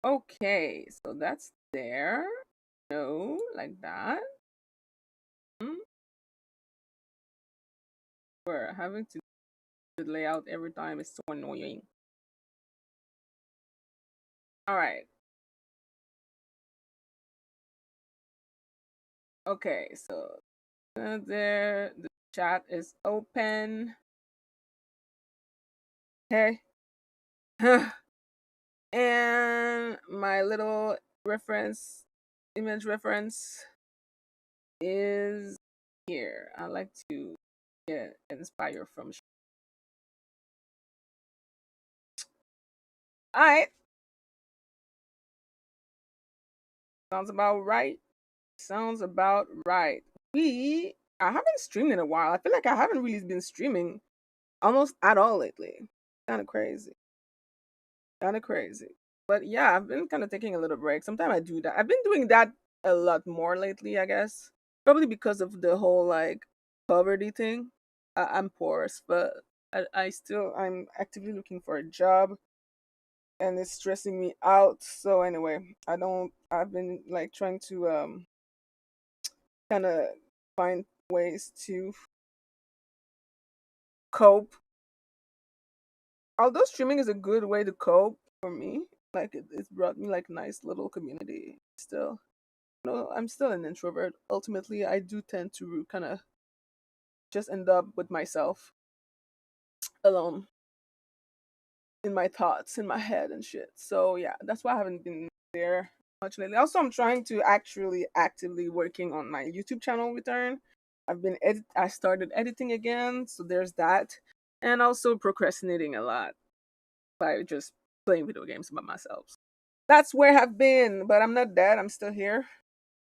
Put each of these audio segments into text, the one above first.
Okay, so that's there. No, like that. Hmm. We're having to do the layout every time is so annoying. All right. Okay, so there the chat is open. Okay. And my little reference image reference is here. I like to get inspired from. All right, sounds about right. Sounds about right. I haven't streamed in a while. I feel like I haven't really been streaming almost at all lately. Kind of crazy. Kind of crazy. But yeah, I've been kind of taking a little break. Sometimes I do that. I've been doing that a lot more lately, I guess. Probably because of the whole like poverty thing. I'm poor, but I'm actively looking for a job and it's stressing me out. So anyway, I've been like trying to kind of find ways to cope. Although streaming is a good way to cope for me, like it's brought me like nice little community. Still, no, I'm still an introvert. Ultimately, I do tend to kind of just end up with myself alone in my thoughts, in my head and shit. So yeah, that's why I haven't been there much lately. Also, I'm trying to actually actively working on my YouTube channel return. I started editing again, so there's that. And also procrastinating a lot by just playing video games by myself. That's where I've been, but I'm not dead. I'm still here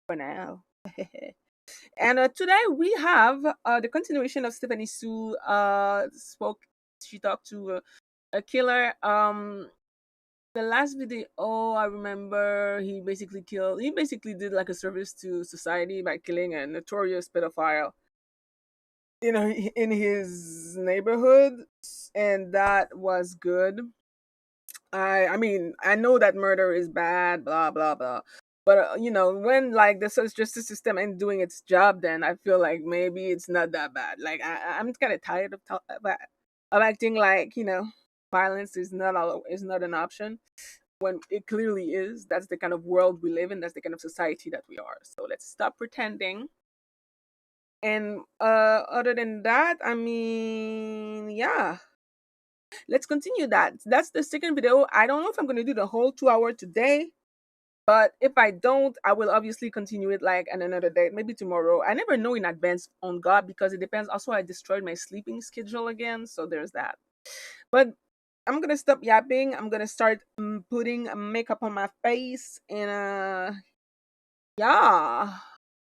for now. And today we have the continuation of Stephanie Sue. She talked to a killer. The last video, I remember he basically did like a service to society by killing a notorious pedophile, in his neighborhood, and that was good. I mean, I know that murder is bad, blah blah blah. But when like the social justice system ain't doing its job, then I feel like maybe it's not that bad. Like I'm kind of tired of acting like violence is not an option when it clearly is. That's the kind of world we live in. That's the kind of society that we are. So let's stop pretending. And other than that, I mean, yeah, let's continue that. That's the second video. I don't know if I'm going to do the whole 2 hour today, but if I don't, I will obviously continue it like on another day, maybe tomorrow. I never know in advance on God because it depends. Also, I destroyed my sleeping schedule again, so there's that. But I'm gonna stop yapping. I'm gonna start putting makeup on my face, and yeah,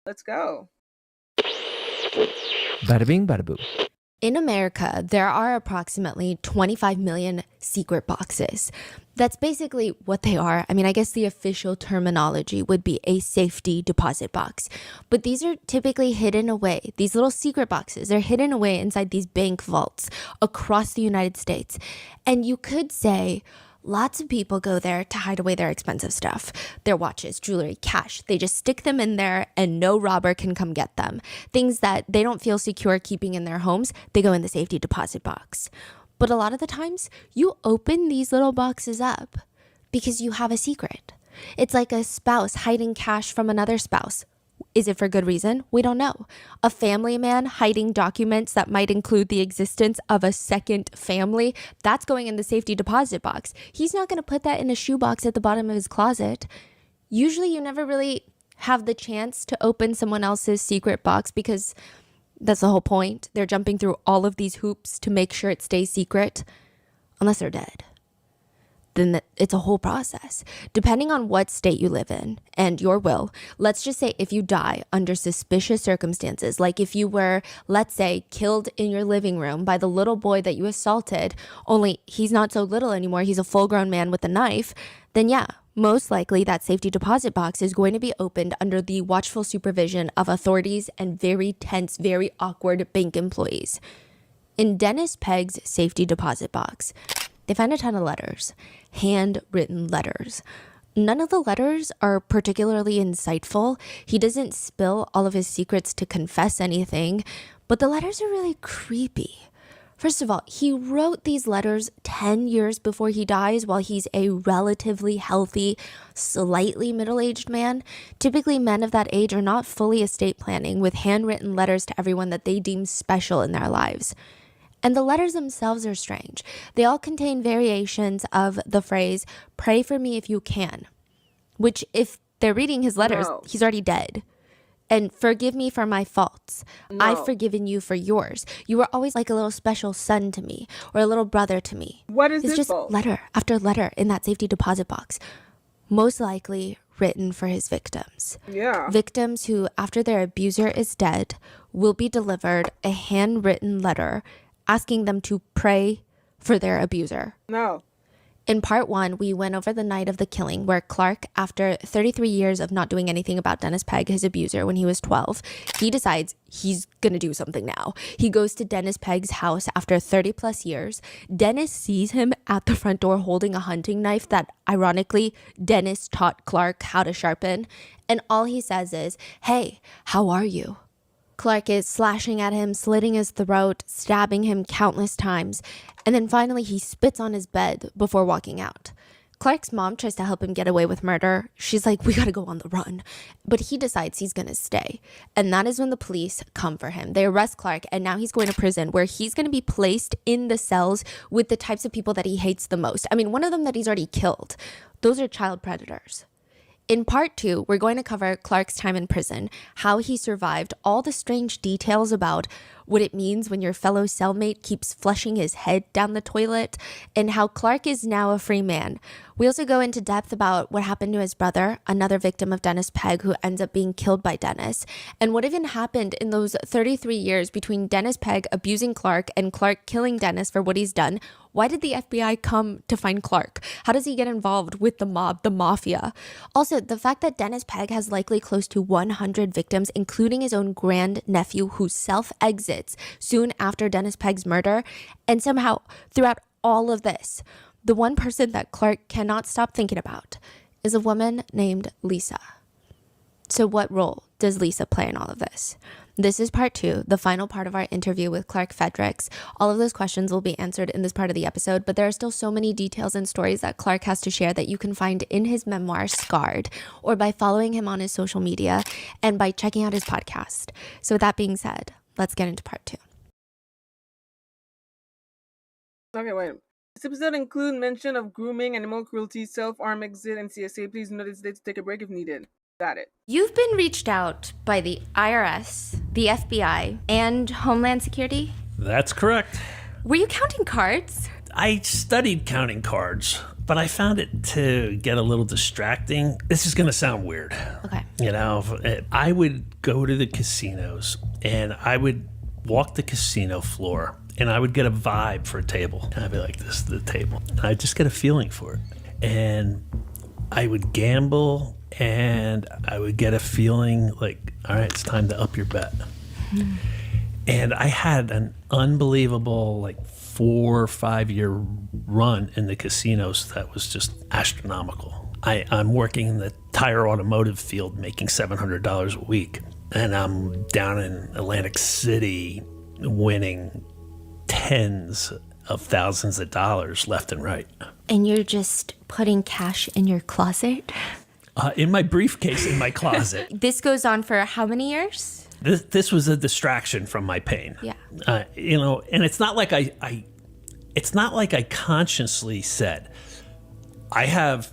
let's go. Bada bing, bada boo. In America, there are approximately 25 million secret boxes. That's basically what they are. I mean, I guess the official terminology would be a safety deposit box. But these are typically hidden away. These little secret boxes, they're hidden away inside these bank vaults across the United States. And you could say, lots of people go there to hide away their expensive stuff, their watches, jewelry, cash. They just stick them in there and no robber can come get them. Things that they don't feel secure keeping in their homes, they go in the safety deposit box. But a lot of the times, you open these little boxes up because you have a secret. It's like a spouse hiding cash from another spouse. Is it for good reason? We don't know. A family man hiding documents that might include the existence of a second family, that's going in the safety deposit box. He's not going to put that in a shoebox at the bottom of his closet. Usually you never really have the chance to open someone else's secret box because that's the whole point. They're jumping through all of these hoops to make sure it stays secret, unless they're dead. Then it's a whole process. Depending on what state you live in and your will, let's just say if you die under suspicious circumstances, like if you were, let's say, killed in your living room by the little boy that you assaulted, only he's not so little anymore, he's a full-grown man with a knife, then yeah, most likely that safety deposit box is going to be opened under the watchful supervision of authorities and very tense, very awkward bank employees. In Dennis Pegg's safety deposit box, they find a ton of letters, handwritten letters. None of the letters are particularly insightful. He doesn't spill all of his secrets to confess anything, but the letters are really creepy. First of all, he wrote these letters 10 years before he dies while he's a relatively healthy, slightly middle-aged man. Typically, men of that age are not fully estate planning with handwritten letters to everyone that they deem special in their lives. And the letters themselves are strange. They all contain variations of the phrase, "Pray for me if you can," which if they're reading his letters, he's already dead. And "Forgive me for my faults. I've forgiven you for yours. You were always like a little special son to me or a little brother to me." What is it's this just fault? letter after letter in that safety deposit box, most likely written for his victims. Yeah. Victims who, after their abuser is dead, will be delivered a handwritten letter asking them to pray for their abuser. No. In part 1, we went over the night of the killing where Clark, after 33 years of not doing anything about Dennis Pegg, his abuser, when he was 12, he decides he's gonna do something now. He goes to Dennis Pegg's house after 30 plus years. Dennis sees him at the front door holding a hunting knife that, ironically, Dennis taught Clark how to sharpen. And all he says is, "Hey, how are you?" Clark is slashing at him, slitting his throat, stabbing him countless times, and then finally he spits on his bed before walking out. Clark's mom tries to help him get away with murder. She's like, "We gotta go on the run." But he decides he's gonna stay. And that is when the police come for him. They arrest Clark, and now he's going to prison where he's gonna be placed in the cells with the types of people that he hates the most. I mean, one of them that he's already killed. Those are child predators. In part 2, we're going to cover Clark's time in prison, how he survived, all the strange details about what it means when your fellow cellmate keeps flushing his head down the toilet, and how Clark is now a free man. We also go into depth about what happened to his brother, another victim of Dennis Pegg who ends up being killed by Dennis, and what even happened in those 33 years between Dennis Pegg abusing Clark and Clark killing Dennis for what he's done. Why did the FBI come to find Clark? How does he get involved with the mob, the mafia? Also, the fact that Dennis Pegg has likely close to 100 victims, including his own grandnephew who self-exits soon after Dennis Pegg's murder. And somehow, throughout all of this, the one person that Clark cannot stop thinking about is a woman named Lisa. So what role does Lisa play in all of this? This is part 2, the final part of our interview with Clark Fredericks. All of those questions will be answered in this part of the episode, but there are still so many details and stories that Clark has to share that you can find in his memoir, Scarred, or by following him on his social media and by checking out his podcast. So with that being said, let's get into part 2. Okay, wait. This episode includes mention of grooming, animal cruelty, self-harm, exit, and CSA. Please note it's to take a break if needed. Got it. You've been reached out by the IRS, the FBI, and Homeland Security? That's correct. Were you counting cards? I studied counting cards, but I found it to get a little distracting. This is going to sound weird. Okay. You know, I would go to the casinos and I would walk the casino floor and I would get a vibe for a table. And I'd be like, this is the table. And I'd just get a feeling for it. And I would gamble and I would get a feeling like, all right, it's time to up your bet. And I had an unbelievable, like, 4 or 5 year run in the casinos that was just astronomical. I'm working in the tire automotive field making $700 a week. And I'm down in Atlantic City winning tens of thousands of dollars left and right. And you're just putting cash in your closet? In my briefcase in my closet. This goes on for how many years? This was a distraction from my pain. Yeah. You know, and it's not like it's not like I consciously said, I have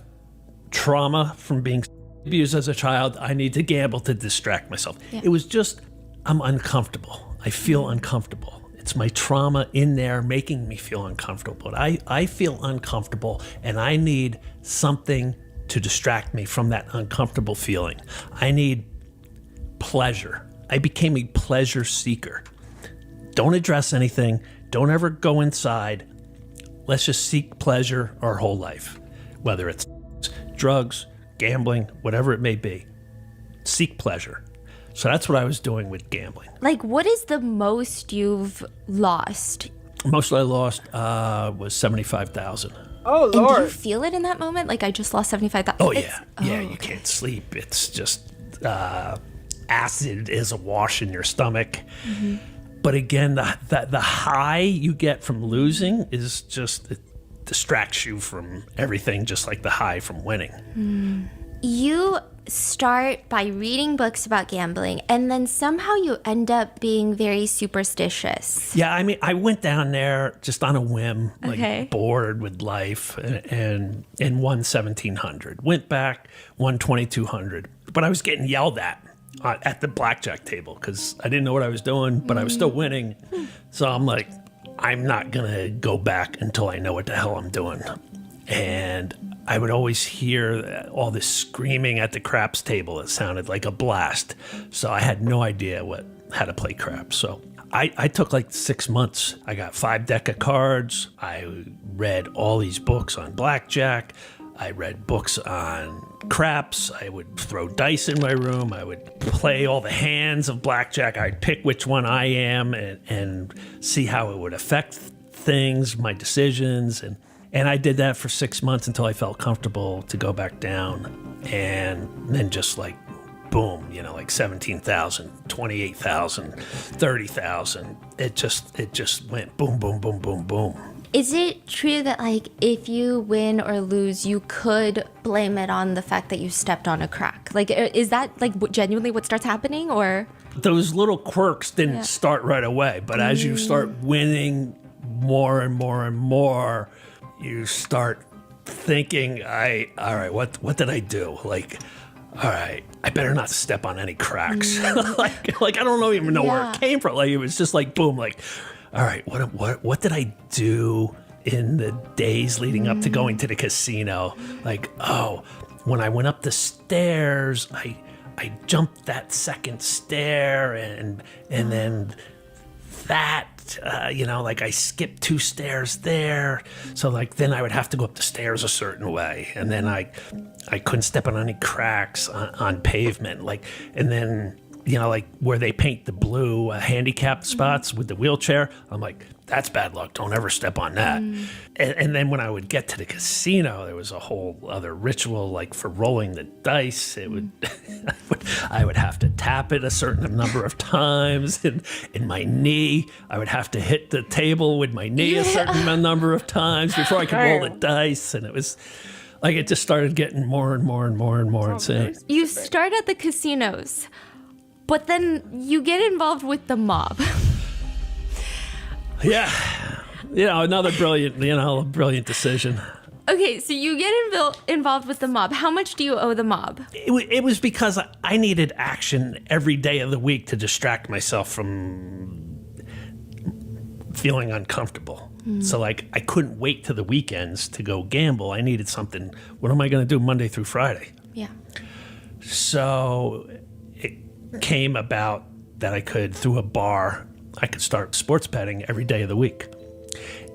trauma from being abused as a child. I need to gamble to distract myself. Yeah. It was just, I'm uncomfortable. I feel uncomfortable. It's my trauma in there making me feel uncomfortable. I feel uncomfortable and I need something to distract me from that uncomfortable feeling. I need pleasure. I became a pleasure seeker. Don't address anything. Don't ever go inside. Let's just seek pleasure our whole life, whether it's drugs, gambling, whatever it may be. Seek pleasure. So that's what I was doing with gambling. Like, what is the most you've lost? Most I lost was $75,000. Oh, And do you Lord. feel it in that moment? Like, I just lost 75,000. Oh yeah, yeah. You can't sleep. It's just acid is awash in your stomach. But again, the high you get from losing is just it distracts you from everything, just like the high from winning. You start by reading books about gambling, and then somehow you end up being very superstitious. Yeah, I mean, I went down there just on a whim, like Okay. bored with life, and won 1,700. Went back, won 2,200. But I was getting yelled at the blackjack table because I didn't know what I was doing, but I was still winning. So I'm like, I'm not gonna go back until I know what the hell I'm doing. And I would always hear all this screaming at the craps table. It sounded like a blast. So I had no idea how to play craps. So I took like 6 months. I got 5 deck of cards. I read all these books on blackjack. I read books on craps. I would throw dice in my room. I would play all the hands of blackjack. I'd pick which one I am and see how it would affect things, my decisions. And I did that for 6 months until I felt comfortable to go back down. And then just like, boom, like 17,000, 28,000, 30,000. It just went boom, boom, boom, boom, boom. Is it true that, like, if you win or lose, you could blame it on the fact that you stepped on a crack? Like, is that, like, genuinely what starts happening, or? Those little quirks didn't start right away, but as you start winning more and more and more, you start thinking, all right, what did I do? Like, all right, I better not step on any cracks. like I don't even know where it came from. Like, it was just like, boom, like, all right, what did I do in the days leading up to going to the casino? Like, oh, when I went up the stairs, I jumped that second stair, and then that, like I skipped 2 stairs there. So like then I would have to go up the stairs a certain way, and then I couldn't step on any cracks on pavement. Like, and then like where they paint the blue handicapped spots with the wheelchair, I'm like, that's bad luck. Don't ever step on that. And then when I would get to the casino, there was a whole other ritual, like for rolling the dice. It would, I would have to tap it a certain number of times, and in my knee, I would have to hit the table with my knee a certain number of times before I could roll the dice. And it was like, it just started getting more and more and more and more insane. You start at the casinos, but then you get involved with the mob. Yeah. Another brilliant decision. Okay, so you get involved with the mob. How much do you owe the mob? It was because I needed action every day of the week to distract myself from feeling uncomfortable. So like, I couldn't wait to the weekends to go gamble. I needed something. What am I going to do Monday through Friday? Yeah. So it came about that I could, through a bar, I could start sports betting every day of the week.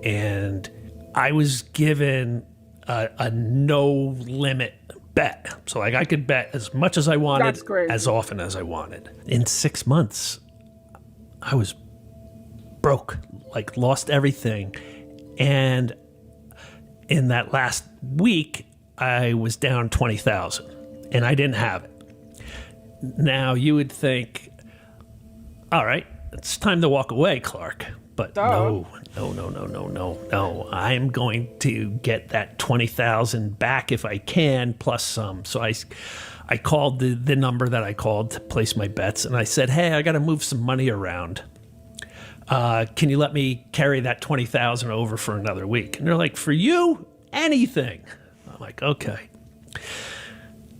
And I was given a no limit bet. So like, I could bet as much as I wanted, as often as I wanted. In 6 months, I was broke, like lost everything. And in that last week, I was down 20,000 and I didn't have it. Now you would think, all right, it's time to walk away, Clark. But no. I'm going to get that 20,000 back if I can, plus some. So I called the number that I called to place my bets, and I said, hey, I got to move some money around. Can you let me carry that 20,000 over for another week? And they're like, for you, anything. I'm like, okay.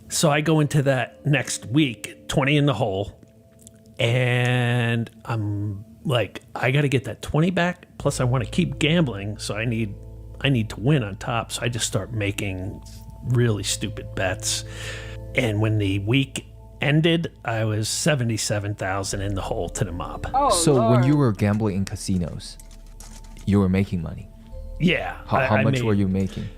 So I go into that next week, 20 in the hole, and I'm like, I got to get that 20 back. Plus, I want to keep gambling, so I need to win on top. So I just start making really stupid bets. And when the week ended, I was 77,000 in the hole to the mob. Oh, so Lord. when you were gambling in casinos, you were making money. Yeah. How much were you making?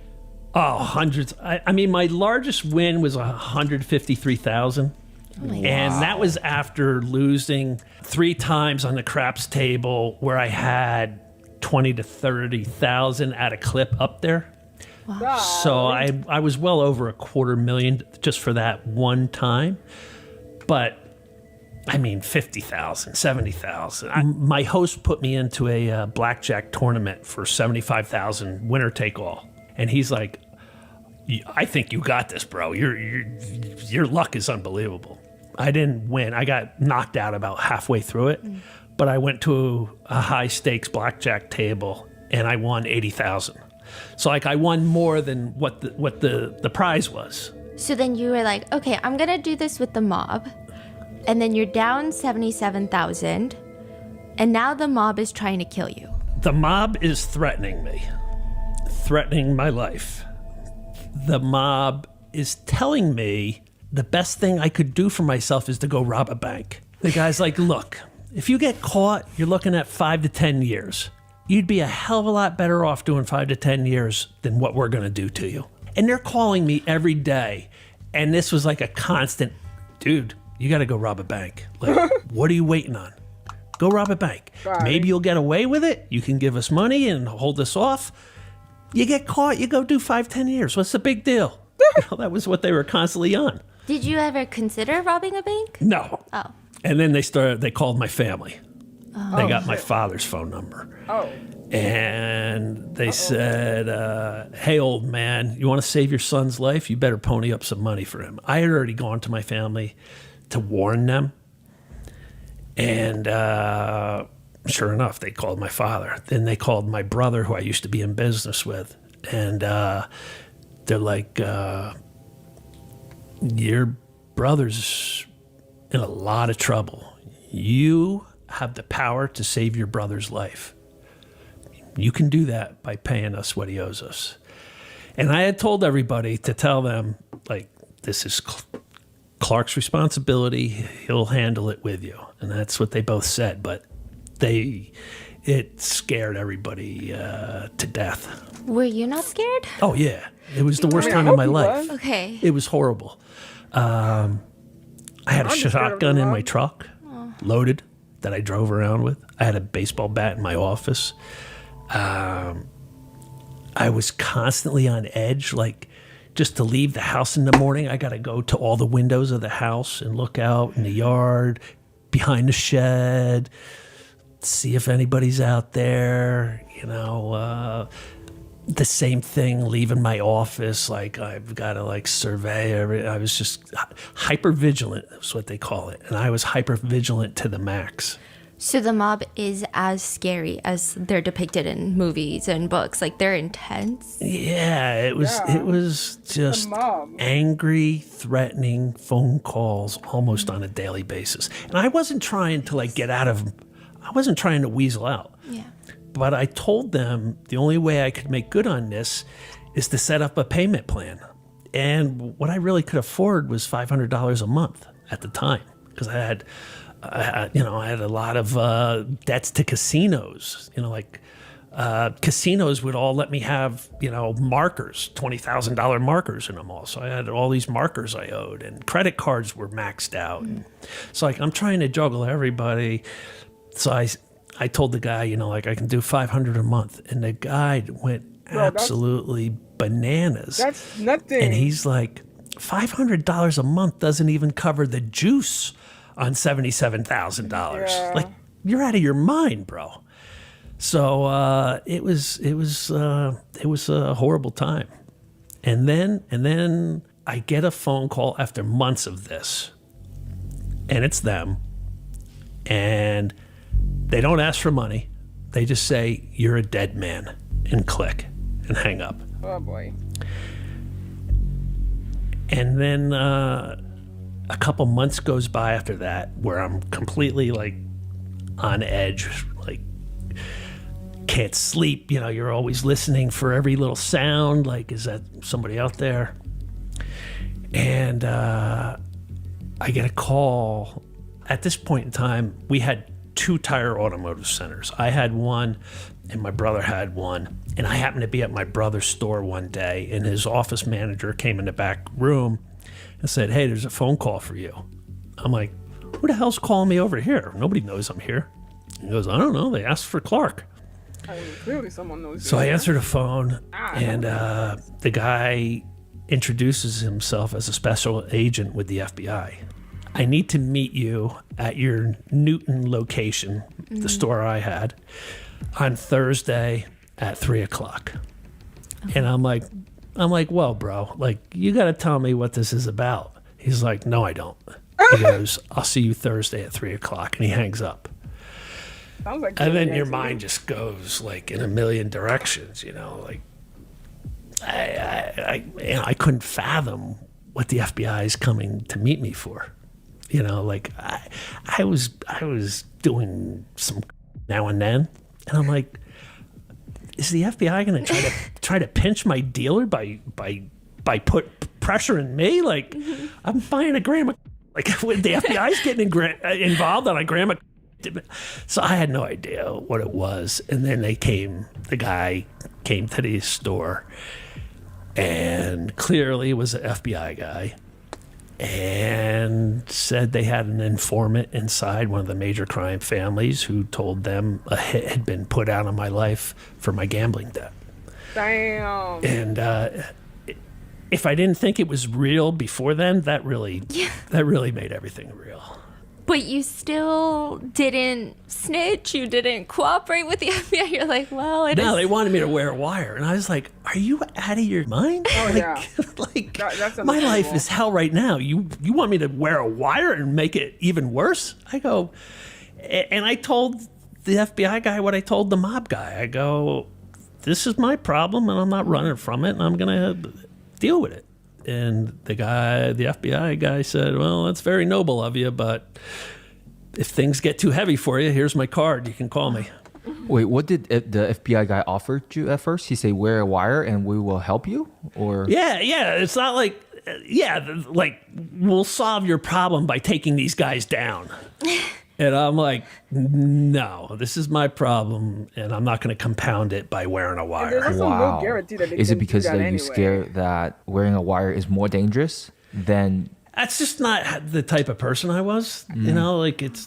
Oh, hundreds. I mean, my largest win was 153,000. And that was after losing 3 times on the craps table where I had 20 to 30,000 at a clip up there. So I was well over $250,000 just for that one time. But I mean, 50,000, 70,000. My host put me into a blackjack tournament for 75,000, winner take all. And he's like, I think you got this, bro. Your luck is unbelievable. I didn't win. I got knocked out about halfway through it. But I went to a high stakes blackjack table and I won 80,000. So like I won more than what the prize was. So then you were like, okay, I'm going to do this with the mob. And then you're down 77,000. And now the mob is trying to kill you. The mob is threatening me, threatening my life. The mob is telling me the best thing I could do for myself is to go rob a bank. The guy's like, look, if you get caught, you're looking at 5 to 10 years. You'd be a hell of a lot better off doing 5 to 10 years than what we're going to do to you. And they're calling me every day. And this was like a constant, dude, you got to go rob a bank. Like, what are you waiting on? Go rob a bank. Sorry. Maybe you'll get away with it. You can give us money and hold us off. You get caught, you go do 5, 10 years. What's the big deal? That was what they were constantly on. Did you ever consider robbing a bank? No. Oh. And then they called my family. They got my father's phone number. Oh. And they said, hey, old man, you want to save your son's life? You better pony up some money for him. I had already gone to my family to warn them. And sure enough, they called my father. Then they called my brother, who I used to be in business with. And they're like, your brother's in a lot of trouble. You have the power to save your brother's life. You can do that by paying us what he owes us. And I had told everybody to tell them, like, this is Clark's responsibility. He'll handle it with you. And that's what they both said. But it scared everybody to death. Were you not scared? Oh, yeah. It was the worst time of my life. Okay. It was horrible. I had a shotgun in my truck, loaded, that I drove around with. I had a baseball bat in my office. I was constantly on edge, like just to leave the house in the morning, I got to go to all the windows of the house and look out in the yard, behind the shed, see if anybody's out there, the same thing, leaving my office, like I've got to like survey I was just hyper vigilant, is what they call it. And I was hyper vigilant to the max. So the mob is as scary as they're depicted in movies and books. Like, they're intense. Yeah, it was just angry, threatening phone calls almost on a daily basis. And I wasn't trying to I wasn't trying to weasel out. Yeah. But I told them the only way I could make good on this is to set up a payment plan. And what I really could afford was $500 a month at the time, because I had a lot of debts to casinos. Casinos would all let me have, markers, $20,000 markers in them all. So I had all these markers I owed, and credit cards were maxed out. So I'm trying to juggle everybody. So I told the guy, I can do $500 a month. And the guy went absolutely bananas. That's nothing. And he's like, $500 a month doesn't even cover the juice on $77,000. Yeah. Like, you're out of your mind, bro. So it was a horrible time. And then I get a phone call after months of this, and it's them, and they don't ask for money. They just say, you're a dead man, and click and hang up. Oh boy. And then a couple months goes by after that where I'm completely like on edge, like can't sleep. You're always listening for every little sound. Like, is that somebody out there? And I get a call. At this point in time, we had 2 tire automotive centers. I had one and my brother had one. And I happened to be at my brother's store one day, and his office manager came in the back room and said, hey, there's a phone call for you. I'm like, who the hell's calling me over here? Nobody knows I'm here. He goes, I don't know. They asked for Clark. I mean, clearly someone knows. So I answer the phone, Ah, and the guy introduces himself as a special agent with the FBI. I need to meet you at your Newton location, the store I had, on Thursday at 3:00. And I'm like, well, bro, like, you got to tell me what this is about. He's like, no, I don't. He goes, I'll see you Thursday at 3:00, and he hangs up. sounds like. And then your mind just goes like in a million directions, you know. Like I couldn't fathom what the FBI is coming to meet me for. You know, like I was doing some now and then, and I'm like, is the FBI going to try to pinch my dealer by put pressure in me? Like I'm buying a gram of, like when the FBI's getting involved on a gram of. So I had no idea what it was. And then the guy came to the store, and clearly was an FBI guy, and said they had an informant inside one of the major crime families who told them a hit had been put out on my life for my gambling debt. Damn. And if I didn't think it was real before then, that really made everything real. But you still didn't snitch. You didn't cooperate with the FBI. You're like, well, No, they wanted me to wear a wire, and I was like, "Are you out of your mind? Oh, like, yeah. like That's my life understandable. is hell right now. You want me to wear a wire and make it even worse?" I go, and I told the FBI guy what I told the mob guy. I go, "This is my problem, and I'm not running from it, and I'm gonna deal with it." And the FBI guy said, "Well, that's very noble of you, but if things get too heavy for you, here's my card. You can call me." Wait, what did the FBI guy offer you at first? He said, wear a wire and we will help you? Or Yeah. It's not like, like we'll solve your problem by taking these guys down. And I'm like, no, this is my problem, and I'm not going to compound it by wearing a And wire. there's also no guarantee that they Is can it because do that that you anyway. scared that wearing a wire is more dangerous than... That's just not the type of person I was. You know, like it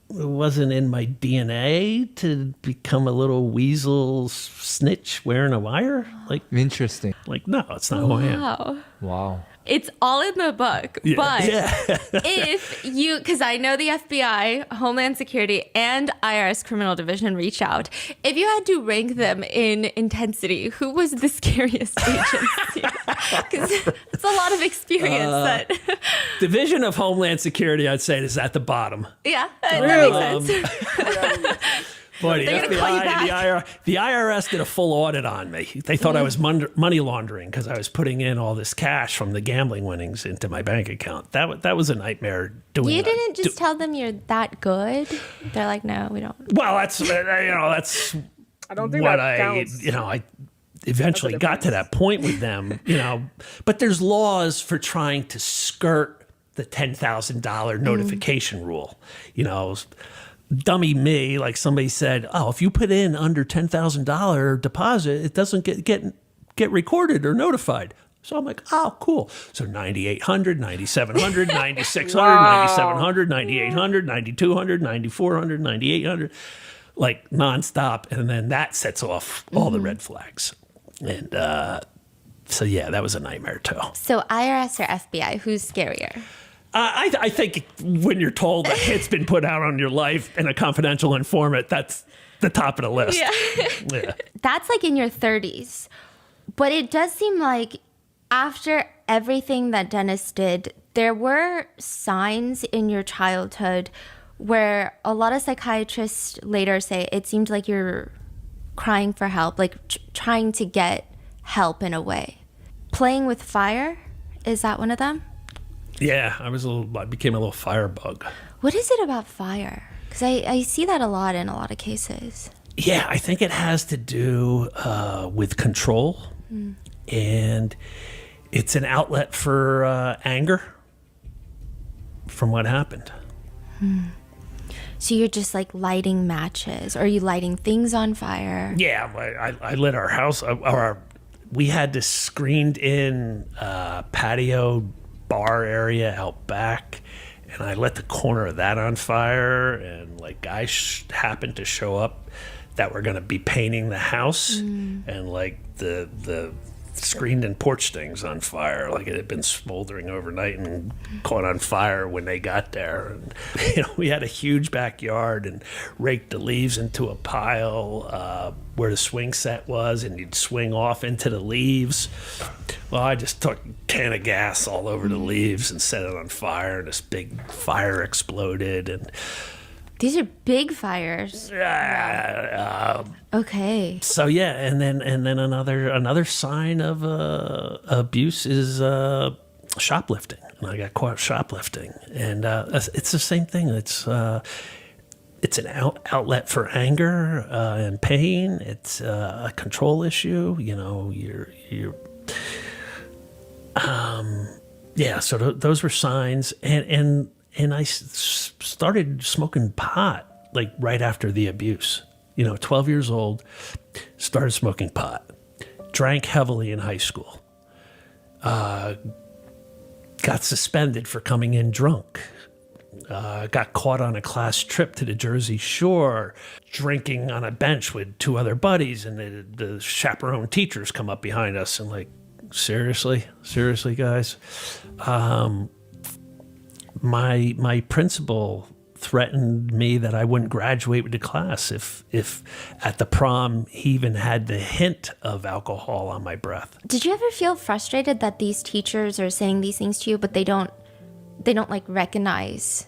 wasn't in my DNA to become a little weasel snitch wearing a wire. Interesting. Like no, it's not who I am. wow. Wow. It's all in the book. Yeah. But Yeah. if you, because I know the FBI, Homeland Security, and IRS Criminal Division reach out. If you had to rank them in intensity, who was the scariest agency? Because it's a lot of experience. That Division of Homeland Security, I'd say, is at the bottom. yeah, that makes sense. Boy, the They're gonna call you FBI, the IRS did a full audit on me. They thought I was money laundering because I was putting in all this cash from the gambling winnings into my bank account. That was a nightmare doing You that. didn't just tell them you're that good. They're like, no, we don't. Well, that's that's I don't think what that counts. I eventually That's a got to that point with them. But there's laws for trying to skirt the $10,000 notification rule. Dummy me, like somebody said, oh, if you put in under $10,000 deposit, it doesn't get recorded or notified. So I'm like, oh, cool. So 9,800, 9,700, 9,600, Wow. 9,700, 9,800, 9,200, 9,400, 9,800, like nonstop. And then that sets off all the red flags. And so, yeah, that was a nightmare too. So IRS or FBI, who's scarier? I think when you're told a hit's been put out on your life and a confidential informant, that's the top of the list. Yeah. That's like in your 30s. But it does seem like after everything that Dennis did, there were signs in your childhood where a lot of psychiatrists later say it seemed like you're crying for help, like trying to get help in a way. Playing with fire, is that one of them? Yeah, I became a little firebug. What is it about fire? Because I see that a lot in a lot of cases. Yeah, I think it has to do with control. And it's an outlet for anger from what happened. So you're just like lighting matches, or are you lighting things on fire? Yeah, I lit our house. We had this screened in patio bar area out back, and I lit the corner of that on fire, and like guys happened to show up that were going to be painting the house, and like the screened and porch things on fire, like it had been smoldering overnight and caught on fire when they got there. And we had a huge backyard and raked the leaves into a pile where the swing set was, and you'd swing off into the leaves. Well, I just took a can of gas all over the leaves and set it on fire, and this big fire exploded. And these are big fires. Okay. So yeah, and then another sign of abuse is shoplifting. And I got caught shoplifting, and it's the same thing. It's an outlet for anger and pain. It's a control issue. So those were signs, and I started smoking pot like right after the abuse. 12 years old, started smoking pot, drank heavily in high school, got suspended for coming in drunk, got caught on a class trip to the Jersey Shore, drinking on a bench with two other buddies, and the chaperone teachers come up behind us and like, seriously guys. My principal threatened me that I wouldn't graduate with the class if at the prom he even had the hint of alcohol on my breath. Did you ever feel frustrated that these teachers are saying these things to you, but they don't like recognize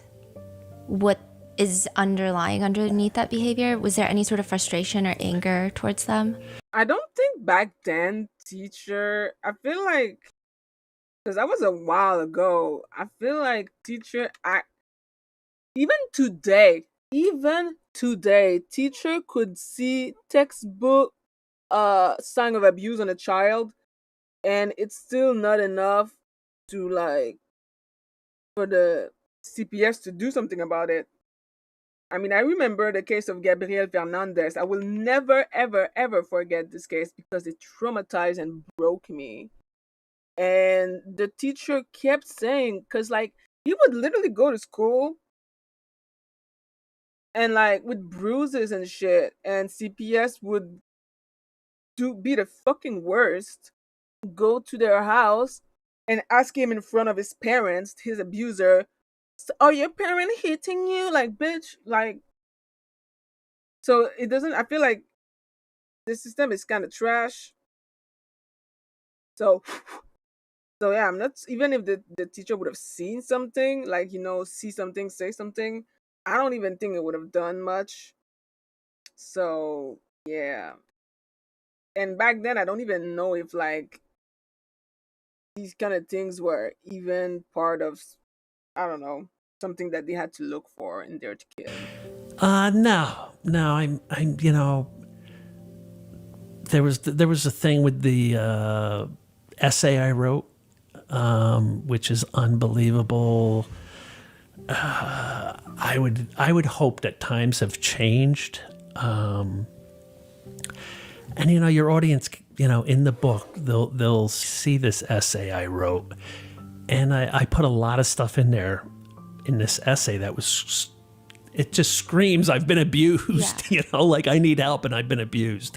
what is underneath that behavior? Was there any sort of frustration or anger towards them? I don't think back then teacher, I feel like, because that was a while ago, I feel like even today, teacher could see textbook sign of abuse on a child, and it's still not enough to like for the CPS to do something about it. I mean, I remember the case of Gabriel Fernandez. I will never, ever, ever forget this case because it traumatized and broke me. And the teacher kept saying, because like he would literally go to school and like with bruises and shit, and CPS would be the fucking worst, go to their house and ask him in front of his parents, his abuser, are your parent hitting you? Like, bitch, like. So it doesn't, I feel like the system is kind of trash. So yeah, I'm not, even if the teacher would have seen something, like, see something, say something, I don't even think it would have done much. So, yeah. And back then, I don't even know if, like, these kind of things were even part of, I don't know, something that they had to look for in their kid. No, I'm there was a thing with the essay I wrote, which is unbelievable. I would hope that times have changed, and your audience, in the book, they'll see this essay I wrote, and I put a lot of stuff in there in this essay that was. It just screams, I've been abused, Yeah. Like I need help and I've been abused.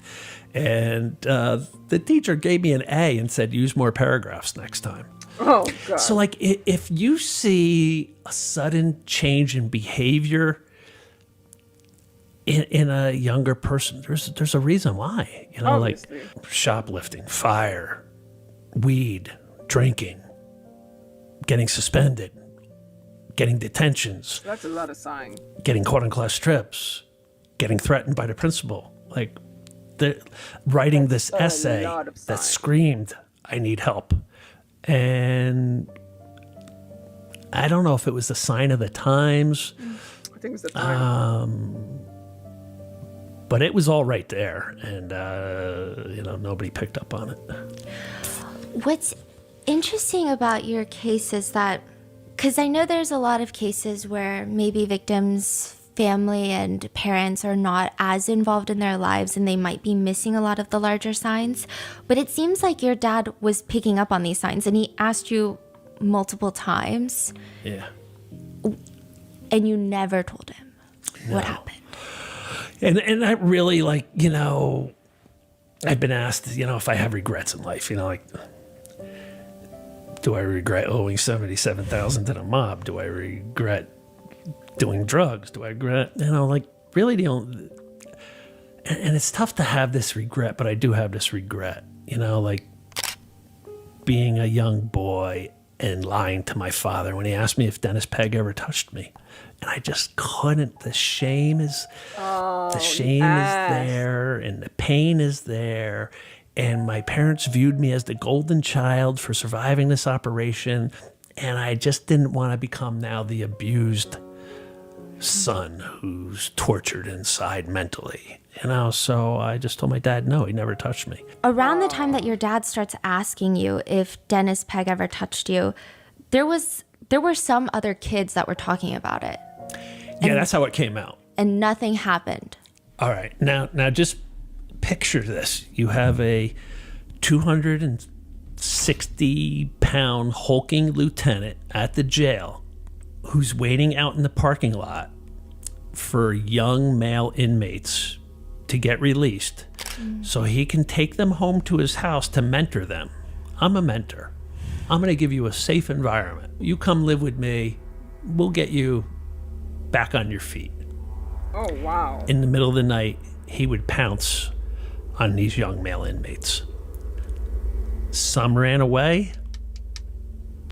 And the teacher gave me an A and said, use more paragraphs next time. Oh, God. So like if you see a sudden change in behavior in a younger person, there's a reason why, Obviously. like shoplifting, fire, weed, drinking, getting suspended, getting detentions. That's a lot of sign. Getting caught on class trips, getting threatened by the principal, like writing this essay that screamed, I need help. And I don't know if it was a sign of the times. I think it's the time. But it was all right there. And, nobody picked up on it. What's interesting about your case is that, because I know there's a lot of cases where maybe victims' family and parents are not as involved in their lives and they might be missing a lot of the larger signs. But it seems like your dad was picking up on these signs and he asked you multiple times. Yeah. And you never told him what happened. And I really like, I've been asked, if I have regrets in life, like, do I regret owing $77,000 to the mob? Do I regret doing drugs? Do I regret, like, really the only, and it's tough to have this regret, but I do have this regret, like being a young boy and lying to my father when he asked me if Dennis Pegg ever touched me. And I just couldn't. The shame is there, and the pain is there. And my parents viewed me as the golden child for surviving this operation. And I just didn't want to become now the abused son who's tortured inside mentally. So I just told my dad, no, he never touched me. Around the time that your dad starts asking you if Dennis Pegg ever touched you, there were some other kids that were talking about it. Yeah, that's how it came out. And nothing happened. All right. Now just picture this. You have a 260-pound hulking lieutenant at the jail who's waiting out in the parking lot for young male inmates to get released so he can take them home to his house to mentor them. I'm a mentor. I'm going to give you a safe environment. You come live with me. We'll get you back on your feet. Oh, wow. In the middle of the night, he would pounce on these young male inmates. Some ran away.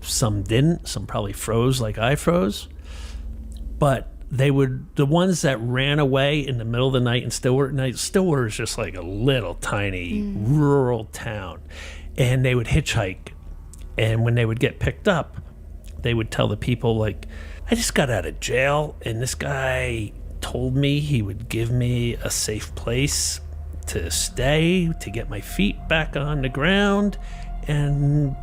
Some didn't. Some probably froze like I froze. But the ones that ran away in the middle of the night in Stillwater, Stillwater is just like a little tiny rural town. And they would hitchhike. And when they would get picked up, they would tell the people, like, I just got out of jail, and this guy told me he would give me a safe place to stay, to get my feet back on the ground. And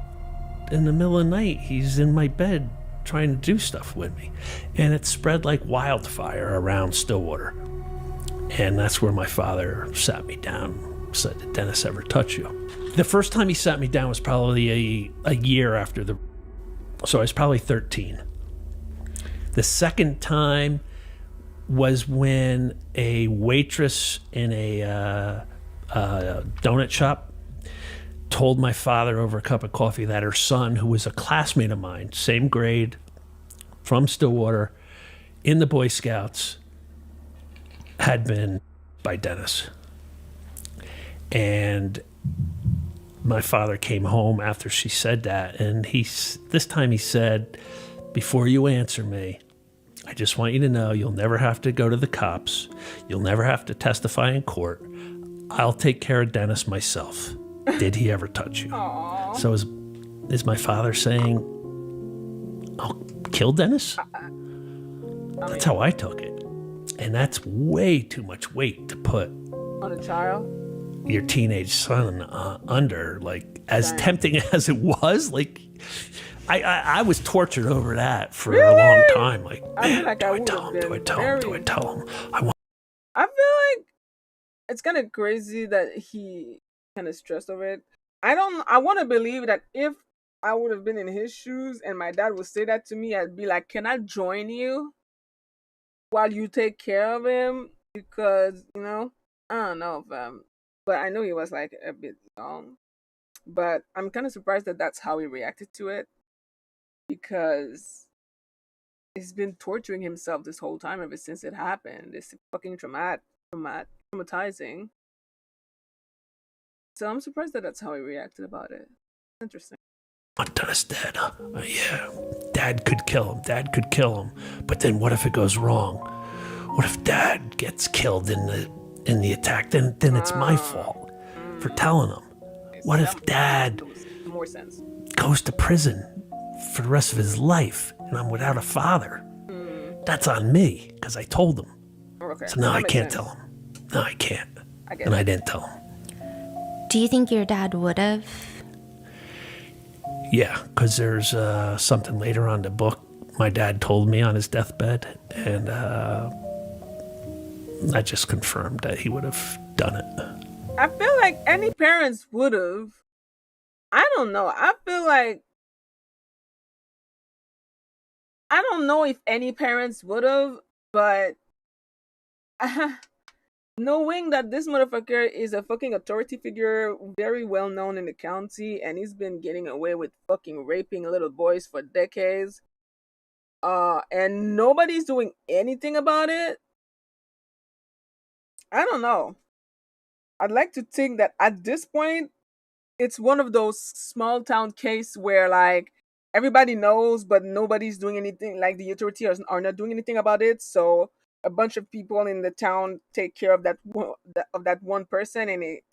in the middle of the night, he's in my bed trying to do stuff with me. And it spread like wildfire around Stillwater. And that's where my father sat me down, said, did Dennis ever touch you? The first time he sat me down was probably a year after so I was probably 13. The second time was when a waitress in a donut shop told my father over a cup of coffee that her son, who was a classmate of mine, same grade, from Stillwater, in the Boy Scouts, had been by Dennis. And my father came home after she said that, and this time he said, before you answer me, I just want you to know you'll never have to go to the cops. You'll never have to testify in court. I'll take care of Dennis myself. Did he ever touch you? Aww. So is my father saying, I'll kill Dennis? That's how I took it. And that's way too much weight to put On a child? your teenage son under. Like, as tempting as it was, like, I was tortured over that for a long time. Like, I feel man, like do I I would tell have him? Do I been tell him? Do I very- tell him? I feel like it's kind of crazy that he kind of stressed over it. I want to believe that if I would have been in his shoes and my dad would say that to me, I'd be like, can I join you while you take care of him? Because, I don't know but I know he was like a bit young. But I'm kind of surprised that that's how he reacted to it, because he's been torturing himself this whole time ever since it happened. It's fucking traumatizing. So I'm surprised that that's how he reacted about it. Interesting. want Dennis dead. Yeah, Dad could kill him. Dad could kill him. But then what if it goes wrong? What if Dad gets killed in the attack? Then it's my fault for telling him. What if Dad More sense. goes to prison for the rest of his life and I'm without a father? That's on me because I told him. Okay. So no, that I makes can't sense. tell him. No, I can't. I get And it. I didn't tell him. Do you think your dad would have? Yeah, because there's something later on in the book my dad told me on his deathbed, and that just confirmed that he would have done it. I feel like any parents would have. I don't know. I feel like I don't know if any parents would have, but knowing that this motherfucker is a fucking authority figure, very well known in the county, and he's been getting away with fucking raping little boys for decades, and nobody's doing anything about it. I don't know. I'd like to think that at this point, it's one of those small town case where like everybody knows, but nobody's doing anything. Like the authorities are not doing anything about it. So a bunch of people in the town take care of that one person, and it,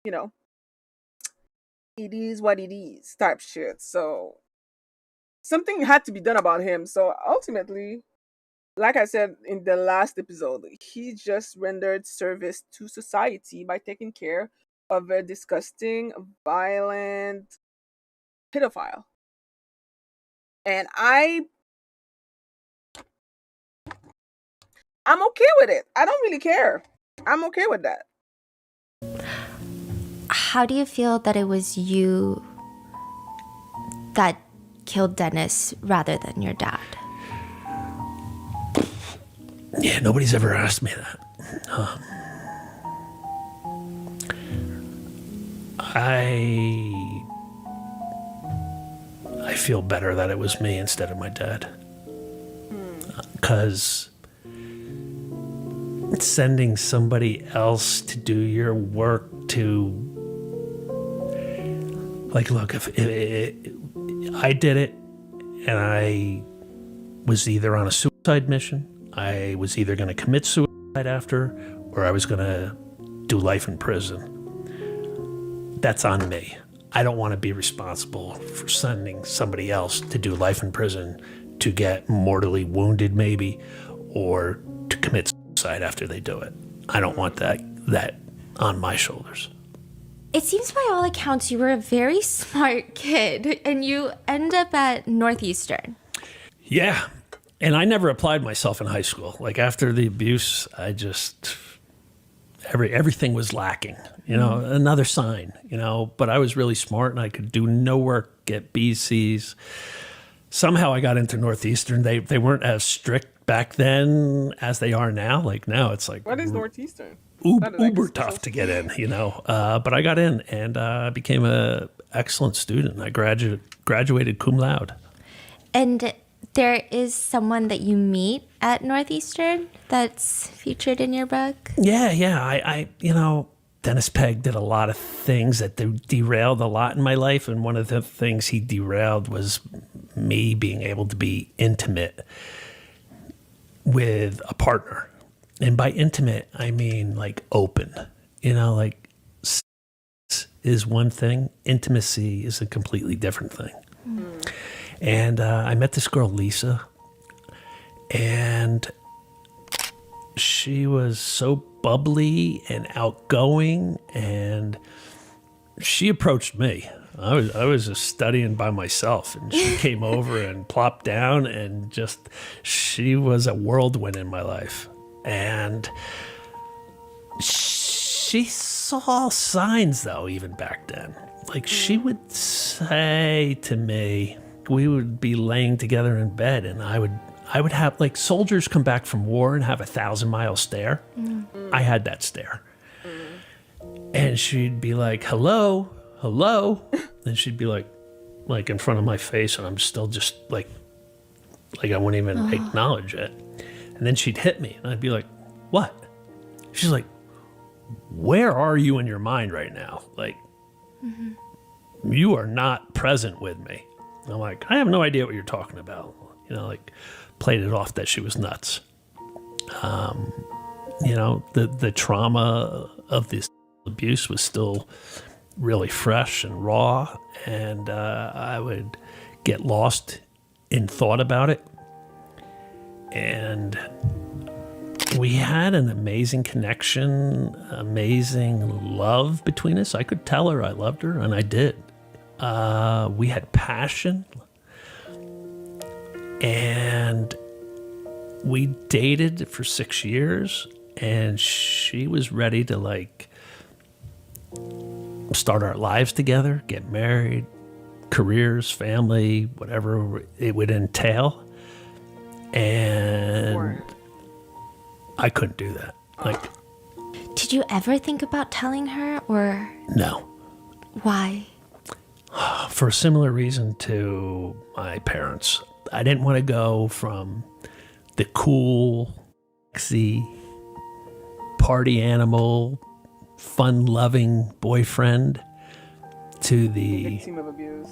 you know, it is what it is type shit. So something had to be done about him. So ultimately, like I said in the last episode, he just rendered service to society by taking care of a disgusting, violent pedophile. And I'm okay with it. I don't really care. I'm okay with that. How do you feel that it was you that killed Dennis rather than your dad? Yeah, nobody's ever asked me that. I feel better that it was me instead of my dad. Because sending somebody else to do your work to... Like, look, if I did it and I was either on a suicide mission, I was either going to commit suicide after, or I was going to do life in prison. That's on me. I don't want to be responsible for sending somebody else to do life in prison to get mortally wounded maybe, or to commit suicide after they do it. I don't want that on my shoulders. It seems by all accounts you were a very smart kid and you end up at Northeastern. Yeah. And I never applied myself in high school. Like after the abuse, I just... Everything was lacking, another sign, but I was really smart and I could do no work, get B's, C's. Somehow I got into Northeastern. They weren't as strict back then as they are now. Like now it's like... What is Northeastern? Uber tough to get in, but I got in and became a excellent student. I graduated cum laude. And there is someone that you meet at Northeastern that's featured in your book? Yeah. I Dennis Pegg did a lot of things that derailed a lot in my life. And one of the things he derailed was me being able to be intimate with a partner. And by intimate, I mean like open, like sex is one thing. Intimacy is a completely different thing. Mm-hmm. And I met this girl, Lisa, and she was so bubbly and outgoing, and she approached me. I was just studying by myself, and she came over and plopped down, and she was a whirlwind in my life. And she saw signs, though, even back then. Like, she would say to me, we would be laying together in bed, and I would have, like, soldiers come back from war and have a 1,000-mile stare. Mm. I had that stare. Mm. And she'd be like, hello. And she'd be like in front of my face, and I'm still just like I wouldn't even acknowledge it. And then she'd hit me, and I'd be like, what? She's like, where are you in your mind right now? Like, you are not present with me. And I'm like, I have no idea what you're talking about. Like, played it off that she was nuts. The trauma of this abuse was still really fresh and raw, and I would get lost in thought about it. And we had an amazing connection, amazing love between us. I could tell her I loved her, and I did. We had passion, and we dated for 6 years, and she was ready to start our lives together, get married, careers, family, whatever it would entail. And I couldn't do that. Did you ever think about telling her, or No. why? For a similar reason to my parents. I didn't want to go from the cool, sexy, party animal, fun-loving boyfriend to the Victim of abuse.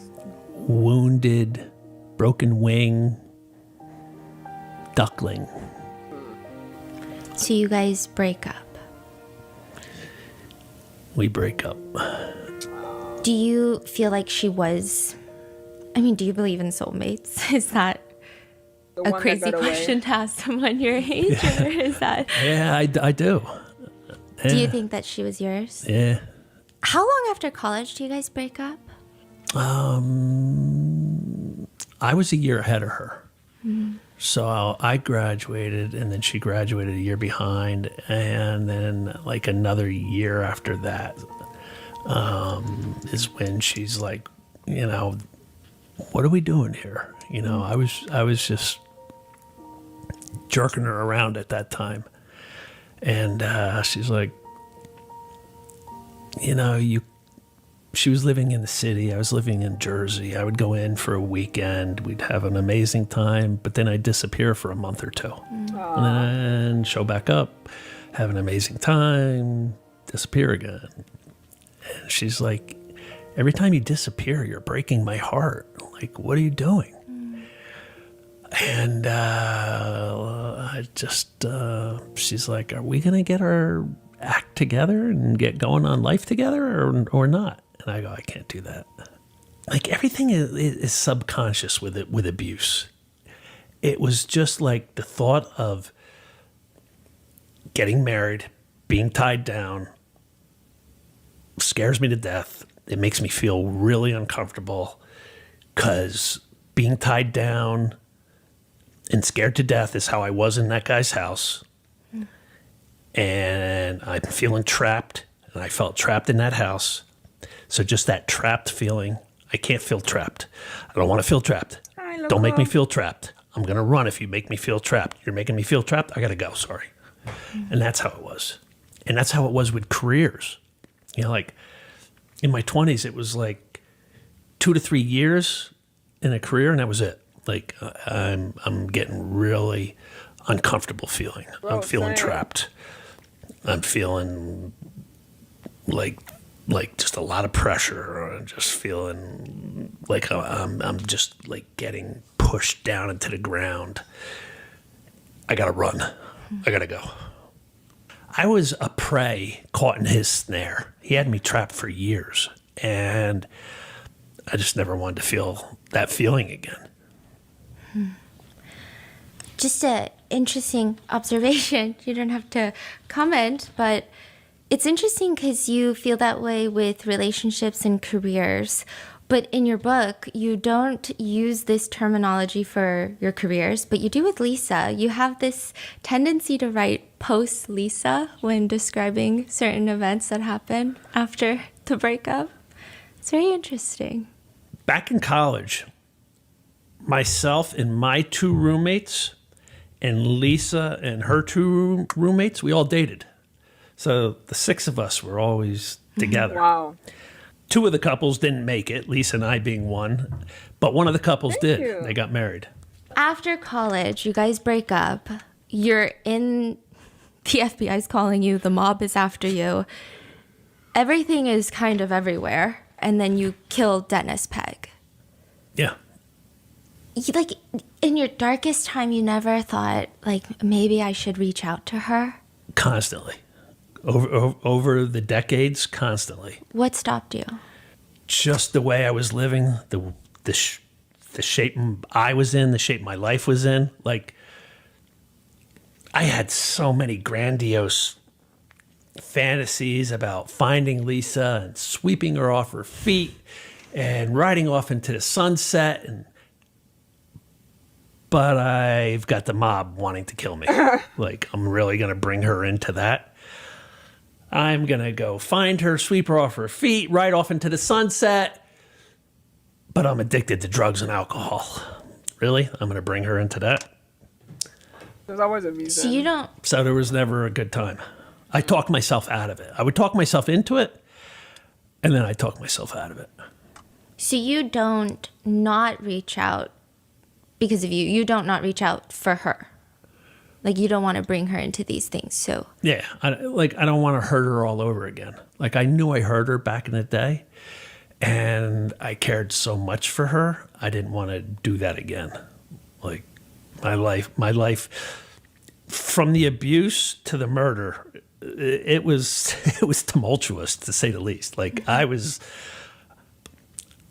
wounded, broken wing duckling. So you guys break up. We break up. Do you feel like she was... I mean, do you believe in soulmates? Is that The a one that crazy got away. question to ask someone your age? Or is that... Yeah, I do. Yeah. Do you think that she was yours? Yeah. How long after college do you guys break up? I was a year ahead of her. So I graduated, and then she graduated a year behind, and then like another year after that is when she's like, what are we doing here? I was just jerking her around at that time, and she's like, she was living in the city. I was living in Jersey. I would go in for a weekend. We'd have an amazing time, but then I'd disappear for a month or two. And then show back up, have an amazing time, disappear again. And she's like, every time you disappear, you're breaking my heart. Like, what are you doing? And she's like, are we going to get our act together and get going on life together or not? And I go, I can't do that. Like, everything is subconscious with abuse. It was just like the thought of getting married, being tied down, scares me to death. It makes me feel really uncomfortable because being tied down and scared to death is how I was in that guy's house. And I'm feeling trapped, and I felt trapped in that house. So just that trapped feeling, I can't feel trapped. I don't want to feel trapped. Don't make me feel trapped. I'm going to run if you make me feel trapped. You're making me feel trapped. I got to go. Sorry. And that's how it was. And that's how it was with careers. Like in my 20s, it was like 2 to 3 years in a career, and that was it. Like I'm getting really uncomfortable feeling. I'm feeling trapped. I'm feeling like just a lot of pressure. I'm just feeling like I'm just like getting pushed down into the ground. I gotta run. I gotta go. I was a prey caught in his snare. He had me trapped for years, and I just never wanted to feel that feeling again. Just an interesting observation. You don't have to comment, but it's interesting because you feel that way with relationships and careers. But in your book, you don't use this terminology for your careers, but you do with Lisa. You have this tendency to write post-Lisa when describing certain events that happen after the breakup. It's very interesting. Back in college, myself and my 2 roommates and Lisa and her 2 roommates, we all dated. So the 6 of us were always together. Wow. 2 of the couples didn't make it, Lisa and I being one, but one of the couples did. you. They got married. After college, you guys break up. You're in, the FBI's calling you, the mob is after you. Everything is kind of everywhere. And then you kill Dennis Pegg. Yeah. Like, in your darkest time, you never thought, like, maybe I should reach out to her? Constantly. Over the decades, constantly. What stopped you? Just the way I was living, the shape I was in, the shape my life was in. Like, I had so many grandiose fantasies about finding Lisa and sweeping her off her feet and riding off into the sunset. But I've got the mob wanting to kill me. Like, I'm really going to bring her into that. I'm going to go find her, sweep her off her feet, ride off into the sunset. But I'm addicted to drugs and alcohol. Really? I'm going to bring her into that? There's always a reason. So you don't... So there was never a good time. I talked myself out of it. I would talk myself into it, and then I talk myself out of it. So you don't not reach out because of you. You don't not reach out for her. Like, you don't want to bring her into these things. So Yeah, I don't want to hurt her all over again. Like, I knew I hurt her back in the day, and I cared so much for her. I didn't want to do that again. Like, my life, from the abuse to the murder, it was tumultuous, to say the least. Like, I was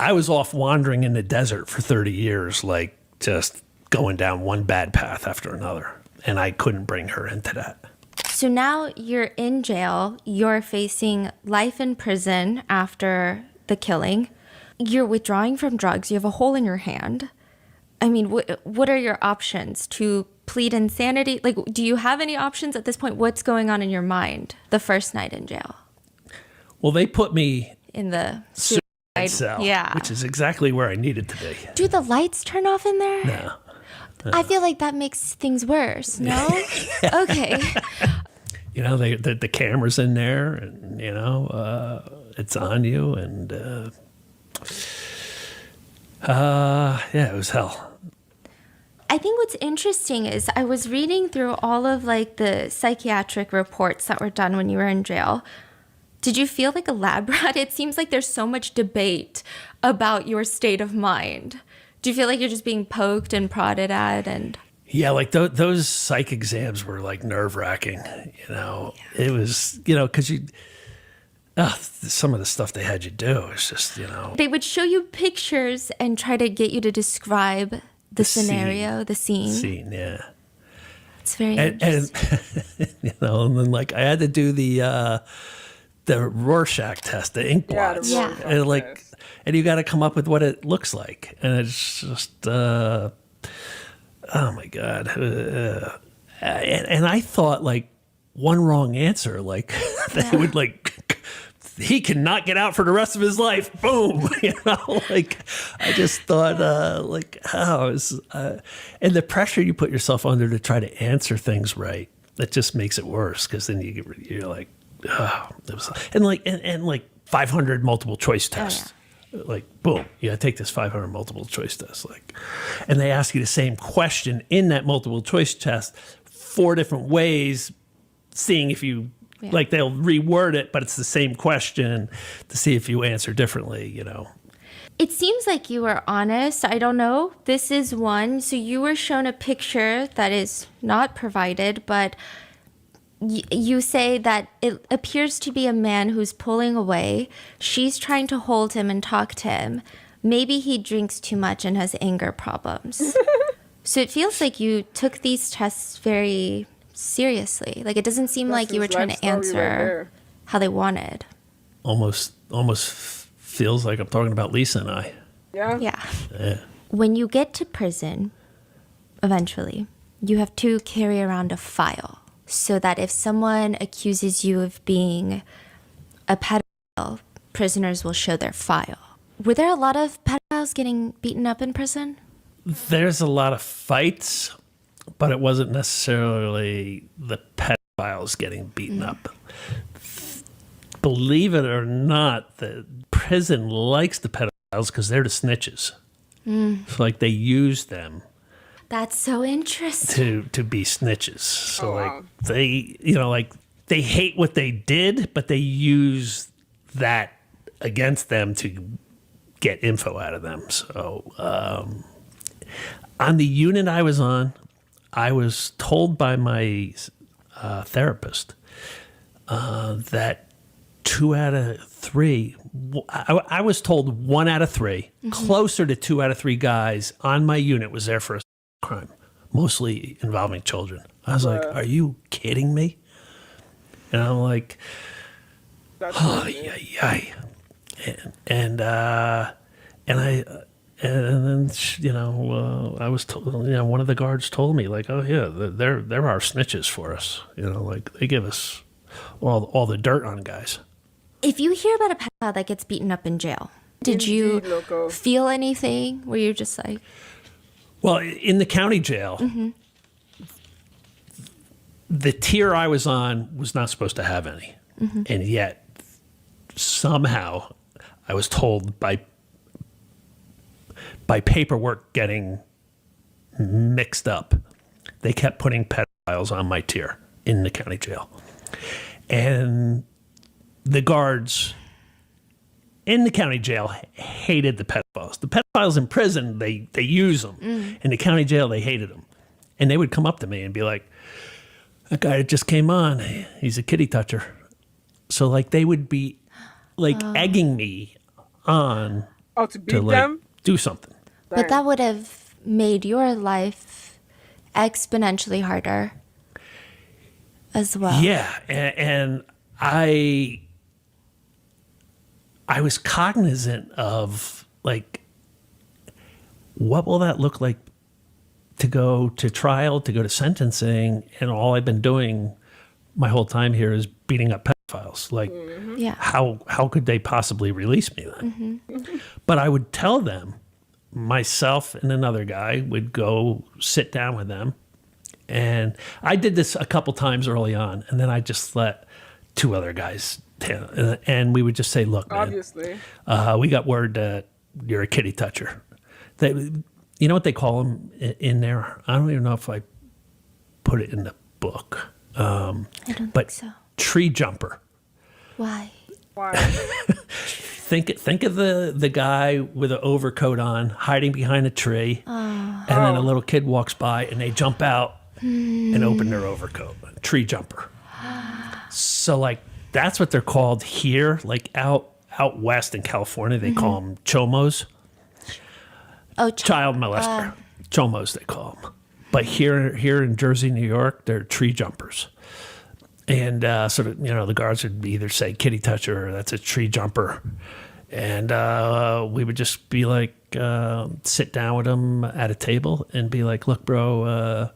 off wandering in the desert for 30 years, like just going down one bad path after another. And I couldn't bring her into that. So now you're in jail. You're facing life in prison after the killing. You're withdrawing from drugs. You have a hole in your hand. I mean, what are your options? To plead insanity? Like, do you have any options at this point? What's going on in your mind the first night in jail? Well, they put me In the suicide cell, yeah. which is exactly where I needed to be. Do the lights turn off in there? No. I feel like that makes things worse, no? Okay. You know, the camera's in there, and, you know, it's on you, and, yeah, it was hell. I think what's interesting is I was reading through all of, like, the psychiatric reports that were done when you were in jail. Did you feel like a lab rat? It seems like there's so much debate about your state of mind. Do you feel like you're just being poked and prodded at? And Yeah, like those psych exams were like nerve-wracking, you know. Yeah. It was, you know, because some of the stuff they had you do is just, you know. They would show you pictures and try to get you to describe the scenario, the scene. Scene, yeah. It's very interesting. And you know, and then like I had to do the Rorschach test, the ink blots, and like, and you got to come up with what it looks like, and it's just, oh my god, and I thought like one wrong answer, like they would like. He cannot get out for the rest of his life. Boom. You know, like I just thought, like, how is, and the pressure you put yourself under to try to answer things right, that just makes it worse. Cause then you're like, oh, it was, and like 500 multiple choice tests. Oh, yeah. Like, boom, you gotta take this 500 multiple choice test. Like, and they ask you the same question in that multiple choice test 4 different ways, seeing if you, yeah. Like they'll reword it, but it's the same question to see if you answer differently, you know. It seems like you were honest. I don't know. This is one. So you were shown a picture that is not provided, but you say that it appears to be a man who's pulling away. She's trying to hold him and talk to him. Maybe he drinks too much and has anger problems. So it feels like you took these tests very seriously. Like, it doesn't seem like you were trying to answer how they wanted. Almost feels like I'm talking about Lisa and I. Yeah. When you get to prison, eventually, you have to carry around a file so that if someone accuses you of being a pedophile, prisoners will show their file. Were there a lot of pedophiles getting beaten up in prison? There's a lot of fights, but it wasn't necessarily the pedophiles getting beaten up. Believe it or not, the prison likes the pedophiles because they're the snitches. So like they use them. That's so interesting. To be snitches. So like they, you know, like they hate what they did, but they use that against them to get info out of them. So on the unit I was on, I was told by my therapist that 2 out of 3, I was told 1 out of 3, closer to 2 out of 3 guys on my unit was there for a crime, mostly involving children. I was like, are you kidding me? And I'm like, oh, yeah. And then, you know, I was told, you know, one of the guards told me, like, oh, yeah, they're our snitches for us. You know, like, they give us all the dirt on guys. If you hear about a pedophile that gets beaten up in jail, did you feel anything? Were you just like... Well, in the county jail, the tier I was on was not supposed to have any. And yet somehow I was told by paperwork getting mixed up, they kept putting pedophiles on my tier in the county jail. And the guards in the county jail hated the pedophiles. The pedophiles in prison, they use them. In the county jail, they hated them. And they would come up to me and be like, that guy that just came on, he's a kitty toucher. So like they would be like egging me on to beat them? Do something. But that would have made your life exponentially harder as well. Yeah, and I was cognizant of like, what will that look like to go to trial, to go to sentencing, and all I've been doing my whole time here is beating up pedophiles. Like, Yeah. how could they possibly release me then? But I would tell them, myself and another guy would go sit down with them. And I did this a couple times early on, and then I just let two other guys down. And we would just say, look, man, Obviously. we got word that you're a kitty toucher. You know what they call them in there? I don't even know if I put it in the book. I don't But think so. tree jumper. Why? Why? Think of the guy with an overcoat on, hiding behind a tree, and then a little kid walks by, and they jump out and open their overcoat. Tree jumper. So like that's what they're called here. Like out west in California, they call them chomos. Oh, Child molester. Chomos they call them. But here in Jersey, New York, they're tree jumpers. And so that, the guards would either say kitty toucher or that's a tree jumper. And we would just be like, sit down with them at a table and be like, look, bro,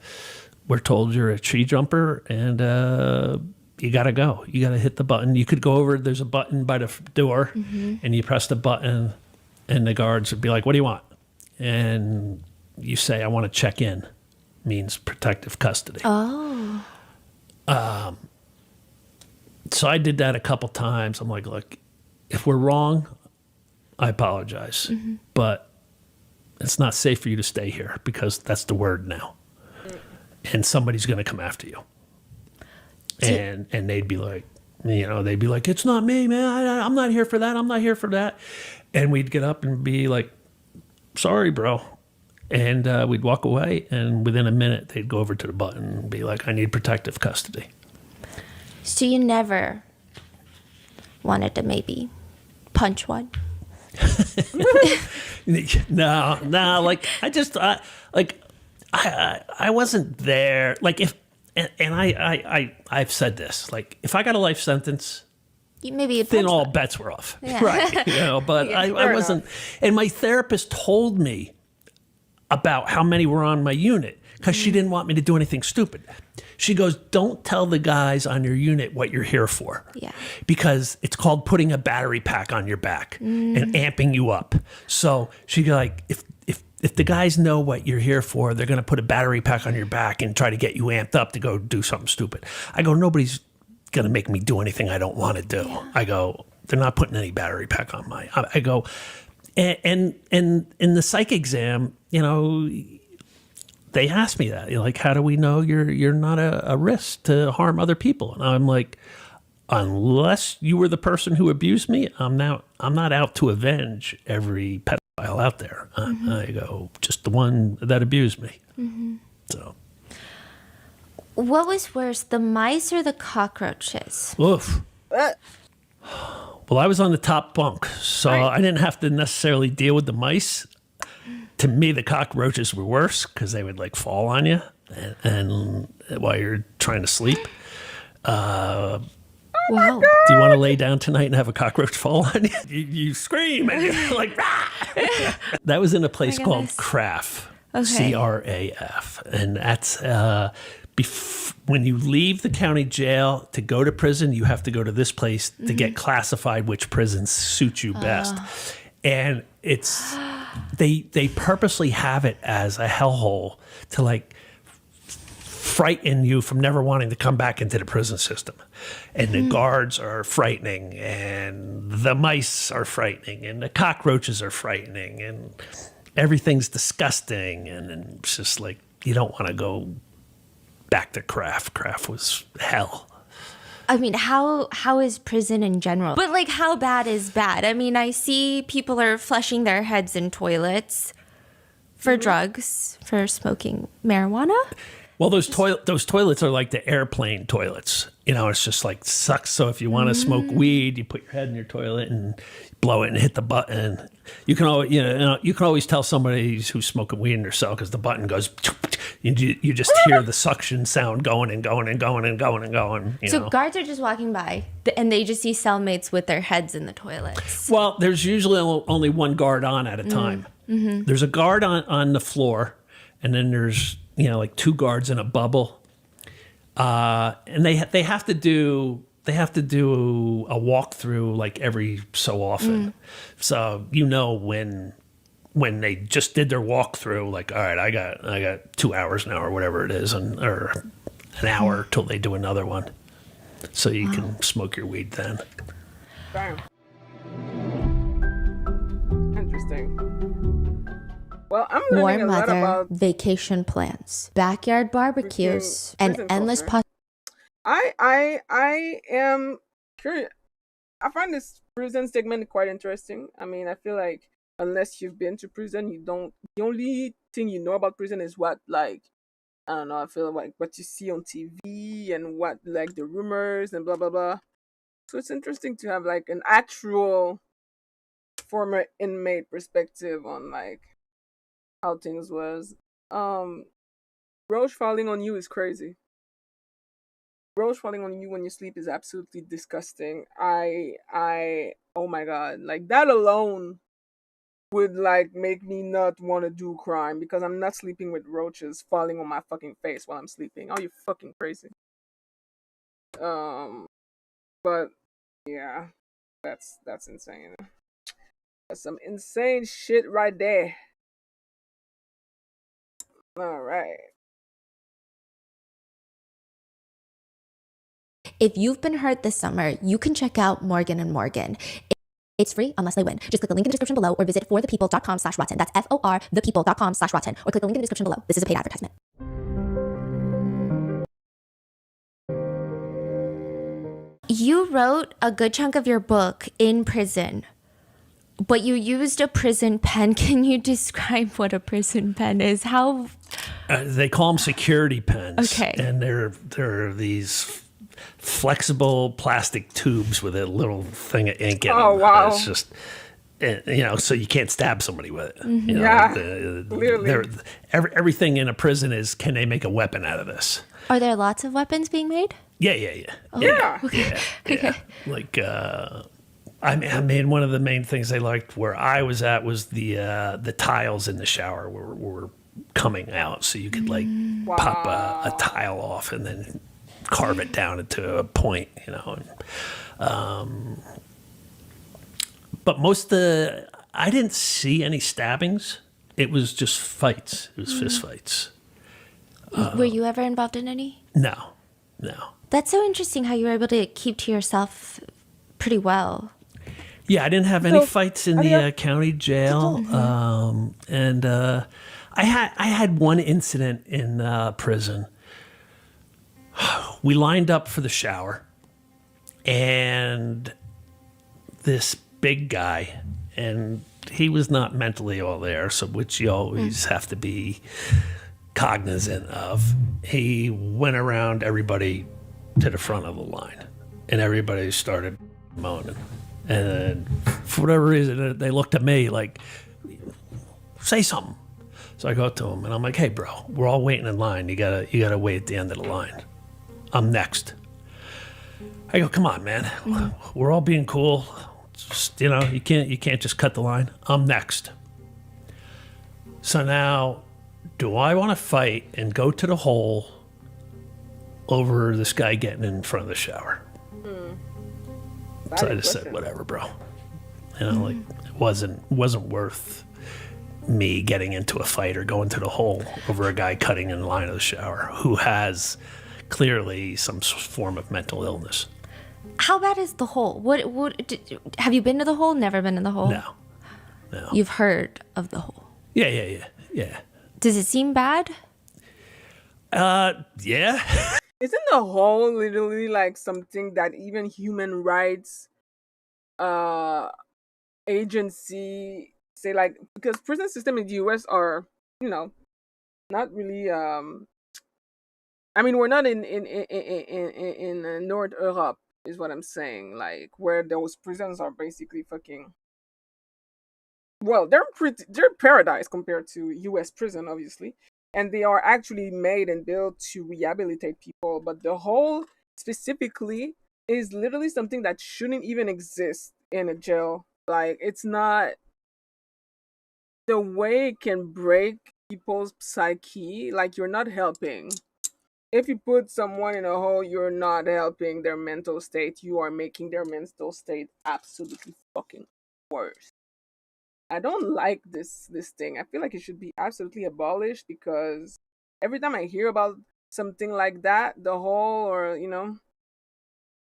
we're told you're a tree jumper and you got to go. You got to hit the button. You could go over, there's a button by the door and you press the button and the guards would be like, what do you want? And you say, I want to check in. Means protective custody. Oh. So I did that a couple times. I'm like, look, if we're wrong, I apologize. But it's not safe for you to stay here because that's the word now. And somebody's going to come after you. And they'd be like, it's not me, man. I'm not here for that. I'm not here for that. And we'd get up and be like, sorry, bro. And we'd walk away, and within a minute, they'd go over to the button and be like, I need protective custody. So you never wanted to maybe punch one? No, like, I wasn't there. Like, I've said this, like, if I got a life sentence, Maybe then all bets were off. Yeah. Right. But Yeah, I fair wasn't. And my therapist told me about how many were on my unit because she didn't want me to do anything stupid. She goes, don't tell the guys on your unit what you're here for. Yeah. Because it's called putting a battery pack on your back and amping you up. So she go like, if the guys know what you're here for, they're going to put a battery pack on your back and try to get you amped up to go do something stupid. I go, nobody's going to make me do anything I don't want to do. Yeah. I go, they're not putting any battery pack on my. I go, and in the psych exam, they asked me that, like, how do we know you're not a risk to harm other people? And I'm like, unless you were the person who abused me, I'm not out to avenge every pedophile out there. I go, just the one that abused me. So. What was worse, the mice or the cockroaches? Oof. What? Well, I was on the top bunk, so I didn't have to necessarily deal with the mice. To me, the cockroaches were worse because they would like fall on you and while you're trying to sleep. Wow. Do you want to lay down tonight and have a cockroach fall on you? You scream and you're like, rah! That was in a place called CRAF, Okay. CRAF. And that's when you leave the county jail to go to prison, you have to go to this place to get classified which prisons suit you best. And it's they purposely have it as a hellhole to like frighten you from never wanting to come back into the prison system. And the guards are frightening, and the mice are frightening, and the cockroaches are frightening, and everything's disgusting. And it's just like, you don't want to go back to Craft. Craft was hell. I mean, how is prison in general? But like, how bad is bad? I mean, I see people are flushing their heads in toilets for drugs, for smoking marijuana. Well, those toilets are like the airplane toilets. You know, it's just like sucks. So if you want to smoke weed, you put your head in your toilet and blow it and hit the button. You can always, you can always tell somebody who's smoking weed in their cell because the button goes. You just hear the suction sound going and going and going and going and going. So guards are just walking by and they just see cellmates with their heads in the toilets. Well, there's usually only one guard on at a time. Mm-hmm. There's a guard on the floor, and then there's like two guards in a bubble, and they have to do a walkthrough like every so often. So when they just did their walkthrough, like, all right, I got 2 hours now or whatever it is, or an hour till they do another one, so you can smoke your weed then. Damn. Interesting. Well, I'm learning Warm a lot weather, about vacation plans, backyard barbecues, and prison endless culture. I am curious. I find this prison segment quite interesting. I mean, I feel like unless you've been to prison, the only thing you know about prison is what, like, I don't know, I feel like what you see on TV and what, like, the rumors and blah blah blah. So it's interesting to have like an actual former inmate perspective on like how things was. Roach falling on you is crazy. Roach falling on you when you sleep is absolutely disgusting. Oh my god, like that alone would like make me not want to do crime because I'm not sleeping with roaches falling on my fucking face while I'm sleeping. Are you fucking crazy? But yeah, that's insane. That's some insane shit right there. All right. If you've been hurt this summer, you can check out Morgan & Morgan. It's free unless they win. Just click the link in the description below or visit forthepeople.com/rotten. That's FORthepeople.com/rotten. Or click the link in the description below. This is a paid advertisement. You wrote a good chunk of your book in prison, but you used a prison pen. Can you describe what a prison pen is? How? They call them security pens. Okay. And they're these flexible plastic tubes with a little thing of ink in them. Oh, wow. It's just, so you can't stab somebody with it. Mm-hmm. Clearly. Everything in a prison is, can they make a weapon out of this? Are there lots of weapons being made? Yeah. Oh, Yeah. Okay. Yeah. Like, I mean, one of the main things they liked where I was at was the tiles in the shower were coming out, so you could like pop a tile off and then carve it down into a point, but I didn't see any stabbings. It was just fights. It was fist fights. Were you ever involved in any? No. That's so interesting how you were able to keep to yourself pretty well. Yeah, I didn't have any fights in the county jail, and I had one incident in prison. We lined up for the shower, and this big guy, and he was not mentally all there, so which you always have to be cognizant of. He went around everybody to the front of the line, and everybody started moaning. And for whatever reason, they looked at me like, say something. So I go to him, and I'm like, hey, bro, we're all waiting in line. You gotta wait at the end of the line. I'm next. I go, come on, man. We're all being cool. Just, you can't just cut the line. I'm next. So now, do I want to fight and go to the hole over this guy getting in front of the shower? So I just said, whatever, bro. Like it wasn't worth me getting into a fight or going to the hole over a guy cutting in line of the shower who has clearly some form of mental illness. How bad is the hole? Have you been to the hole? Never been in the hole? No. You've heard of the hole? Yeah. Does it seem bad? Yeah. Isn't the hole literally like something that even human rights agency say, like, because prison system in the US are, not really I mean, we're not in North Europe is what I'm saying, like where those prisons are basically fucking, well, they're paradise compared to US prison, obviously, and they are actually made and built to rehabilitate people, but the hole specifically is literally something that shouldn't even exist in a jail. Like, it's not, the way it can break people's psyche, like, you're not helping. If you put someone in a hole, you're not helping their mental state. You are making their mental state absolutely fucking worse. I don't like this thing. I feel like it should be absolutely abolished, because every time I hear about something like that, the whole, or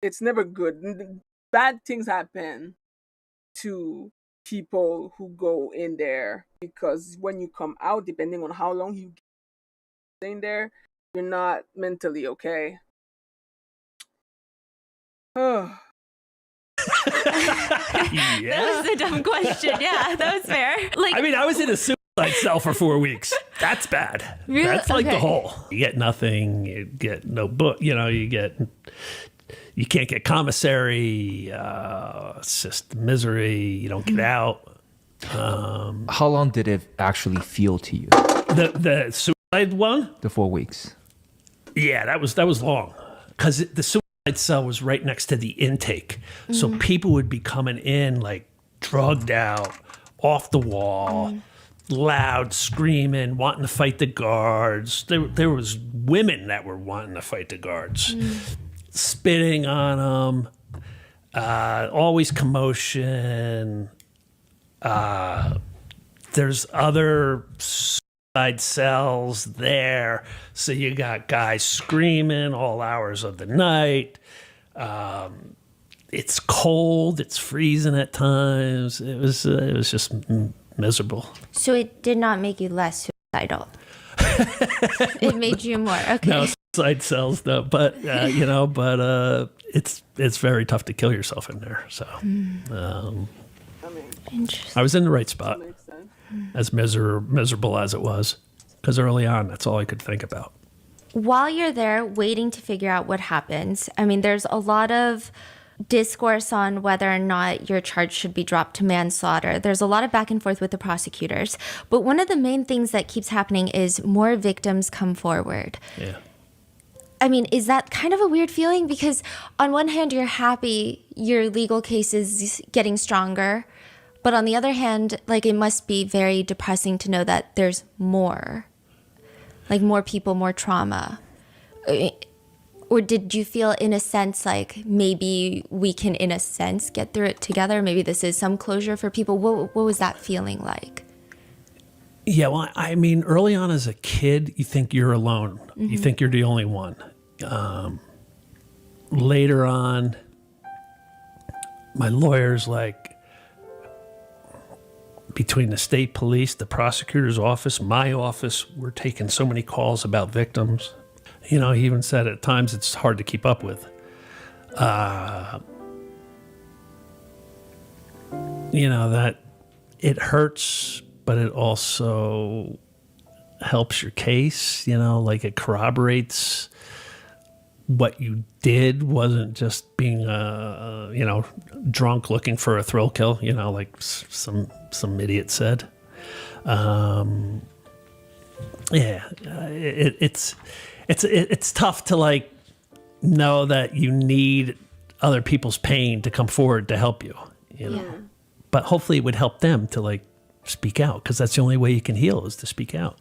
it's never good. Bad things happen to people who go in there, because when you come out, depending on how long you stay in there, you're not mentally okay. Yeah. That was a dumb question. Yeah, that was fair. Like, I mean, I was in a suicide cell for 4 weeks. That's bad. Really? That's like the Okay. hole. You get nothing. You get no book. You can't get commissary. It's just misery. You don't get out. How long did it actually feel to you? The suicide one? The 4 weeks. Yeah, that was long, because the suicide cell was right next to the intake. So people would be coming in like drugged out, off the wall, loud, screaming, wanting to fight the guards. There was women that were wanting to fight the guards, spitting on them, always commotion. There's other suicide cells there, so you got guys screaming all hours of the night. It's cold, it's freezing at times. It was just miserable. so it did not make you less suicidal. It made you more. Okay. No suicide cells, though, but it's very tough to kill yourself in there. So I mean, Interesting. I was in the right spot, makes sense. as miserable as it was, because early on, that's all I could think about. While you're there waiting to figure out what happens, I mean, there's a lot of discourse on whether or not your charge should be dropped to manslaughter. There's a lot of back and forth with the prosecutors. But one of the main things that keeps happening is more victims come forward. Yeah. I mean, is that kind of a weird feeling? Because on one hand, you're happy your legal case is getting stronger. But on the other hand, like, it must be very depressing to know that there's more. Like, more people, more trauma. Or did you feel, in a sense, like maybe we can, in a sense, get through it together? Maybe this is some closure for people. What was that feeling like? Yeah, well, I mean, early on as a kid, you think you're alone. You think you're the only one. Later on, my lawyer's like, between the state police, the prosecutor's office, my office, we're taking so many calls about victims. He even said at times it's hard to keep up with. That it hurts, but it also helps your case. Like, it corroborates what you did wasn't just being drunk looking for a thrill kill, like some idiot said. It's tough to, like, know that you need other people's pain to come forward to help you, Yeah. But hopefully it would help them to, like, speak out, because that's the only way you can heal, is to speak out.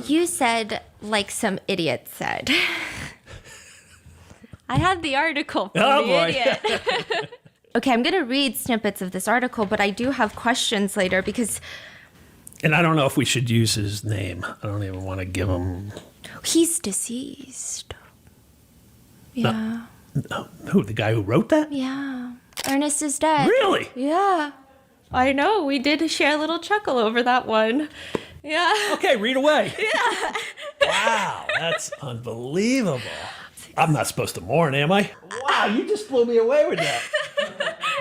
You said, like some idiot said. I had the article from Oh, the boy. idiot. Okay, I'm going to read snippets of this article, but I do have questions later, because And I don't know if we should use his name. I don't even want to give him. He's deceased. Yeah. Who, the guy who wrote that? Yeah. Ernest is dead. Really? Yeah. I know. We did share a little chuckle over that one. Yeah. Okay, read away. Yeah. Wow, that's unbelievable. I'm not supposed to mourn, am I? Wow, you just blew me away with that.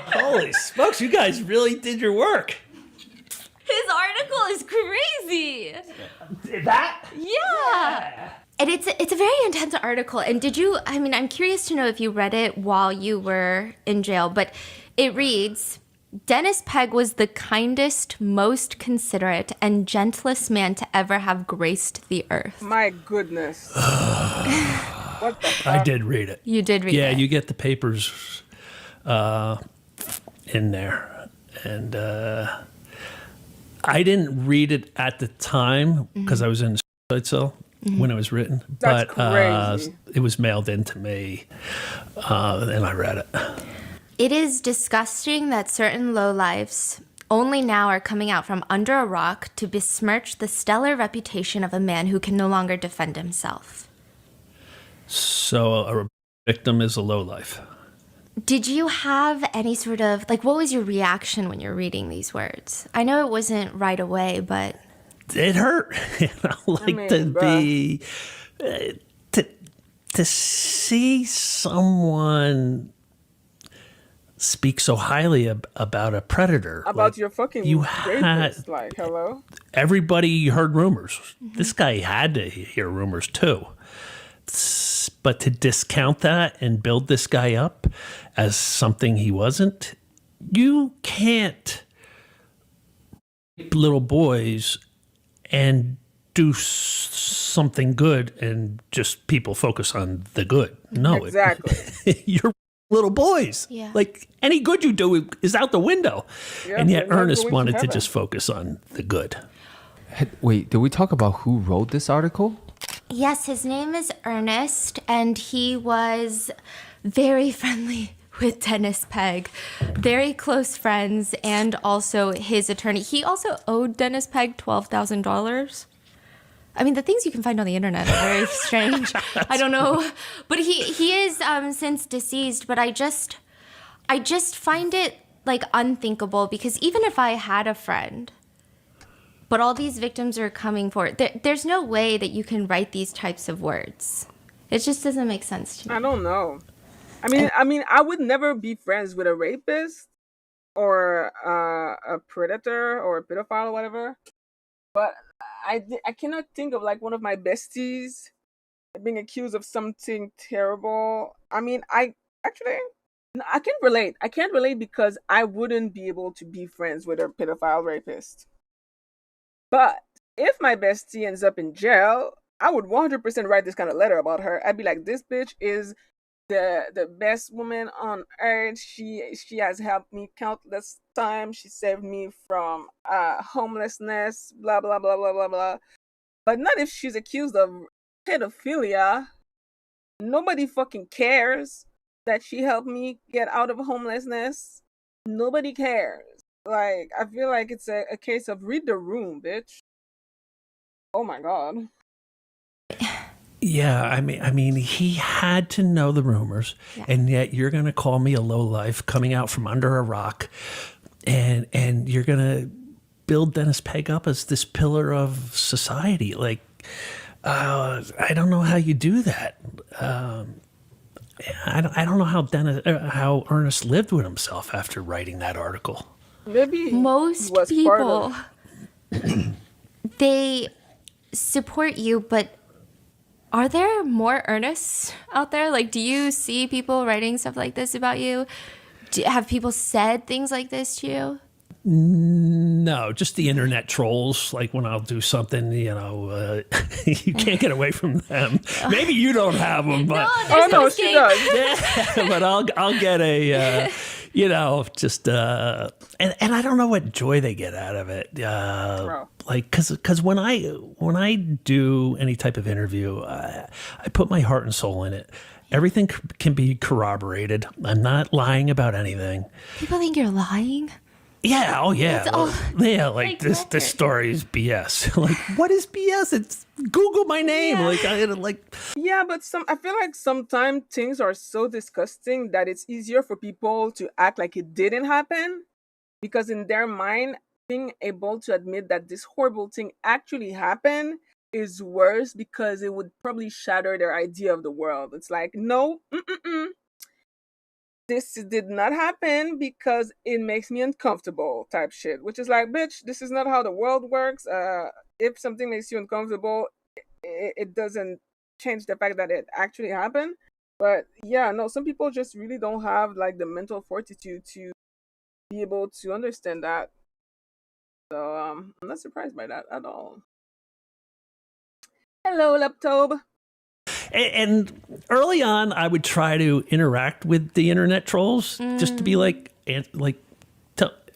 Holy smokes, you guys really did your work. His article is crazy. That? Yeah. And it's a very intense article. And did you, I mean, I'm curious to know if you read it while you were in jail, but it reads, Dennis Pegg was the kindest, most considerate, and gentlest man to ever have graced the earth. My goodness. What the fuck? I did read it. You did read it. Yeah, you get the papers in there. And I didn't read it at the time because I was in a suicide cell when it was written. That's but crazy. it was mailed in to me, and I read it. It is disgusting that certain lowlifes only now are coming out from under a rock to besmirch the stellar reputation of a man who can no longer defend himself. So a victim is a lowlife. Did you have any sort of, like, what was your reaction when you're reading these words? I know it wasn't right away, but... It hurt. To bruh. be... to see someone speak so highly about a predator. About your fucking you rapist. Like, hello? Everybody heard rumors. This guy had to hear rumors too. But to discount that and build this guy up as something he wasn't, you can't rape little boys and do something good and just people focus on the good. No, Exactly. you're little boys. Yeah. Like any good you do is out the window. Yeah, and yet they're not Ernest going to wanted to heaven. just focus on the good. Wait, did we talk about who wrote this article? Yes, his name is Ernest, and he was very friendly with Dennis Pegg. Very close friends, and also his attorney. He also owed Dennis Pegg $12,000. I mean, the things you can find on the internet are very strange. I don't know. But he is since deceased, but I just find it, like, unthinkable, because even if I had a friend... But all these victims are coming forward. There's no way that you can write these types of words. It just doesn't make sense to me. I don't know. I mean, I would never be friends with a rapist or a predator or a pedophile or whatever. But I cannot think of, like, one of my besties being accused of something terrible. I mean, I can't relate. I can't relate because I wouldn't be able to be friends with a pedophile rapist. But if my bestie ends up in jail, I would 100% write this kind of letter about her. I'd be like, this bitch is the best woman on earth. She has helped me countless times. She saved me from homelessness, blah, blah, blah, blah, blah, blah. But not if she's accused of pedophilia. Nobody fucking cares that she helped me get out of homelessness. Nobody cares. Like, I feel like it's a case of read the room, bitch. Oh my god. Yeah, I mean, he had to know the rumors, and yet you're going to call me a lowlife coming out from under a rock, and you're going to build Dennis Pegg up as this pillar of society. Like, I don't know how you do that. I don't know how Ernest lived with himself after writing that article. Maybe Most was people, part they support you, but are there more Ernests out there? Like, do you see people writing stuff like this about you? Have people said things like this to you? No, just the internet trolls. Like when I'll do something, you can't get away from them. Maybe you don't have them, but oh no, she does. yeah, but I'll get a, just and I don't know what joy they get out of it. Like because when I do any type of interview, I put my heart and soul in it. Everything can be corroborated. I'm not lying about anything. People think you're lying? Yeah, oh yeah. It's all Yeah, like like this record. story is BS. Like, what is BS? It's Google my name. Yeah. Like like Yeah, but I feel like sometimes things are so disgusting that it's easier for people to act like it didn't happen because in their mind, being able to admit that this horrible thing actually happened is worse because it would probably shatter their idea of the world. It's like, no, this did not happen because it makes me uncomfortable type shit, which is like, bitch, this is not how the world works. If something makes you uncomfortable, it doesn't change the fact that it actually happened. But yeah, no, some people just really don't have like the mental fortitude to be able to understand that. So I'm not surprised by that at all. Hello, laptop. and early on I would try to interact with the internet trolls just to be like and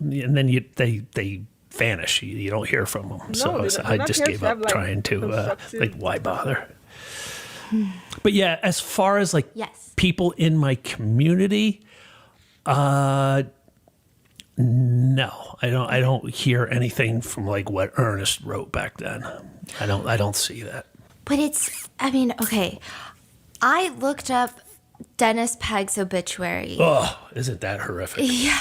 then they vanish. You don't hear from them. No, So they're I not just here gave to have up like trying to constructive. like why bother. But yeah, as far as like Yes. people in my community, no, I don't hear anything from like what Ernest wrote back then. I don't see that. But I mean, okay. I looked up Dennis Pegg's obituary. Oh, isn't that horrific? Yeah.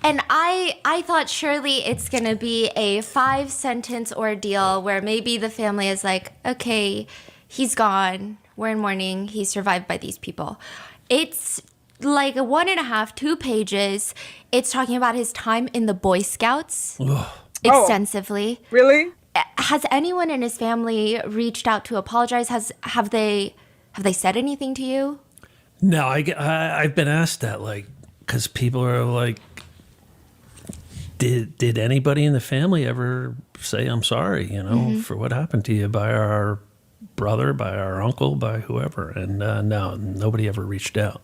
And I thought surely it's going to be a 5-sentence ordeal where maybe the family is like, okay, he's gone. We're in mourning. He's survived by these people. It's like a 1.5, 2 pages. It's talking about his time in the Boy Scouts extensively. Really? Has anyone in his family reached out to apologize? Have they said anything to you? No, I've been asked that, like, because people are like, did anybody in the family ever say I'm sorry, for what happened to you by our brother, by our uncle, by whoever? And no, nobody ever reached out.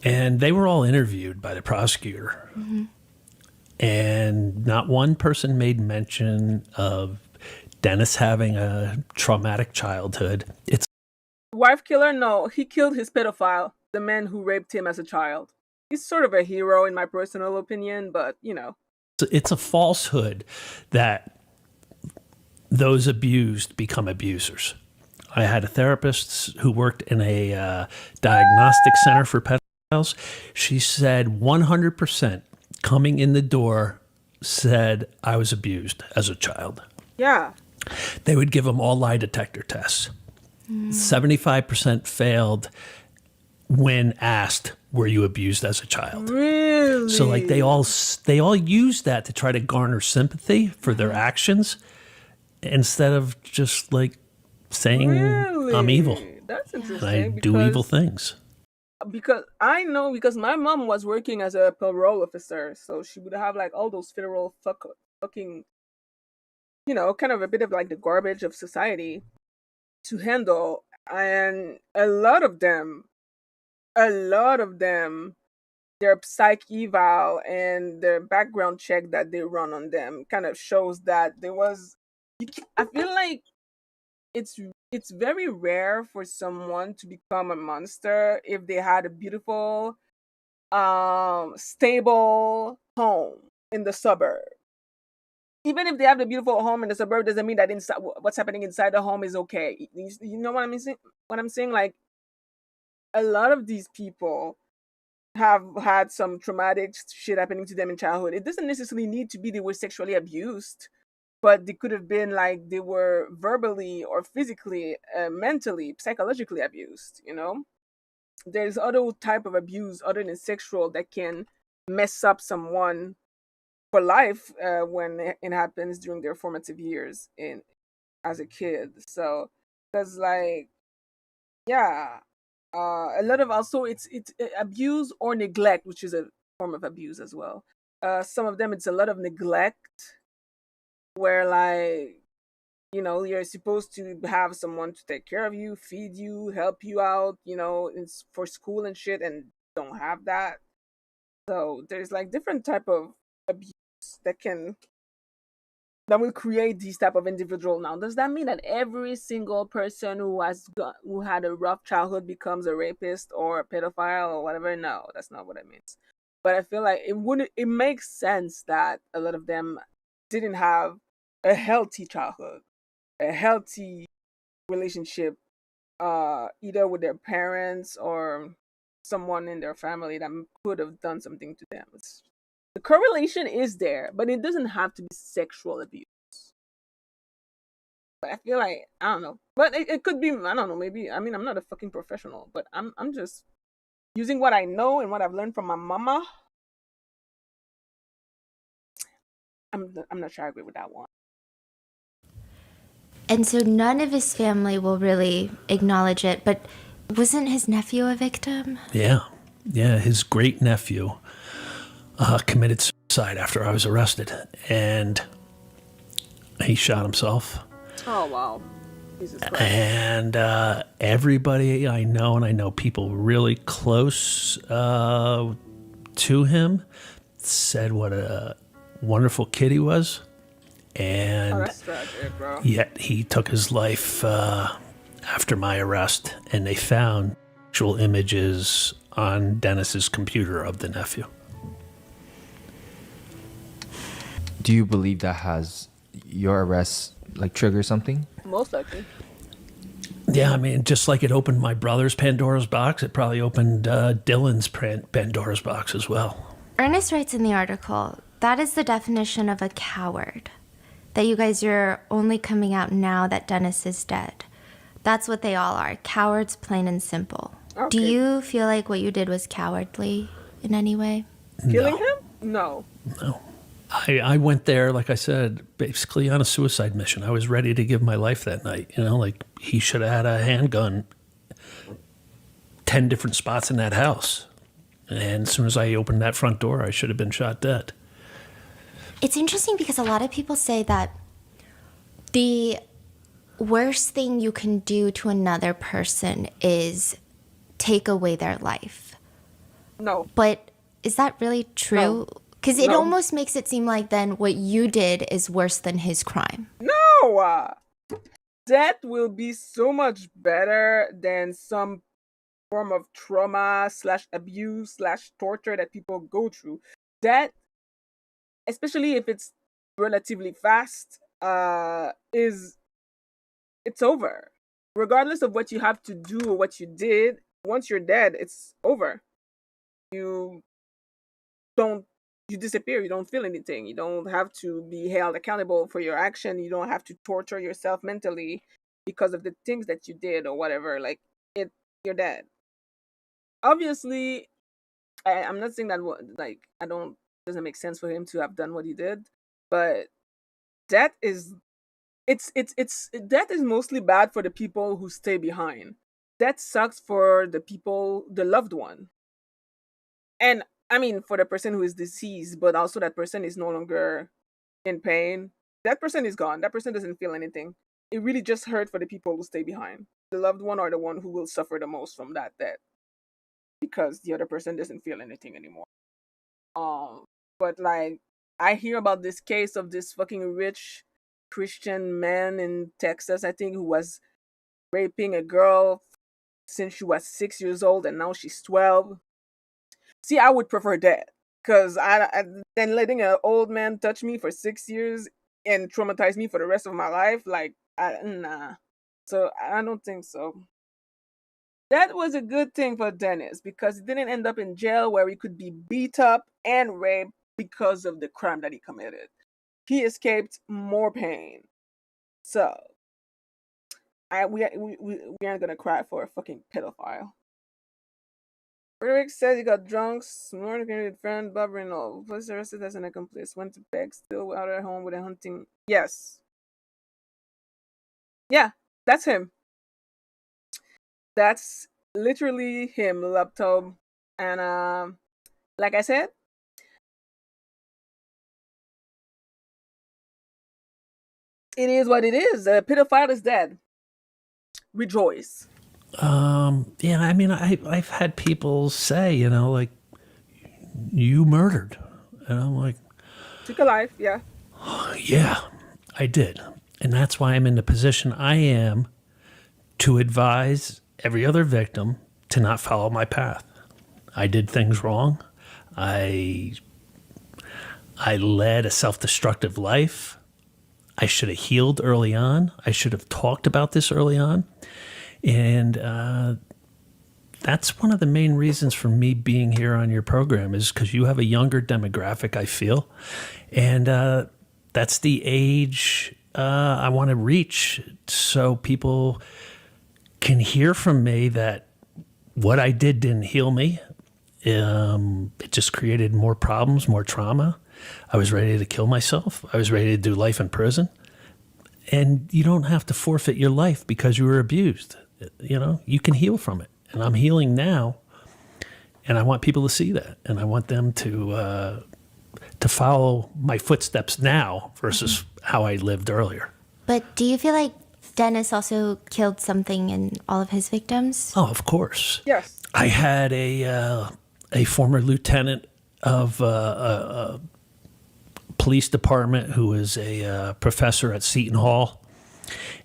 And they were all interviewed by the prosecutor. And not one person made mention of Dennis having a traumatic childhood. It's Wife killer? No, he killed his pedophile, the man who raped him as a child. He's sort of a hero in my personal opinion, but it's a falsehood that those abused become abusers. I had a therapist who worked in a diagnostic center for pedophiles. She said 100% coming in the door said I was abused as a child. yeah. They would give them all lie detector tests. 75% failed when asked, were you abused as a child? Really? So like they all use that to try to garner sympathy for their actions instead of just like saying Really? I'm evil That's and interesting. I do evil things. Because I know because my mom was working as a parole officer, so she would have like all those federal fucking, kind of a bit of like the garbage of society to handle, and a lot of them, their psych eval and their background check that they run on them kind of shows that there was. I feel like it's it's very rare for someone to become a monster if they had a beautiful stable home in the suburb. Even if they have the beautiful home in the suburb doesn't mean that inside what's happening inside the home is okay. You know what I'm saying? Like a lot of these people have had some traumatic shit happening to them in childhood. It doesn't necessarily need to be they were sexually abused, but they could have been like they were verbally or physically, mentally, psychologically abused. There's other type of abuse other than sexual that can mess up someone for life when it happens during their formative years in as a kid. So, because like yeah, a lot of also it's abuse or neglect, which is a form of abuse as well. Some of them it's a lot of neglect where like you're supposed to have someone to take care of you, feed you, help you out, for school and shit, and don't have that. So there's like different type of abuse that can that will create these type of individual. Now, does that mean that every single person who had a rough childhood becomes a rapist or a pedophile or whatever? No, that's not what it means. But I feel like it makes sense that a lot of them didn't have a healthy childhood, a healthy relationship, either with their parents or someone in their family that could have done something to them. The correlation is there, but it doesn't have to be sexual abuse. But I feel like I don't know, but it could be, I don't know, maybe, I mean, I'm not a fucking professional, but I'm just using what I know and what I've learned from my mama. I'm not sure I agree with that one. And so none of his family will really acknowledge it, but wasn't his nephew a victim? Yeah. His great nephew committed suicide after I was arrested, and he shot himself. Oh wow, Jesus Christ! And everybody I know, and I know people really close to him, said what a wonderful kid he was. And that's tragic, bro. Yet he took his life after my arrest, and they found actual images on Dennis's computer of the nephew. Do you believe that has your arrest like trigger something? Most likely. Yeah, I mean, just like it opened my brother's Pandora's box, it probably opened Dylan's Pandora's box as well. Ernest writes in the article, that is the definition of a coward. That you guys are only coming out now that Dennis is dead. That's what they all are. Cowards, plain and simple. Okay. Do you feel like what you did was cowardly in any way? Killing him? No. I went there, like I said, basically on a suicide mission. I was ready to give my life that night. You know, like he should have had a handgun 10 different spots in that house. And as soon as I opened that front door, I should have been shot dead. It's interesting because a lot of people say that the worst thing you can do to another person is take away their life. No. But is that really true? Because it No. almost makes it seem like then what you did is worse than his crime. No! That will be so much better than some form of trauma / abuse / torture that people go through. That, especially if it's relatively fast, it's over. Regardless of what you have to do or what you did, once you're dead, it's over. You disappear. You don't feel anything. You don't have to be held accountable for your action. You don't have to torture yourself mentally because of the things that you did or whatever. Like, you're dead. Obviously, I'm not saying that doesn't make sense for him to have done what he did, but that is that is mostly bad for the people who stay behind. That sucks for the loved one. And I mean, for the person who is deceased, but also that person is no longer in pain. That person is gone. That person doesn't feel anything. It really just hurt for the people who stay behind. The loved one are the one who will suffer the most from that death, because the other person doesn't feel anything anymore. But like, I hear about this case of this fucking rich Christian man in Texas, I think, who was raping a girl since she was 6 years old, and now she's 12. See, I would prefer that, because than letting an old man touch me for 6 years and traumatize me for the rest of my life. Like, nah. So I don't think so. That was a good thing for Dennis, because he didn't end up in jail where he could be beat up and raped because of the crime that he committed. He escaped more pain. So we aren't gonna cry for a fucking pedophile. Frederick says he got drunk, sworn to his friend Bob Reynolds. Was arrested as an accomplice. Went to beg, still out at home with a hunting. Yes. Yeah, that's him. That's literally him, laptop. And like I said, it is what it is. A pedophile is dead. Rejoice. Yeah, I mean, I've had people say, you know, like, you murdered. And I'm like, Took a life, yeah. yeah, I did. And that's why I'm in the position I am, to advise every other victim to not follow my path. I did things wrong. I led a self-destructive life. I should have healed early on. I should have talked about this early on. And that's one of the main reasons for me being here on your program, is because you have a younger demographic, I feel. And that's the age I want to reach, so people can hear from me that what I did didn't heal me. It just created more problems, more trauma. I was ready to kill myself. I was ready to do life in prison. And you don't have to forfeit your life because you were abused. You know, you can heal from it. And I'm healing now. And I want people to see that. And I want them to follow my footsteps now versus how I lived earlier. But do you feel like Dennis also killed something in all of his victims? Oh, of course. Yes. I had a former lieutenant of a police department who was a professor at Seton Hall,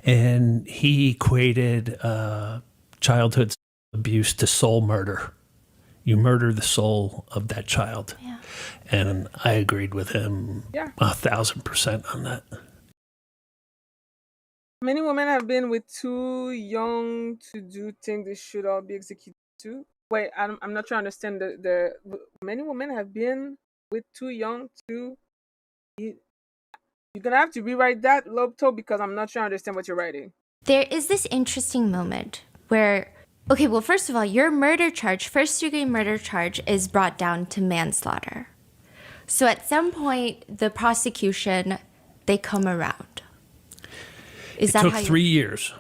and he equated childhood abuse to soul murder. You murder the soul of that child. Yeah. And I agreed with him 1,000% on that. Many women have been with too young to do things they should all be executed to. Wait, I'm not trying to understand the many women have been with too young to. You're gonna have to rewrite that, Lobto, because I'm not trying to understand what you're writing. There is this interesting moment where, okay, well, first of all, your murder charge, first degree murder charge, is brought down to manslaughter. So at some point, the prosecution, they come around. Is that It took how 3 years.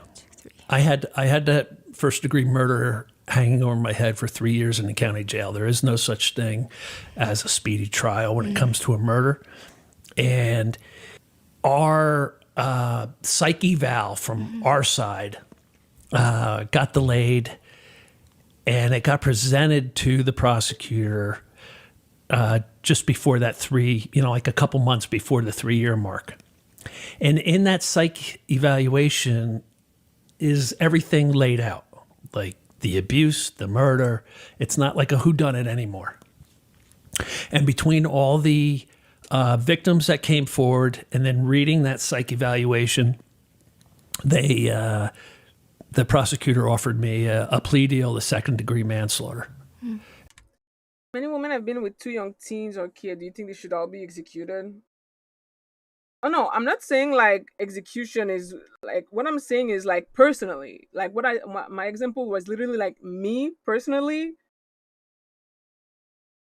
I had that first degree murder hanging over my head for 3 years in the county jail. There is no such thing as a speedy trial when it comes to a murder. And our psych eval from our side got delayed, and it got presented to the prosecutor just before that like a couple months before the 3-year mark. And in that psych evaluation is everything laid out, like the abuse, the murder. It's not like a whodunit anymore. And between all the victims that came forward and then reading that psych evaluation, the prosecutor offered me a plea deal to second-degree manslaughter. Many women have been with too young teens or kids. Do you think they should all be executed? Oh no, I'm not saying like execution is like, what I'm saying is like personally, like what my example was literally like me personally.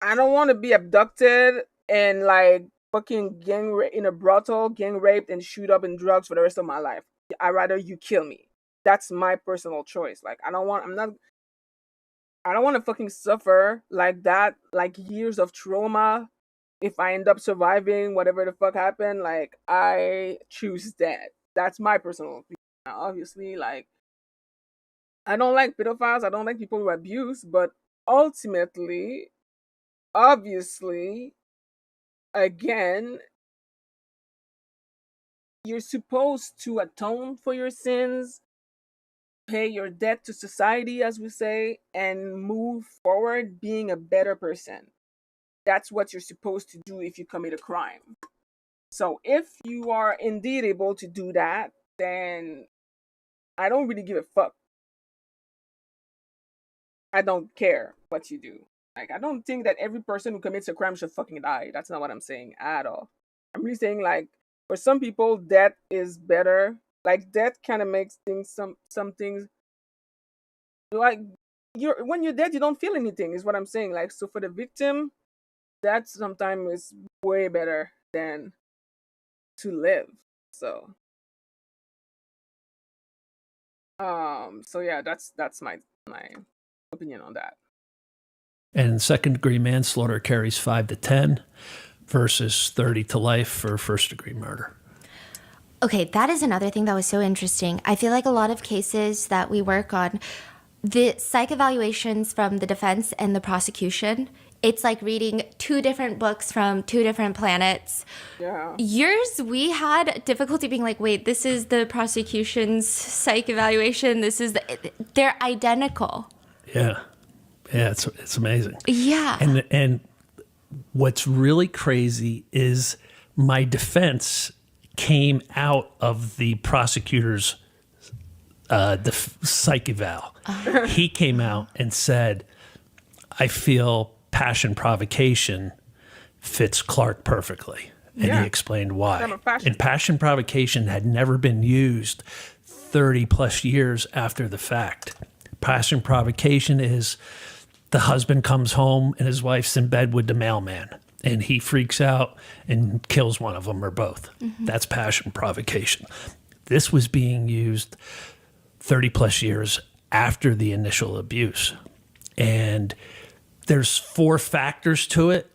I don't want to be abducted and like fucking in a brothel, gang raped and shoot up in drugs for the rest of my life. I'd rather you kill me. That's my personal choice. Like I don't want to fucking suffer like that, like years of trauma. If I end up surviving whatever the fuck happened, like I choose that. That's my personal opinion. Now, obviously, like I don't like pedophiles. I don't like people who abuse, but ultimately, obviously, again, you're supposed to atone for your sins, pay your debt to society, as we say, and move forward being a better person. That's what you're supposed to do if you commit a crime. So if you are indeed able to do that, then I don't really give a fuck. I don't care what you do. Like, I don't think that every person who commits a crime should fucking die. That's not what I'm saying at all. I'm really saying, like, for some people, death is better. Like, death kind of makes things, some things, like, when you're dead, you don't feel anything, is what I'm saying. Like, so for the victim, that sometimes is way better than to live. So yeah, that's my opinion on that. And second-degree manslaughter carries 5 to 10 versus 30 to life for first-degree murder. Okay, that is another thing that was so interesting. I feel like a lot of cases that we work on, the psych evaluations from the defense and the prosecution, it's like reading 2 different books from 2 different planets. Yeah. Yours, we had difficulty being like, wait, this is the prosecution's psych evaluation. They're identical. Yeah. Yeah, it's amazing. Yeah. And what's really crazy is my defense came out of the prosecutor's psych eval. He came out and said, I feel passion provocation fits Clark perfectly. And Yeah. he explained why. I'm a passion. And passion provocation had never been used 30 plus years after the fact. Passion provocation is the husband comes home and his wife's in bed with the mailman and he freaks out and kills one of them or both. That's passion provocation. This was being used 30 plus years after the initial abuse. And there's 4 factors to it.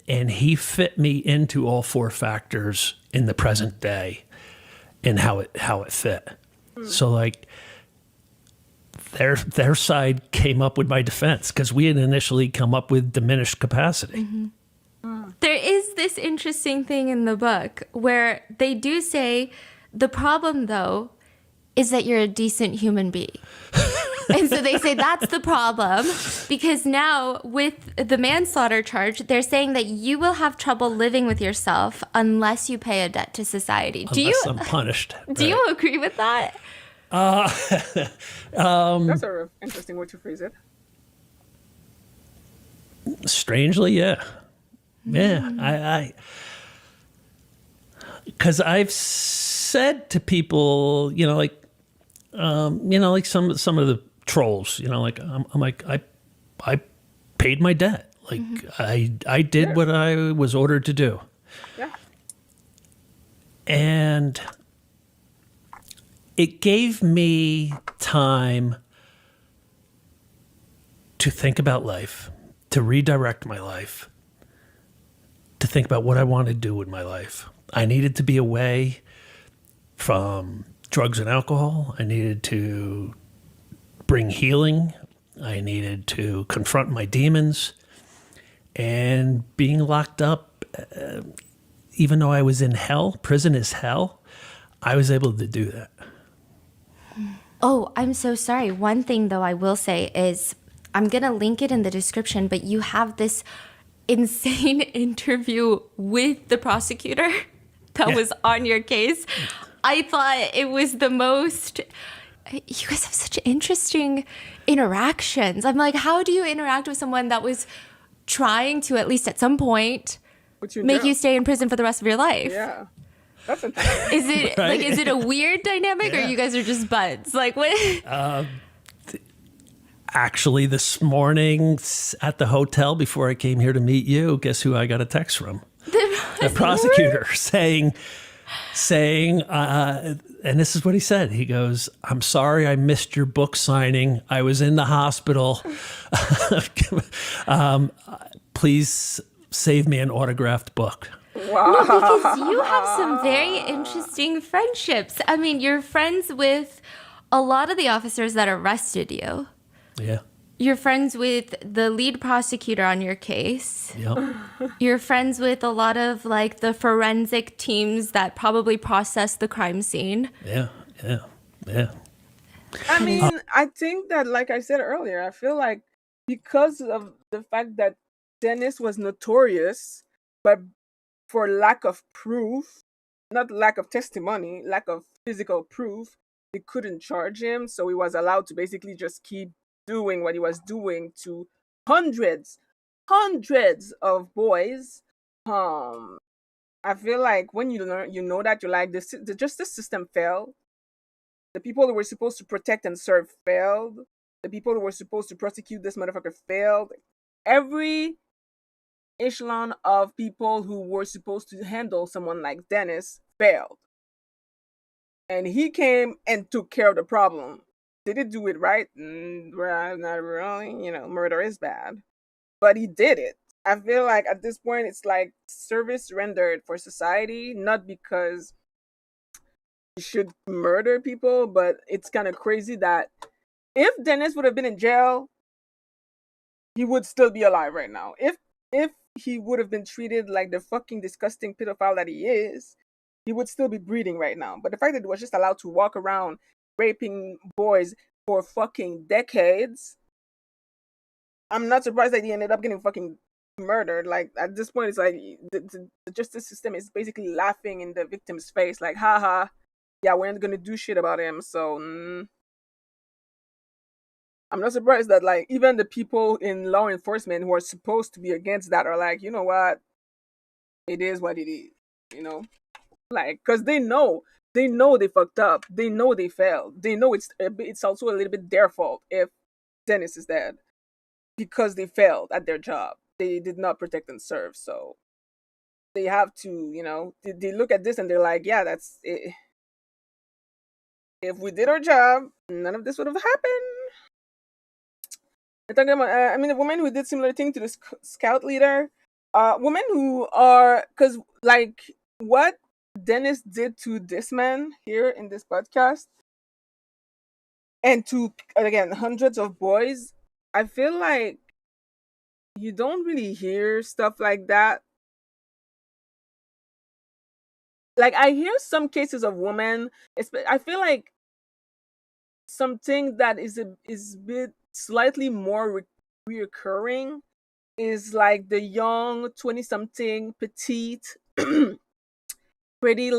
And he fit me into all 4 factors in the present day and how it fit. So like their side came up with my defense because we had initially come up with diminished capacity. There is this interesting thing in the book where they do say the problem, though, is that you're a decent human being. And so they say that's the problem because now with the manslaughter charge, they're saying that you will have trouble living with yourself unless you pay a debt to society. Unless I'm punished. Do you agree with that? That's a interesting way to phrase it. Strangely, yeah. Yeah. I because I've said to people, like some of the trolls, like I'm like I paid my debt. Like I did what I was ordered to do. Yeah. And it gave me time to think about life, to redirect my life, to think about what I want to do with my life. I needed to be away from drugs and alcohol. I needed to bring healing. I needed to confront my demons. And being locked up, even though I was in hell, prison is hell, I was able to do that. Oh, I'm so sorry. One thing, though, I will say is I'm going to link it in the description, but you have this insane interview with the prosecutor that was on your case. I thought it was the most... You guys have such interesting interactions. I'm like, how do you interact with someone that was trying to, at least at some point, make you stay in prison for the rest of your life? Yeah. That's interesting. Is it Right? is it a weird dynamic or you guys are just buds? Like what? Actually, this morning at the hotel before I came here to meet you, guess who I got a text from? The prosecutor saying, and this is what he said. He goes, "I'm sorry I missed your book signing. I was in the hospital. Please save me an autographed book." No, because you have some very interesting friendships. I mean, you're friends with a lot of the officers that arrested you. Yeah. You're friends with the lead prosecutor on your case. Yep. You're friends with a lot of like the forensic teams that probably process the crime scene. Yeah. I mean, I think that, like I said earlier, I feel like because of the fact that Dennis was notorious, but for lack of proof, not lack of testimony, lack of physical proof, they couldn't charge him. So he was allowed to basically just keep doing what he was doing to hundreds of boys. I feel like when you learn, that you're like, the justice system failed. The people who were supposed to protect and serve failed. The people who were supposed to prosecute this motherfucker failed. Every echelon of people who were supposed to handle someone like Dennis failed. And he came and took care of the problem. Did he do it right? Well, not really. Murder is bad. But he did it. I feel like at this point, it's like service rendered for society, not because you should murder people, but it's kind of crazy that if Dennis would have been in jail, he would still be alive right now. If he would have been treated like the fucking disgusting pedophile that he is, he would still be breathing right now. But the fact that he was just allowed to walk around raping boys for fucking decades, I'm not surprised that he ended up getting fucking murdered. Like at this point, it's like the justice system is basically laughing in the victim's face, like, haha, yeah, we're not gonna do shit about him. So I'm not surprised that like even the people in law enforcement who are supposed to be against that are like, you know what, it is what it is, you know, like because they know they fucked up, they know they failed, they know it's also a little bit their fault if Dennis is dead because they failed at their job. They did not protect and serve, so they have to, you know, they look at this and they're like, yeah, that's it. If we did our job, none of this would have happened. We're talking about, I mean, a woman who did similar thing to the scout leader, women who are, because like what Dennis did to this man here in this podcast, and to again hundreds of boys, I feel like you don't really hear stuff like that. Like I hear some cases of women, I feel like something that is a bit slightly more reoccurring is like the young 20 something petite pretty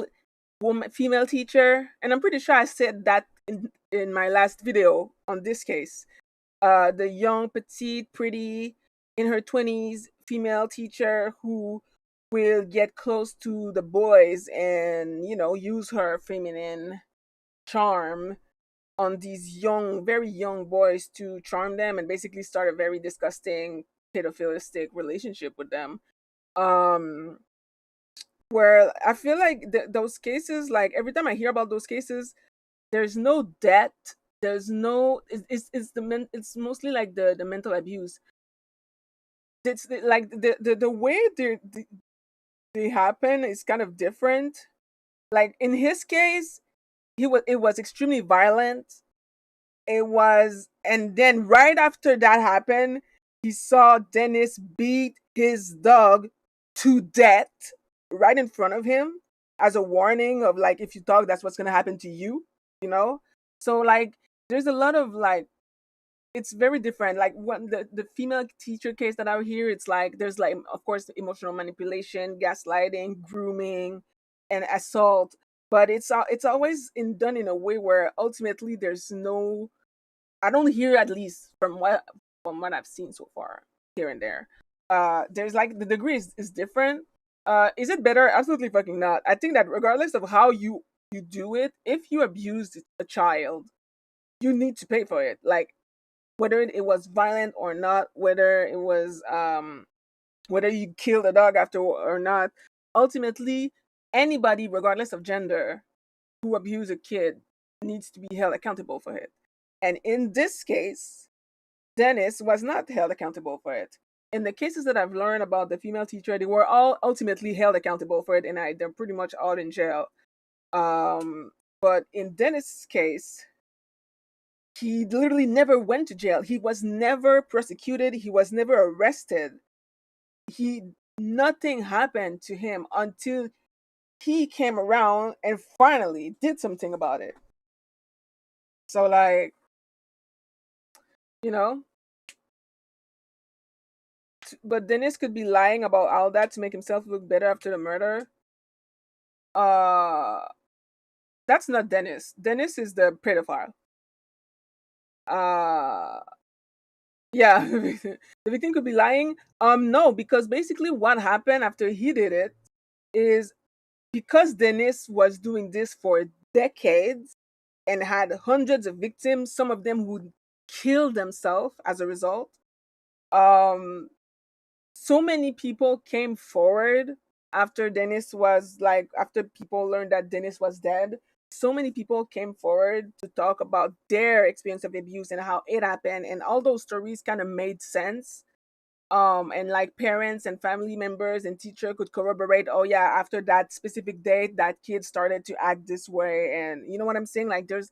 woman female teacher, and I'm pretty sure I said that in my last video on this case. The young petite pretty in her 20s female teacher who will get close to the boys and, you know, use her feminine charm on these young, very young boys to charm them and basically start a very disgusting pedophilistic relationship with them. Um, where I feel like those cases, like every time I hear about those cases, there's no debt. There's no. It's mostly like the mental abuse. It's like the way they happen is kind of different. Like in his case, it was extremely violent. It was, and then right after that happened, he saw Dennis beat his dog to death right in front of him as a warning of like, if you talk, that's what's gonna happen to you, you know? So like there's a lot of like, it's very different. Like when the female teacher case that I hear, it's like there's like of course emotional manipulation, gaslighting, grooming, and assault. But it's always done in a way where ultimately there's no, I don't hear, at least from what I've seen so far, here and there. There's like the degree is different. Is it better? Absolutely fucking not. I think that regardless of how you do it, if you abused a child, you need to pay for it. Like whether it was violent or not, whether it was whether you killed a dog after or not. Ultimately, anybody, regardless of gender, who abused a kid needs to be held accountable for it. And in this case, Dennis was not held accountable for it. In the cases that I've learned about the female teacher, they were all ultimately held accountable for it, and they're pretty much all in jail. But in Dennis's case, he literally never went to jail. He was never prosecuted. He was never arrested. He Nothing happened to him until he came around and finally did something about it. So like, you know, but Dennis could be lying about all that to make himself look better after the murder. Uh, that's not Dennis. Dennis is the pedophile. Uh, yeah, the victim could be lying. No, because basically what happened after he did it is because Dennis was doing this for decades and had hundreds of victims, some of them who killed themselves as a result. Um, so many people came forward after Dennis was like, after people learned that Dennis was dead. So many people came forward to talk about their experience of abuse and how it happened, and all those stories kind of made sense. And like parents and family members and teacher could corroborate, oh yeah, after that specific date that kid started to act this way, and you know what I'm saying, like there's,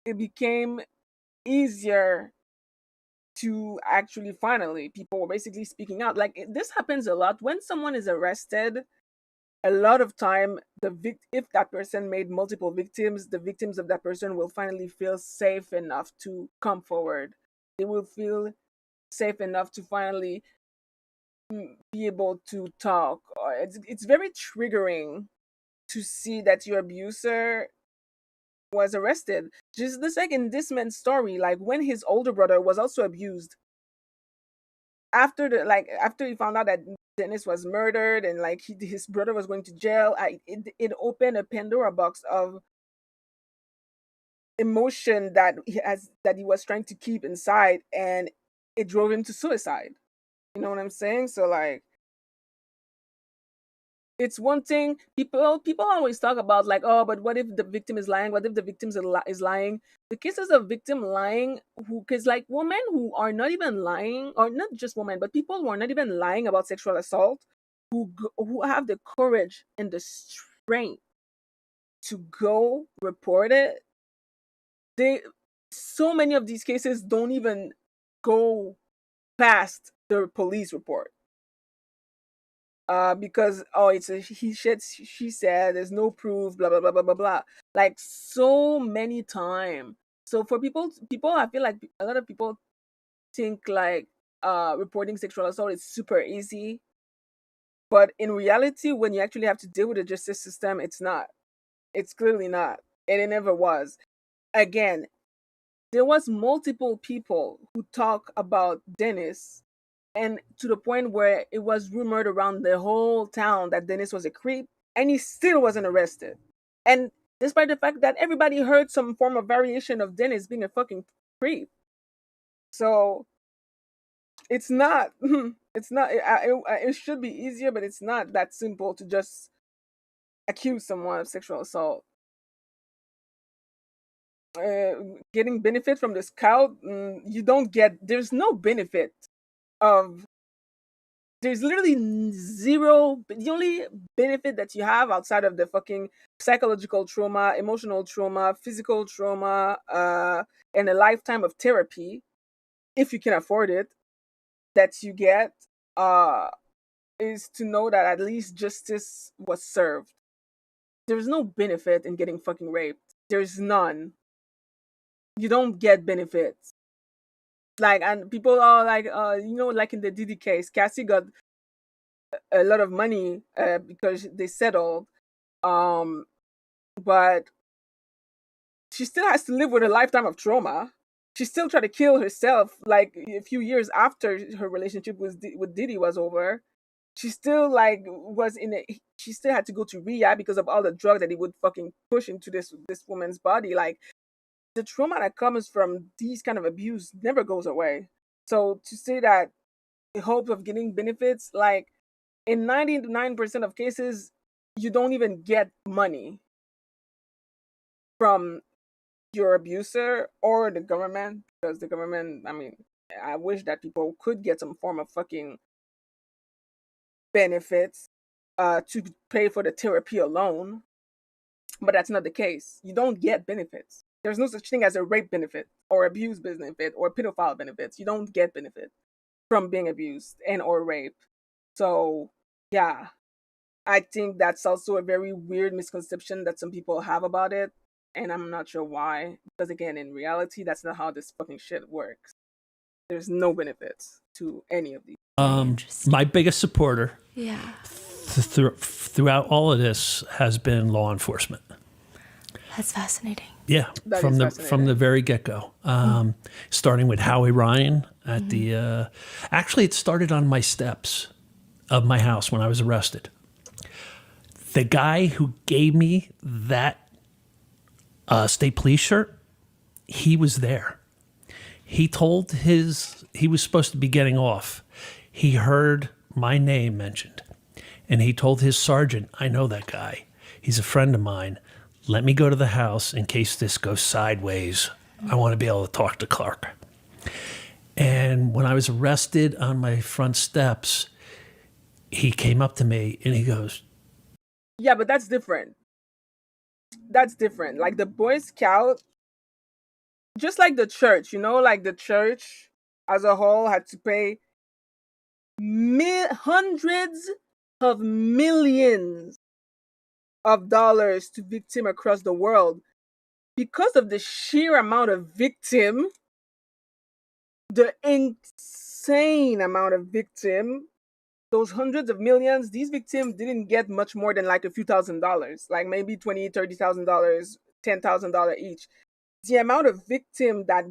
it became easier to actually, finally people were basically speaking out. Like this happens a lot when someone is arrested. A lot of time if that person made multiple victims, the victims of that person will finally feel safe enough to come forward. They will feel safe enough to finally be able to talk. It's very triggering to see that your abuser was arrested. Just the second this man's story, like when his older brother was also abused, after he found out that Dennis was murdered and like his brother was going to jail, it opened a Pandora box of emotion that he was trying to keep inside, and it drove him to suicide. You know what I'm saying? So like, it's one thing people always talk about, like, oh, but what if the victim is lying? What if the victim is lying? The cases of victim lying, who, because like women who are not even lying, or not just women, but people who are not even lying about sexual assault, who have the courage and the strength to go report it, they so many of these cases don't even go past the police report, because oh, it's a he said, she said, there's no proof, blah blah blah blah blah blah, like so many times. So for people, I feel like a lot of people think like reporting sexual assault is super easy, but in reality, when you actually have to deal with the justice system, it's not. It's clearly not, and it never was. Again, there was multiple people who talk about Dennis, and to the point where it was rumored around the whole town that Dennis was a creep, and he still wasn't arrested. And despite the fact that everybody heard some form of variation of Dennis being a fucking creep. So it's not it's not it should be easier, but it's not that simple to just accuse someone of sexual assault. uh, Getting benefit from the scout, you don't get, there's no benefit of, there's literally zero. The only benefit that you have outside of the fucking psychological trauma, emotional trauma, physical trauma, and a lifetime of therapy, if you can afford it, that you get, uh is to know that at least justice was served. There's no benefit in getting fucking raped. There's none. You don't get benefits. Like, and people are like, like in the Diddy case, Cassie got a lot of money because they settled, um, but she still has to live with a lifetime of trauma. She still tried to kill herself like a few years after her relationship with Diddy was over. She still like was in a. She still had to go to rehab because of all the drugs that he would fucking push into this woman's body. Like, the trauma that comes from these kind of abuse never goes away. So to say that the hope of getting benefits, like in 99% of cases, you don't even get money from your abuser or the government, because the government, I mean, I wish that people could get some form of fucking benefits to pay for the therapy alone, but that's not the case. You don't get benefits. There's no such thing as a rape benefit or abuse benefit or pedophile benefits. You don't get benefit from being abused and or raped. So yeah, I think that's also a very weird misconception that some people have about it, and I'm not sure why. Because again, in reality, that's not how this fucking shit works. There's no benefits to any of these. My biggest supporter, Yeah. throughout all of this has been law enforcement. That's fascinating. Yeah, That from is the fascinating. very get go, starting with Howie Ryan at the. Actually, it started on my steps of my house when I was arrested. The guy who gave me that state police shirt, he was there. He was supposed to be getting off. He heard my name mentioned, and he told his sergeant, "I know that guy. He's a friend of mine. Let me go to the house in case this goes sideways. I want to be able to talk to Clark." And when I was arrested on my front steps, he came up to me and he goes, Yeah, but that's different. That's different. Like the Boy Scout, just like the church, like the church as a whole had to pay hundreds of millions of dollars to victims across the world because of the sheer amount of victim, the insane amount of victim. those hundreds of millions, these victims didn't get much more than like a few $1,000s, like maybe 20, $30,000, $10,000 each. The amount of victim that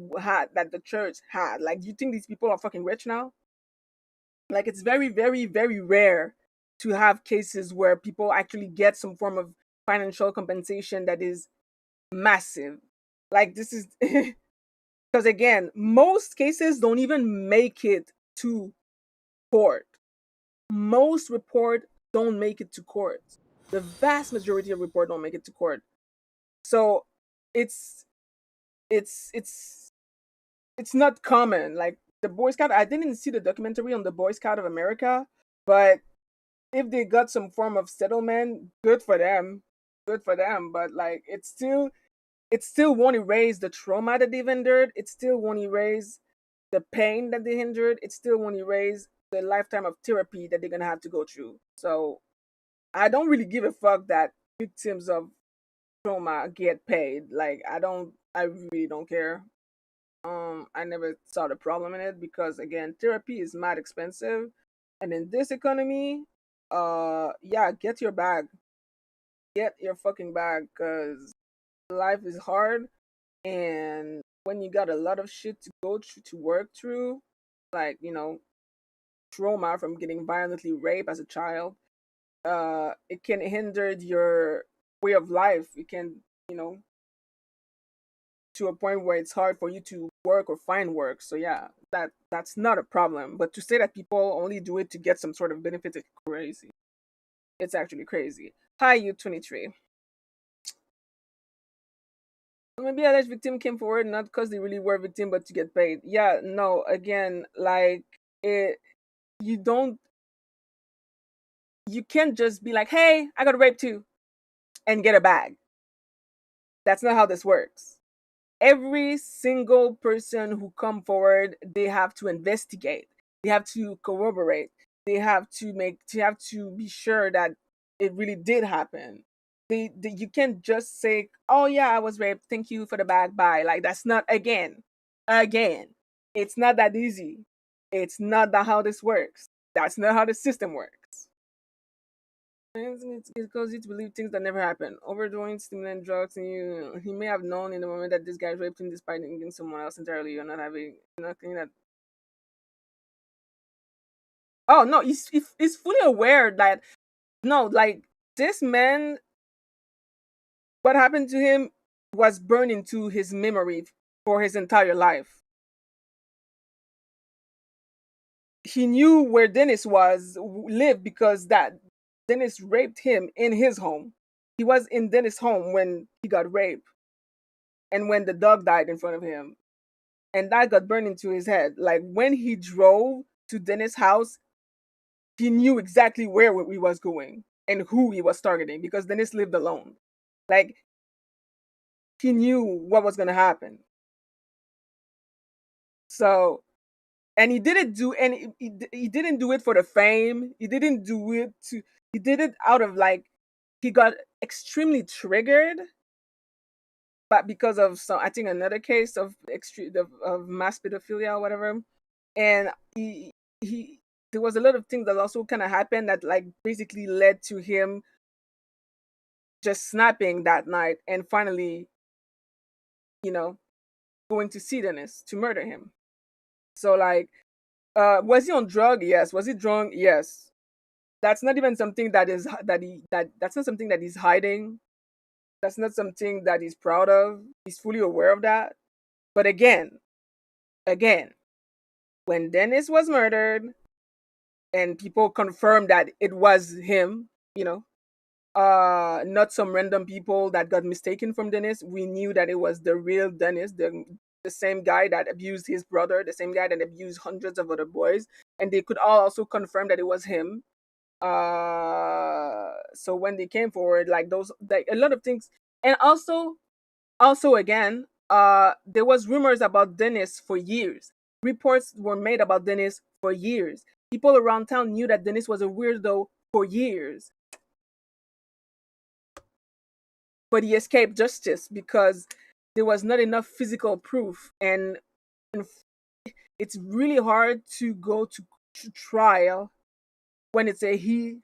the church had, like, do you think these people are fucking rich now? Like, it's very, very, very rare to have cases where people actually get some form of financial compensation that is massive. Like, this is because again, most cases don't even make it to court. Most report don't make it to court. The vast majority of report don't make it to court. So it's it's it's it's not common. Like the Boy Scout, I didn't see the documentary on the Boy Scout of America, but if they got some form of settlement, good for them. Good for them. But like it still won't erase the trauma that they've endured. It still won't erase the pain that they endured. It still won't erase the lifetime of therapy that they're gonna have to go through. So I don't really give a fuck that victims of trauma get paid. Like I really don't care. I never saw the problem in it because again, therapy is mad expensive. And in this economy, yeah, get your bag. Get your fucking bag because life is hard, and when you got a lot of shit to go through to work through, like, trauma from getting violently raped as a child, it can hinder your way of life. It can, to a point where it's hard for you to work or find work. So yeah, that's not a problem. But to say that people only do it to get some sort of benefit is crazy. It's actually crazy. Hi, you 23. Maybe alleged victim came forward not because they really were victim, but to get paid. Yeah, no. Again, like it, you don't, you can't just be like, "Hey, I got raped too," and get a bag. That's not how this works. Every single person who come forward, they have to investigate. They have to corroborate. They have to be sure that it really did happen. You can't just say, "Oh yeah, I was raped. Thank you for the bag. Bye." Like that's not again. It's not that easy. It's not that how this works. That's not how the system works. It's because you to believe things that never happen. Overdoing stimulant drugs, and he may have known in the moment that this guy raped him despite being someone else entirely. You're not having nothing that. Oh no, he's fully aware that no, like this man, what happened to him was burned into his memory for his entire life. He knew where Dennis lived because that Dennis raped him in his home. He was in Dennis' home when he got raped and when the dog died in front of him. And that got burned into his head. Like when he drove to Dennis' house, he knew exactly where he was going and who he was targeting because Dennis lived alone. Like he knew what was gonna happen. So, and he didn't do any. He didn't do it for the fame. He didn't do it to. He did it out of like he got extremely triggered, but because of some, I think another case of extreme of mass pedophilia or whatever, and he there was a lot of things that also kind of happened that like basically led to him just snapping that night and finally, you know, going to see Dennis to murder him. So like, was he on drug? Yes. Was he drunk? Yes. That's not even something that's not something that he's hiding. That's not something that he's proud of. He's fully aware of that. But again, when Dennis was murdered and people confirmed that it was him, not some random people that got mistaken from Dennis. We knew that it was the real Dennis, the same guy that abused his brother, the same guy that abused hundreds of other boys, and they could all also confirm that it was him. So when they came forward, like those, like a lot of things, and also again, there was rumors about Dennis for years. Reports were made about Dennis for years. People around town knew that Dennis was a weirdo for years. But he escaped justice because there was not enough physical proof, and it's really hard to go to trial when it's a he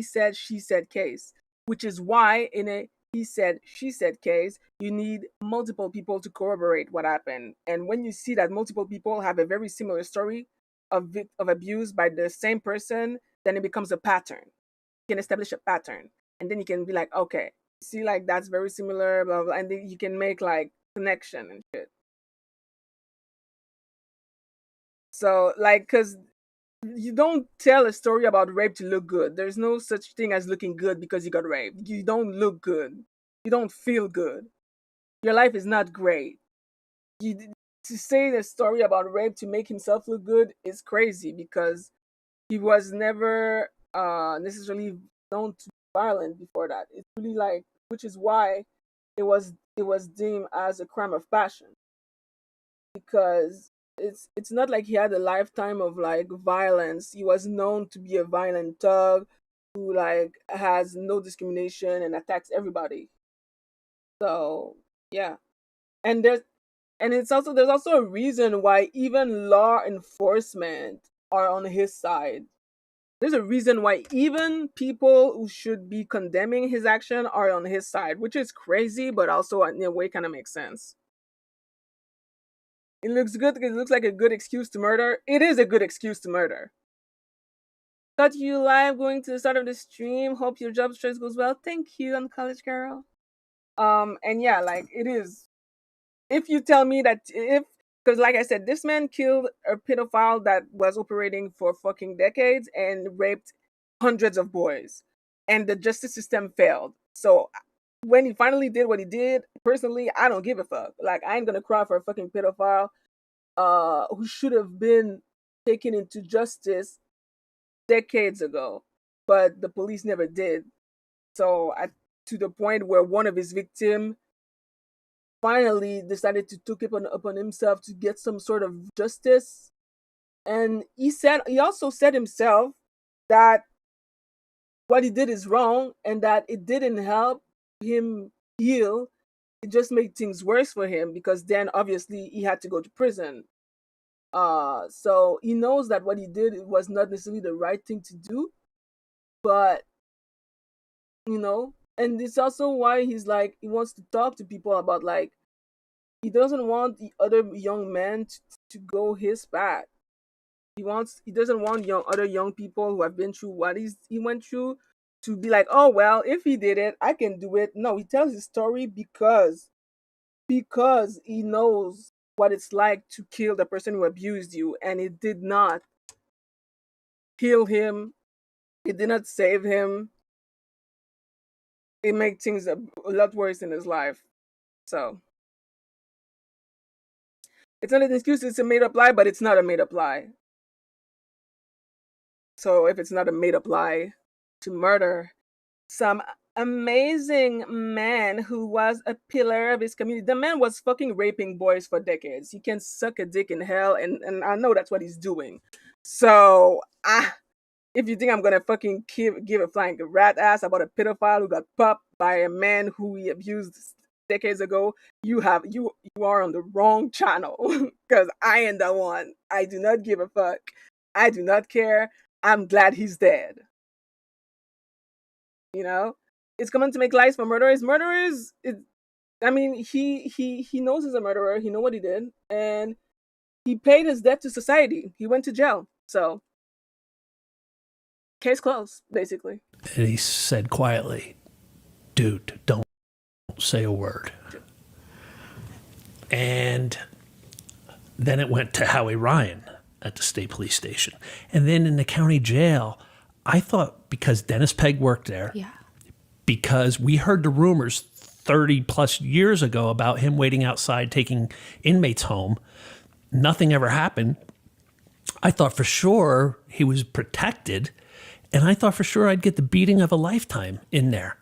said, she said case, which is why in a he said, she said case, you need multiple people to corroborate what happened. And when you see that multiple people have a very similar story of abuse by the same person, then it becomes a pattern. You can establish a pattern. And then you can be like, okay, see, like that's very similar, blah, blah, and then you can make like connection and shit. So, like, because you don't tell a story about rape to look good. There's no such thing as looking good because you got raped. You don't look good. You don't feel good. Your life is not great. You, to say the story about rape to make himself look good is crazy because he was never necessarily known to be violent before that. It's really like, which is why it was deemed as a crime of passion, because it's not like he had a lifetime of like violence. He was known to be a violent thug who like has no discrimination and attacks everybody. So yeah, and there's also a reason why even law enforcement are on his side. There's a reason why even people who should be condemning his action are on his side, which is crazy, but also in a way kind of makes sense. It looks good. It looks like a good excuse to murder. It is a good excuse to murder. Got you live going to the start of the stream. Hope your job stress goes well. Thank you, on college girl. And yeah, like it is. If you tell me that if because like I said, this man killed a pedophile that was operating for fucking decades and raped hundreds of boys, and the justice system failed. So when he finally did what he did, personally, I don't give a fuck. Like I ain't gonna cry for a fucking pedophile who should have been taken into justice decades ago, but the police never did. So to the point where one of his victims finally decided to take it upon himself to get some sort of justice. And he also said himself that what he did is wrong and that it didn't help him heal. It just made things worse for him because then obviously he had to go to prison. So he knows that what he did was not necessarily the right thing to do, but and it's also why he's like he wants to talk to people about like he doesn't want the other young men to go his path. He doesn't want other young people who have been through what he went through to be like, oh well, if he did it, I can do it. No, he tells his story because he knows what it's like to kill the person who abused you, and it did not heal him. It did not save him. It made things a lot worse in his life. So it's not an excuse, it's a made up lie, but it's not a made up lie. So if it's not a made up lie to murder some amazing man who was a pillar of his community, the man was fucking raping boys for decades. He can suck a dick in hell, and I know that's what he's doing. So if you think I'm gonna fucking give a flying rat ass about a pedophile who got popped by a man who he abused decades ago, you are on the wrong channel. Because I am the one. I do not give a fuck. I do not care. I'm glad he's dead. It's coming to make lives for murderers. I mean, he knows he's a murderer. He knows what he did, and he paid his debt to society. He went to jail. So case closed, basically. And he said quietly, dude, don't say a word. And then it went to Howie Ryan at the state police station. And then in the county jail, I thought because Dennis Pegg worked there, because we heard the rumors 30 plus years ago about him waiting outside taking inmates home, nothing ever happened. I thought for sure he was protected, and I thought for sure I'd get the beating of a lifetime in there.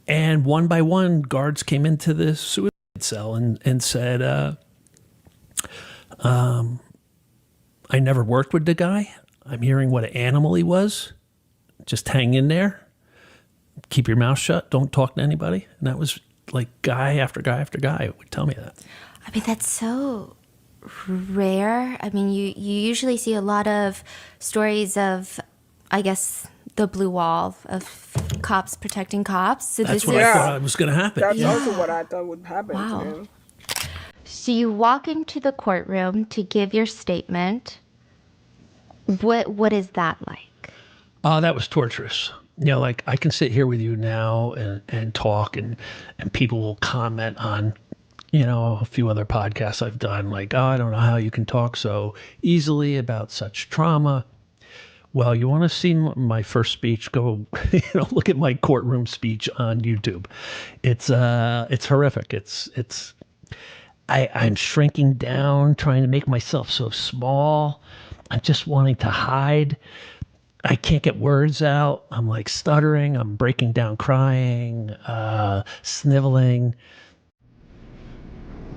And one by one, guards came into the suicide cell and said, I never worked with the guy. I'm hearing what an animal he was. Just hang in there. Keep your mouth shut. Don't talk to anybody. And that was like guy after guy after guy would tell me that. I mean, that's so rare. I mean, you usually see a lot of stories of I guess, the blue wall of cops protecting cops. So That's this what is I thought was going to happen. That's Yeah. also what I thought would happen to Wow. him. So you walk into the courtroom to give your statement. What is that like? Oh, that was torturous. You know, like I can sit here with you now and talk and people will comment on, you know, a few other podcasts I've done, like, oh, I don't know how you can talk so easily about such trauma. Well, you want to see my first speech? Go, you know, look at my courtroom speech on YouTube. It's horrific. I'm shrinking down, trying to make myself so small. I'm just wanting to hide. I can't get words out. I'm like stuttering. I'm breaking down, crying, sniveling.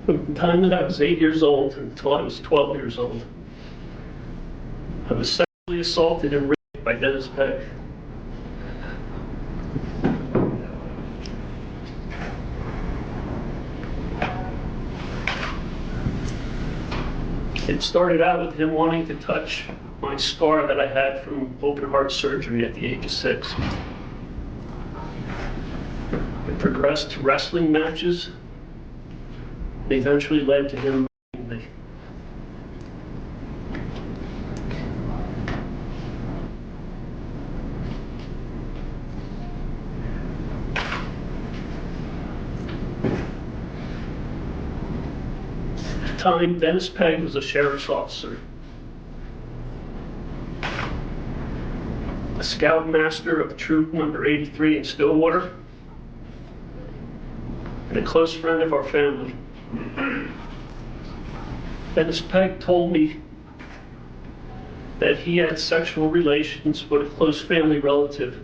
From the time that I was 8 years old until I was 12 years old, I was sexually assaulted and raped by Dennis Pegg. It started out with him wanting to touch my scar that I had from open heart surgery at the age of 6. It progressed to wrestling matches. It eventually led to him raping me. At the time, Dennis Pegg was a sheriff's officer, a scoutmaster of Troop Number 83 in Stillwater, and a close friend of our family. Dennis Pegg told me that he had sexual relations with a close family relative,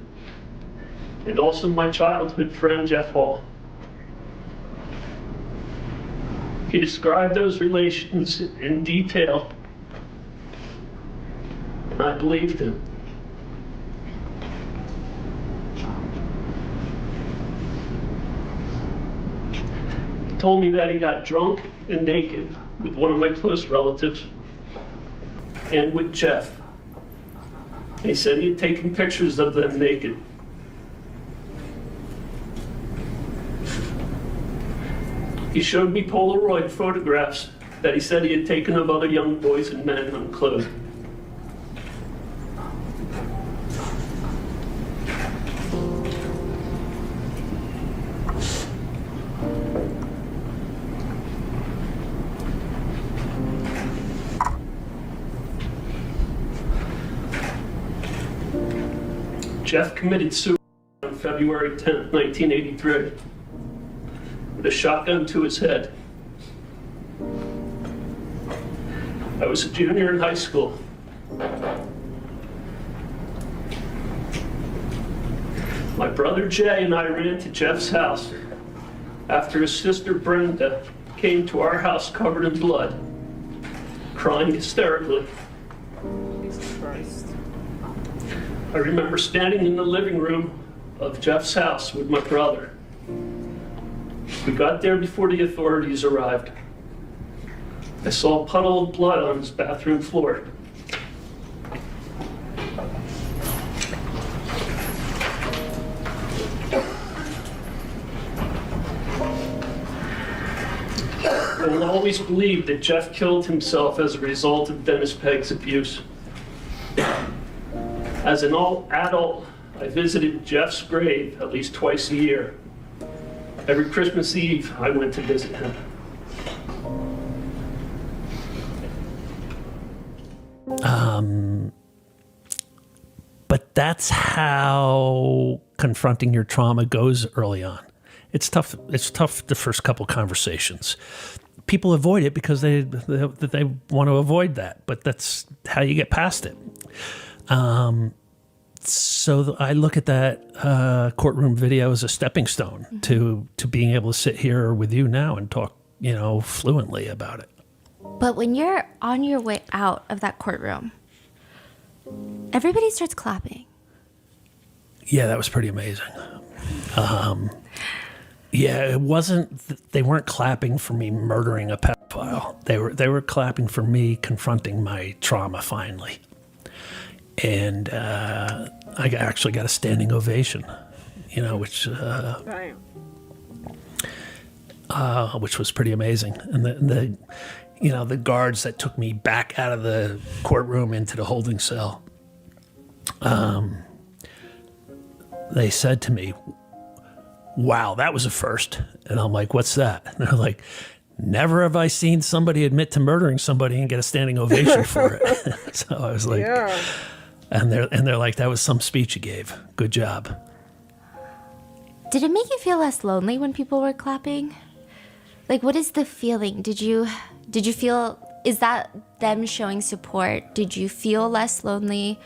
and also my childhood friend, Jeff Hall. He described those relations in detail, and I believed him. He told me that he got drunk and naked with one of my close relatives and with Jeff. And he said he had taken pictures of them naked. He showed me Polaroid photographs that he said he had taken of other young boys and men unclothed. Jeff committed suicide on February 10th, 1983, with a shotgun to his head. I was a junior in high school. My brother Jay and I ran to Jeff's house after his sister Brenda came to our house covered in blood, crying hysterically. Jesus Christ. I remember standing in the living room of Jeff's house with my brother. We got there before the authorities arrived. I saw a puddle of blood on his bathroom floor. I will always believe that Jeff killed himself as a result of Dennis Pegg's abuse. As an adult, I visited Jeff's grave at least twice a year. Every Christmas Eve, I went to visit him. But that's how confronting your trauma goes early on. It's tough. It's tough the first couple conversations. People avoid it because they want to avoid that, but that's how you get past it. So I look at that courtroom video as a stepping stone to being able to sit here with you now and talk, you know, fluently about it. But when you're on your way out of that courtroom, everybody starts clapping. Yeah, that was pretty amazing. Yeah, it wasn't. They weren't clapping for me murdering a pedophile. They were clapping for me confronting my trauma finally. And actually got a standing ovation, which was pretty amazing. And the guards that took me back out of the courtroom into the holding cell, they said to me, "Wow, that was a first." And I'm like, "What's that?" And they're like, "Never have I seen somebody admit to murdering somebody and get a standing ovation for it." So I was like, Yeah. And they're like, "That was some speech you gave. Good job." Did it make you feel less lonely when people were clapping? Like, what is the feeling? Did you feel, is that them showing support? Did you feel less lonely?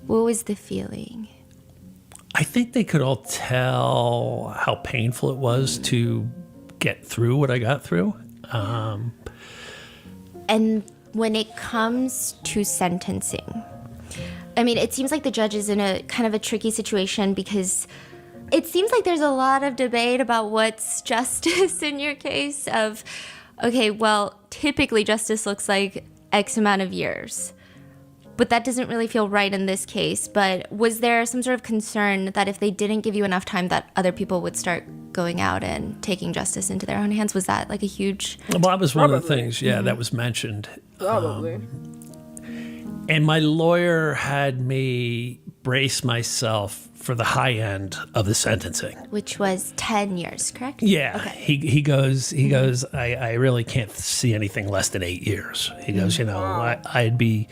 What was the feeling? I think they could all tell how painful it was to get through what I got through. And when it comes to sentencing, I mean, it seems like the judge is in a kind of a tricky situation because it seems like there's a lot of debate about what's justice in your case of, okay, well, typically justice looks like X amount of years, but that doesn't really feel right in this case. But was there some sort of concern that if they didn't give you enough time that other people would start going out and taking justice into their own hands? Was that like a huge... Well, that was one of the Probably. things, that was mentioned. Probably. And my lawyer had me brace myself for the high end of the sentencing. Which was 10 years, correct? Yeah. Okay. He goes, I really can't see anything less than 8 years. He goes, I'd be,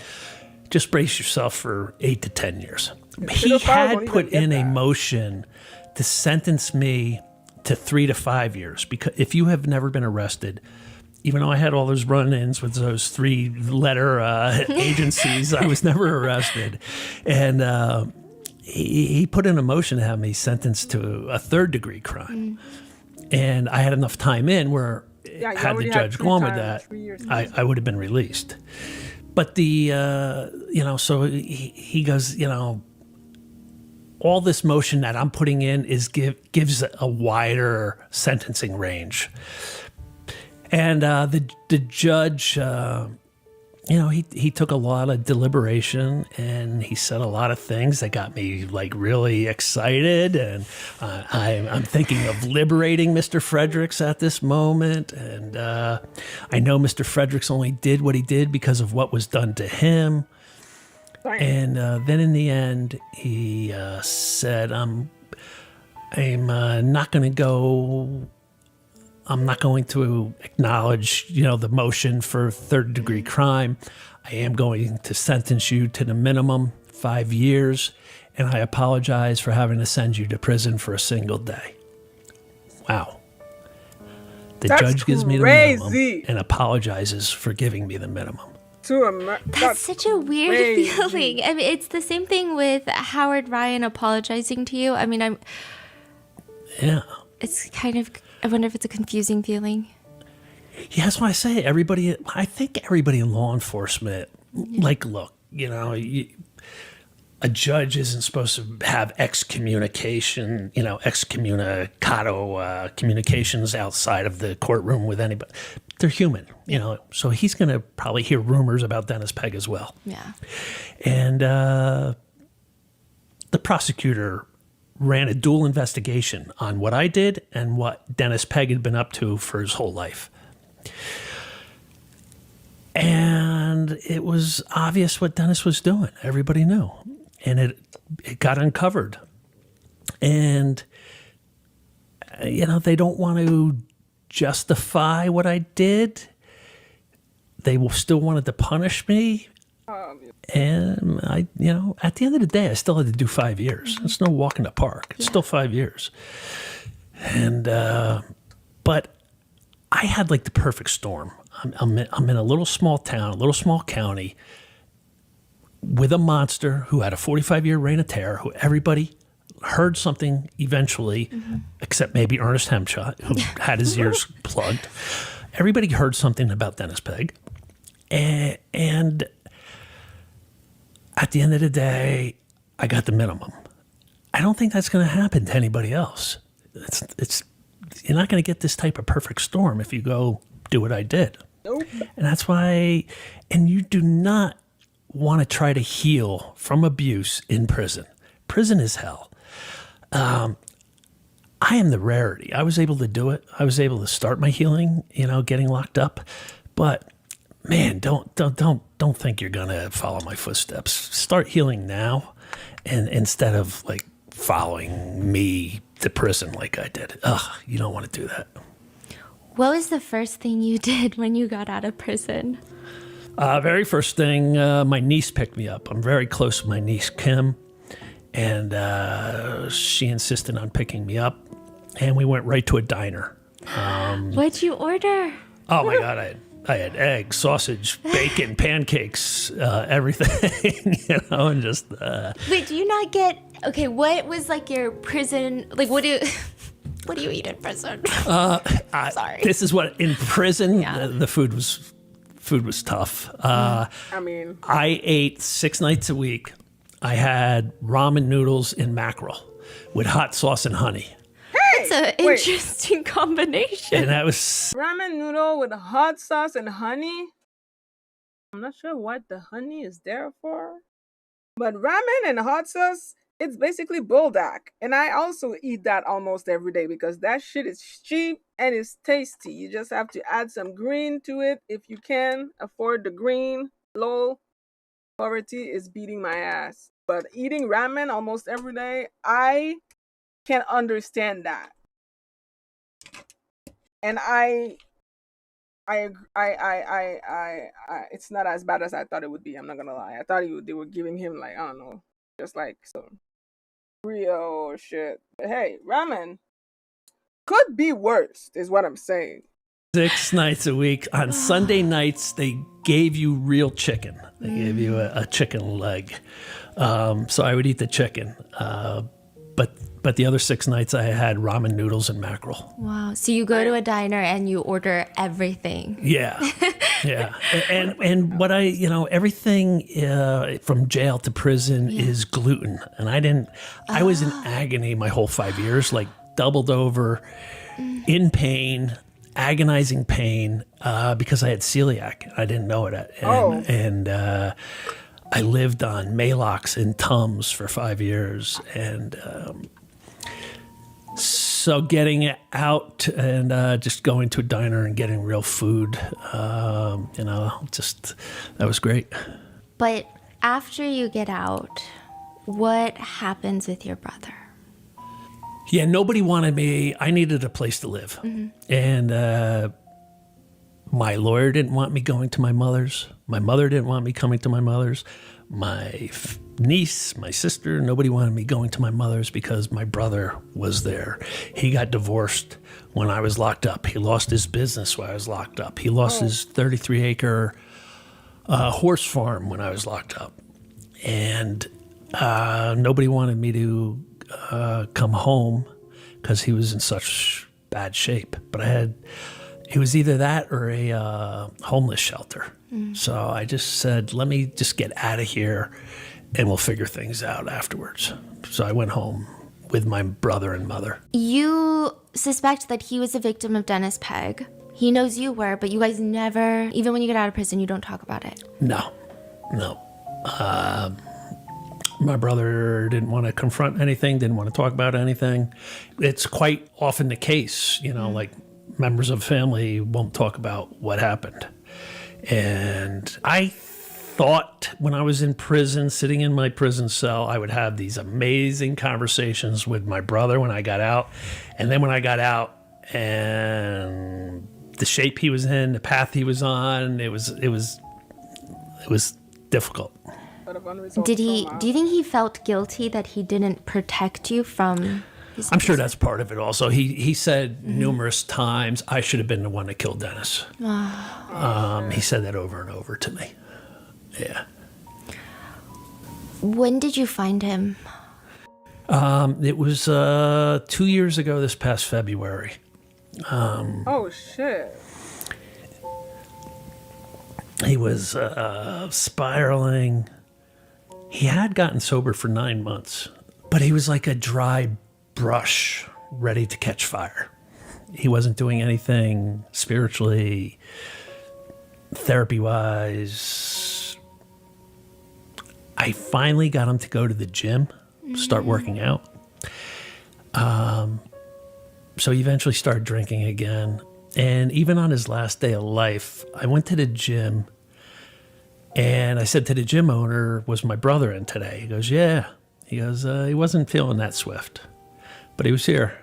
just brace yourself for 8 to 10 years. He Pedophiles had won't put even in get a that. motion to sentence me to 3 to 5 years, because if you have never been arrested, even though I had all those run-ins with those 3-letter agencies, I was never arrested. And he put in a motion to have me sentenced to a third-degree crime. And I had enough time in where, Yeah, you had the already judge three gone with times, that, 3 years. I would have been released. But so he goes, all this motion that I'm putting in gives a wider sentencing range. And the judge, he took a lot of deliberation, and he said a lot of things that got me like really excited. And I'm thinking of liberating Mr. Fredericks at this moment. And I know Mr. Fredericks only did what he did because of what was done to him. And then in the end, he said, I'm not going to go. I'm not going to acknowledge, the motion for third-degree crime. I am going to sentence you to the minimum 5 years, and I apologize for having to send you to prison for a single day. Wow. The That's judge gives me the crazy. minimum and apologizes for giving me the minimum. That's such a weird crazy. feeling. I mean, it's the same thing with Howard Ryan apologizing to you. I mean, Yeah. it's kind of, I wonder if it's a confusing feeling. Yeah, that's why I say I think everybody in law enforcement, like, look, a judge isn't supposed to have excommunication, excommunicado communications outside of the courtroom with anybody. They're human, so he's going to probably hear rumors about Dennis Pegg as well. Yeah. And the prosecutor ran a dual investigation on what I did and what Dennis Pegg had been up to for his whole life. And it was obvious what Dennis was doing. Everybody knew. And it got uncovered. And, they don't want to justify what I did. They still wanted to punish me. And I, at the end of the day, I still had to do 5 years. It's no walk in the park. It's still 5 years. And, but I had like the perfect storm. I'm in a little small town, a little small county with a monster who had a 45-year reign of terror, who everybody heard something eventually, except maybe Ernest Hemshot, who had his ears plugged. Everybody heard something about Dennis Pegg. And at the end of the day, I got the minimum. I don't think that's going to happen to anybody else. You're not going to get this type of perfect storm if you go do what I did. Nope. And that's why, and you do not want to try to heal from abuse in prison. Prison is hell. I am the rarity. I was able to do it. I was able to start my healing, getting locked up. But man, don't think you're gonna follow my footsteps. Start healing now, and instead of like following me to prison like I did. You don't want to do that. What was the first thing you did when you got out of prison? Very first thing, my niece picked me up. I'm very close with my niece Kim, and she insisted on picking me up, and we went right to a diner. What'd you order? Oh my God, I had eggs, sausage, bacon, pancakes, everything, and just. Wait, do you not get? Okay, what was like your prison? Like, what do you eat in prison? Sorry. This is what in prison Yeah. the food was tough. I ate 6 nights a week. I had ramen noodles and mackerel with hot sauce and honey. It's an interesting combination. And that was ramen noodle with hot sauce and honey. I'm not sure what the honey is there for, but ramen and hot sauce, it's basically buldak. And I also eat that almost every day because that shit is cheap and it's tasty. You just have to add some green to it if you can afford the green. Lol, poverty is beating my ass. But eating ramen almost every day, I can't understand that. And it's not as bad as I thought it would be. I'm not gonna lie. I thought they were giving him like, I don't know, just like some real shit. But hey, ramen could be worse, is what I'm saying. 6 nights a week. On Sunday nights, they gave you real chicken. They gave you a chicken leg. So I would eat the chicken. But the other 6 nights, I had ramen noodles and mackerel. Wow. So you go to a diner and you order everything. Yeah. And what everything from jail to prison is gluten. And I was in agony my whole 5 years, like doubled over, in pain, agonizing pain, because I had celiac. I didn't know it. And I lived on Maalox and Tums for 5 years. And so getting out and just going to a diner and getting real food, that was great. But after you get out, what happens with your brother? Yeah, nobody wanted me. I needed a place to live. And my lawyer didn't want me going to my mother's. My mother didn't want me coming to my mother's. My niece, my sister, nobody wanted me going to my mother's because my brother was there. He got divorced when I was locked up. He lost his business while I was locked up. He lost his 33-acre horse farm when I was locked up. And nobody wanted me to come home because he was in such bad shape. But it was either that or a homeless shelter. So I just said, let me just get out of here and we'll figure things out afterwards. So I went home with my brother and mother. You suspect that he was a victim of Dennis Pegg. He knows you were, but you guys never, even when you get out of prison, you don't talk about it. No. My brother didn't want to confront anything, didn't want to talk about anything. It's quite often the case, like members of family won't talk about what happened. And I thought when I was in prison, sitting in my prison cell, I would have these amazing conversations with my brother when I got out. And then when I got out and the shape he was in, the path he was on, it was difficult. Do you think he felt guilty that he didn't protect you from his I'm sure that's part of it also. He said numerous times, I should have been the one that killed Dennis. He said that over and over to me. Yeah. When did you find him? It was 2 years ago this past February. Oh, shit. He was spiraling. He had gotten sober for 9 months, but he was like a dry brush ready to catch fire. He wasn't doing anything spiritually, therapy-wise, I finally got him to go to the gym, start working out. So he eventually started drinking again. And even on his last day of life, I went to the gym and I said to the gym owner, was my brother in today? He goes, yeah. He goes, he wasn't feeling that swift, but he was here.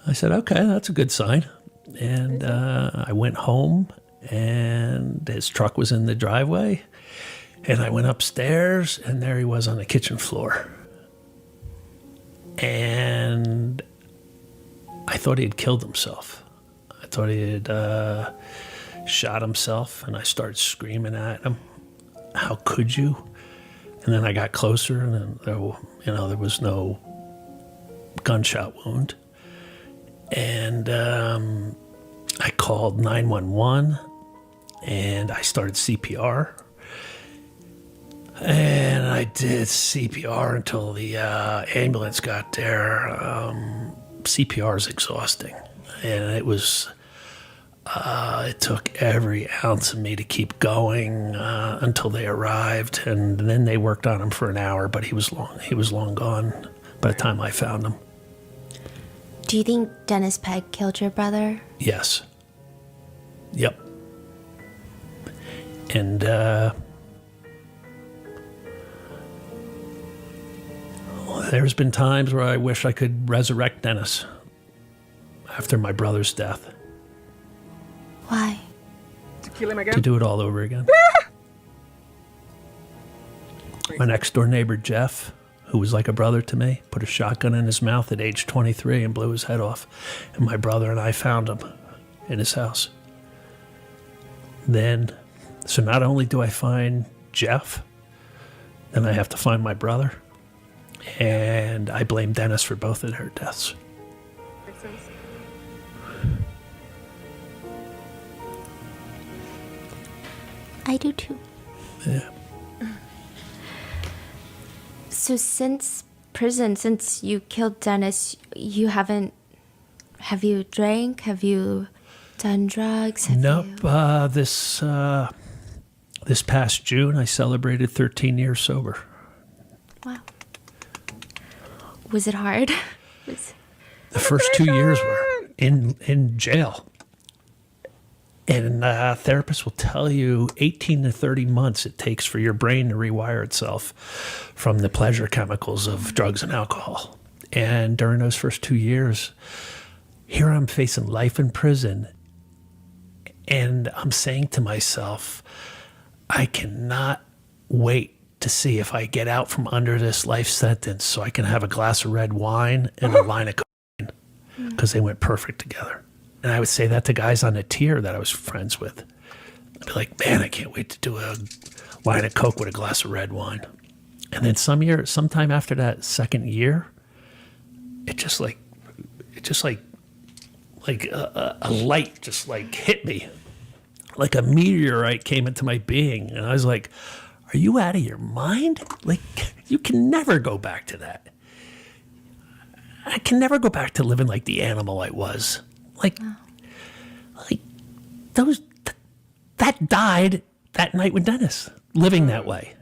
I said, okay, that's a good sign. And I went home and his truck was in the driveway. And I went upstairs and there he was on the kitchen floor. And I thought he had killed himself. I thought he had shot himself, and I started screaming at him, how could you? And then I got closer, and then there was no gunshot wound. And I called 911, and I started CPR. And I did CPR until the ambulance got there. CPR is exhausting, and it took every ounce of me to keep going until they arrived, and then they worked on him for an hour. But he was long gone by the time I found him. Do you think Dennis Pegg killed your brother? Yes. Yep. And there's been times where I wish I could resurrect Dennis after my brother's death. Why? To kill him again? To do it all over again. My next door neighbor, Jeff, who was like a brother to me, put a shotgun in his mouth at age 23 and blew his head off. And my brother and I found him in his house. So not only do I find Jeff, then I have to find my brother. And I blame Dennis for both of their deaths. Makes sense. I do too. Yeah. So since prison, since you killed Dennis, have you drank? Have you done drugs? Nope. This past June, I celebrated 13 years sober. Wow. Was it hard? The first 2 years were in jail. And therapists will tell you 18 to 30 months it takes for your brain to rewire itself from the pleasure chemicals of drugs and alcohol. And during those first 2 years, here I'm facing life in prison. And I'm saying to myself, I cannot wait to see if I get out from under this life sentence so I can have a glass of red wine and a line of cocaine, because they went perfect together. And I would say that to guys on the tier that I was friends with. I'd be like, man, I can't wait to do a line of coke with a glass of red wine. And then sometime after that second year, it just like a light just like hit me, like a meteorite came into my being, and I was like, are you out of your mind? Like, you can never go back to that. I can never go back to living like the animal I was. Like that died that night with Dennis, living that way.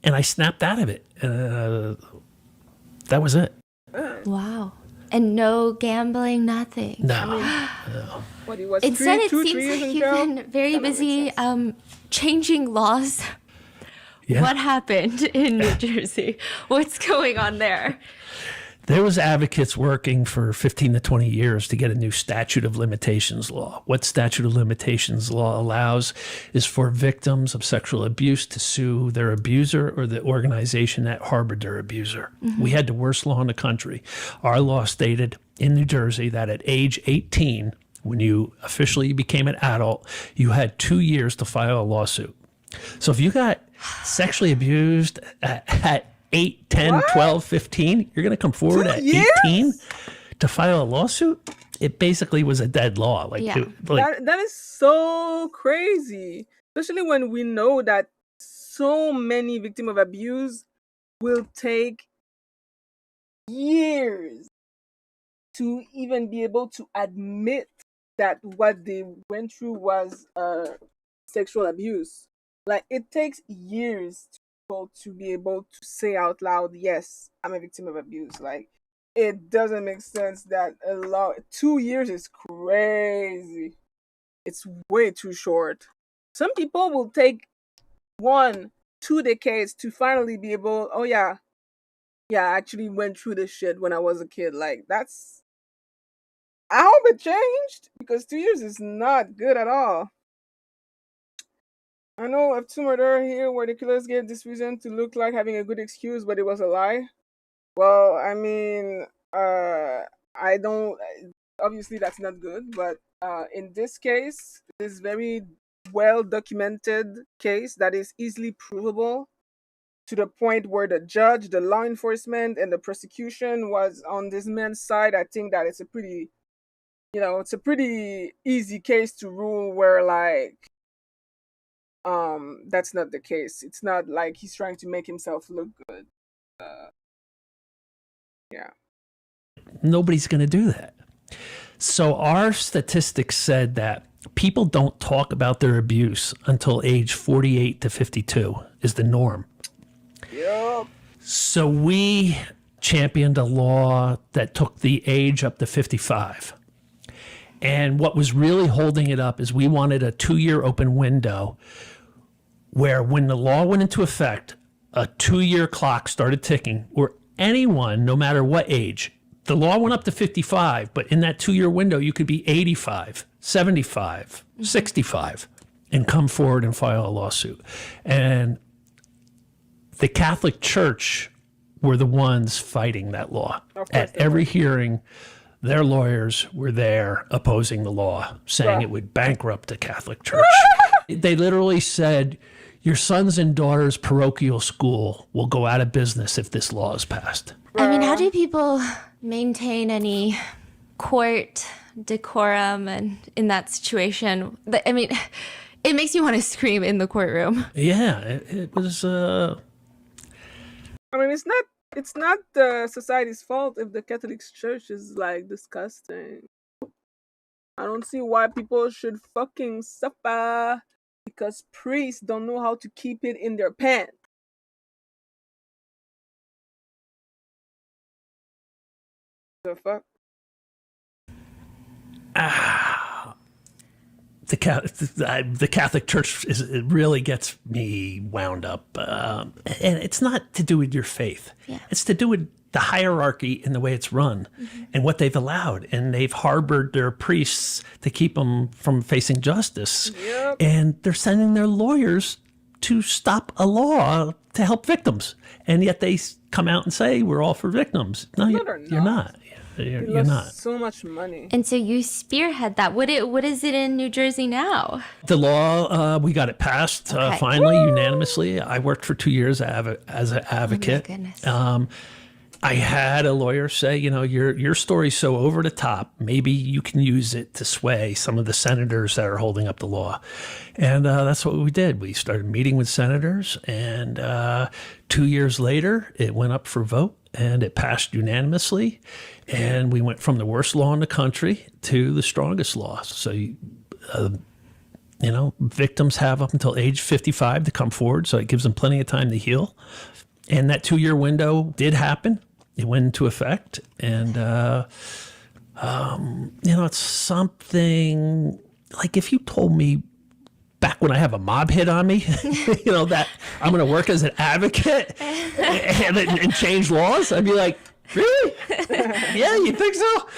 And I snapped out of it. That was it. Wow. And no gambling, nothing. No. What, he was Instead, it 3 seems years like in you've jail? been very That makes busy sense. changing laws. Yeah. What happened in New Jersey? What's going on there? There was advocates working for 15 to 20 years to get a new statute of limitations law. What statute of limitations law allows is for victims of sexual abuse to sue their abuser or the organization that harbored their abuser. Mm-hmm. We had the worst law in the country. Our law stated in New Jersey that at age 18, when you officially became an adult, you had 2 years to file a lawsuit. So if you got sexually abused at 8, 10, What? 12, 15, you're going to come forward 2 at years? 18 to file a lawsuit? It basically was a dead law. Like, Yeah. That is so crazy, especially when we know that so many victims of abuse will take years to even be able to admit that what they went through was sexual abuse. Like, it takes years people to be able to say out loud, yes, I'm a victim of abuse. Like, it doesn't make sense that 2 years is crazy. It's way too short. Some people will take 1, 2 decades to finally be able, oh yeah, I actually went through this shit when I was a kid. Like, that's, I hope it changed because 2 years is not good at all. I know of two murder here where the killers gave this reason to look like having a good excuse, but it was a lie. Well, I mean, I don't. Obviously, that's not good. But in this case, this very well documented case that is easily provable to the point where the judge, the law enforcement, and the prosecution was on this man's side. I think that it's a pretty, it's a pretty easy case to rule where, like, that's not the case. It's not like he's trying to make himself look good. Yeah. Nobody's going to do that. So our statistics said that people don't talk about their abuse until age 48 to 52 is the norm. Yep. So we championed a law that took the age up to 55. And what was really holding it up is we wanted a 2-year open window where when the law went into effect, a 2-year clock started ticking where anyone, no matter what age, the law went up to 55, but in that 2-year window, you could be 85, 75, 65, and come forward and file a lawsuit. And the Catholic Church were the ones fighting that law. At every hearing, their lawyers were there opposing the law, saying it would bankrupt the Catholic Church. They literally said, your sons and daughters' parochial school will go out of business if this law is passed. I mean, how do people maintain any court decorum and in that situation? I mean, it makes you want to scream in the courtroom. Yeah, it was. I mean, it's not the society's fault if the Catholic Church is like disgusting. I don't see why people should fucking suffer because priests don't know how to keep it in their pants. The fuck? The Catholic Church it really gets me wound up, and it's not to do with your faith. Yeah. It's to do with the hierarchy and the way it's run, and what they've allowed, and they've harbored their priests to keep them from facing justice, and they're sending their lawyers to stop a law to help victims, and yet they come out and say we're all for victims. No, you're not. You're not. So much money. And so you spearhead that. What is it in New Jersey now? The law, we got it passed finally, unanimously. I worked for 2 years as an advocate. Oh my goodness. I had a lawyer say, your story's so over the top, maybe you can use it to sway some of the senators that are holding up the law. And that's what we did. We started meeting with senators, and 2 years later, it went up for vote, and it passed unanimously. And we went from the worst law in the country to the strongest law. So, victims have up until age 55 to come forward, so it gives them plenty of time to heal. And that 2-year window did happen. It went into effect. And, it's something like if you told me back when I have a mob hit on me, that I'm going to work as an advocate and change laws, I'd be like, really? Yeah, you think so?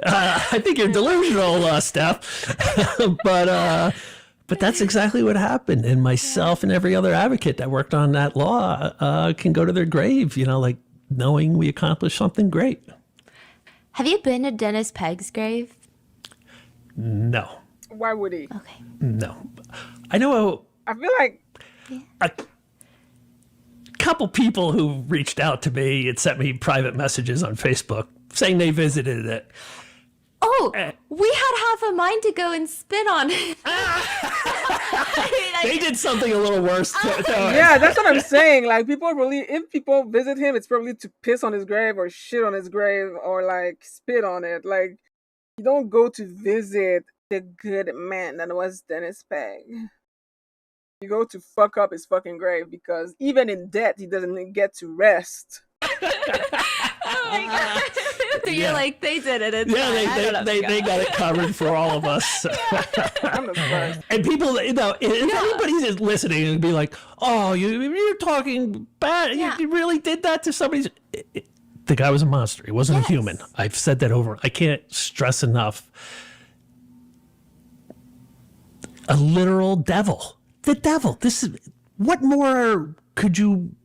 I think you're delusional, Steph. But that's exactly what happened. And myself and every other advocate that worked on that law can go to their grave, like knowing we accomplished something great. Have you been to Dennis Pegg's grave? No. Why would he? Okay. No. I know I feel like a couple people who reached out to me and sent me private messages on Facebook saying they visited it. Oh, we had half a mind to go and spit on it. They did something a little worse. yeah, that's what I'm saying. Like, if people visit him, it's probably to piss on his grave or shit on his grave or like spit on it. Like, you don't go to visit the good man that was Dennis Pegg. You go to fuck up his fucking grave because even in death, he doesn't get to rest. Oh my god! You're Yeah. like, they did it. It's Yeah, fine. I don't have to they go. got it covered for all of us. I'm the first. And people, you know, if anybody's just listening and be like, "Oh, you're talking bad. Yeah. You really did that to somebody." The guy was a monster. He wasn't Yes. a human. I've said that over. I can't stress enough. A literal devil. The devil. This is what more could you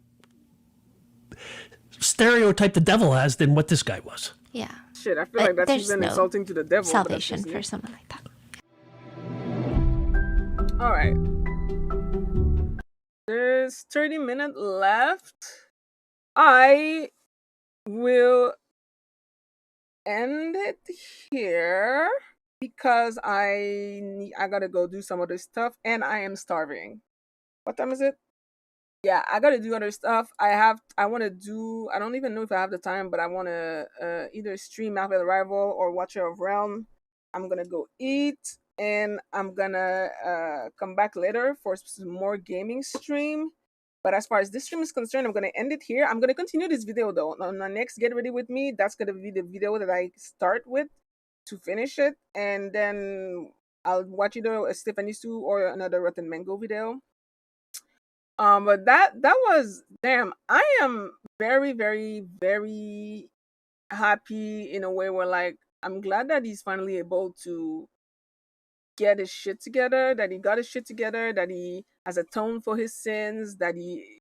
stereotype the devil as than what this guy was? Yeah. Shit, I feel like that's There's even no insulting to the devil. but that's salvation just for me. someone like that. All right. There's 30 minutes left. I will end it here because I gotta go do some other stuff and I am starving. What time is it? Yeah, I gotta do other stuff. I want to do. I don't even know if I have the time, but I want to either stream Marvel Rival or Watcher of Realm. I'm gonna go eat and I'm gonna come back later for some more gaming stream. But as far as this stream is concerned, I'm gonna end it here. I'm gonna continue this video though. On the next Get Ready With Me, that's gonna be the video that I start with to finish it, and then I'll watch either a Stephanie Sue or another Rotten Mango video. But that was damn. I am very, very, very happy in a way where like I'm glad that he's finally able to get his shit together, that he got his shit together, that he has atoned for his sins, that he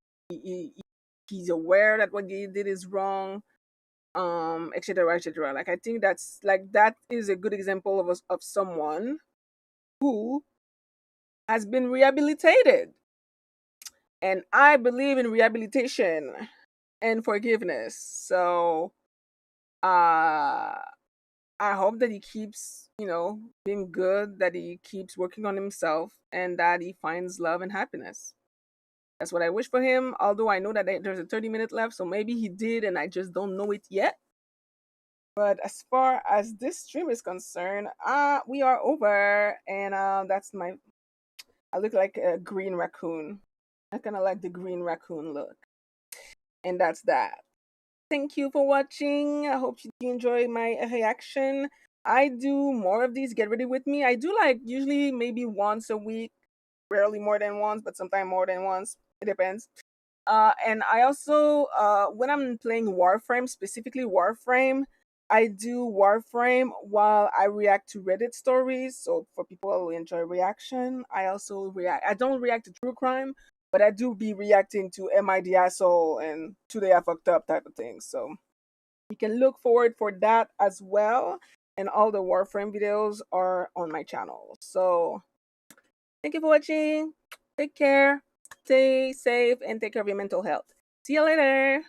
he's aware that what he did is wrong, etc., etc. Like I think that's like that is a good example of someone who has been rehabilitated. And I believe in rehabilitation and forgiveness. So uh I hope that he keeps, being good, that he keeps working on himself and that he finds love and happiness. That's what I wish for him, although I know that there's a 30-minute left, so maybe he did and I just don't know it yet. But as far as this stream is concerned, we are over and that's I look like a green raccoon. I kind of like the green raccoon look. And that's that. Thank you for watching. I hope you enjoy my reaction. I do more of these Get Ready With Me. I do like usually maybe once a week, rarely more than once, but sometimes more than once. It depends. And I also, when I'm playing Warframe, specifically Warframe, I do Warframe while I react to Reddit stories. So for people who enjoy reaction, I also react. I don't react to true crime, but I do be reacting to Am I the Asshole and Today I Fucked Up type of things. So you can look forward for that as well. And all the Warframe videos are on my channel. So thank you for watching. Take care. Stay safe and take care of your mental health. See you later.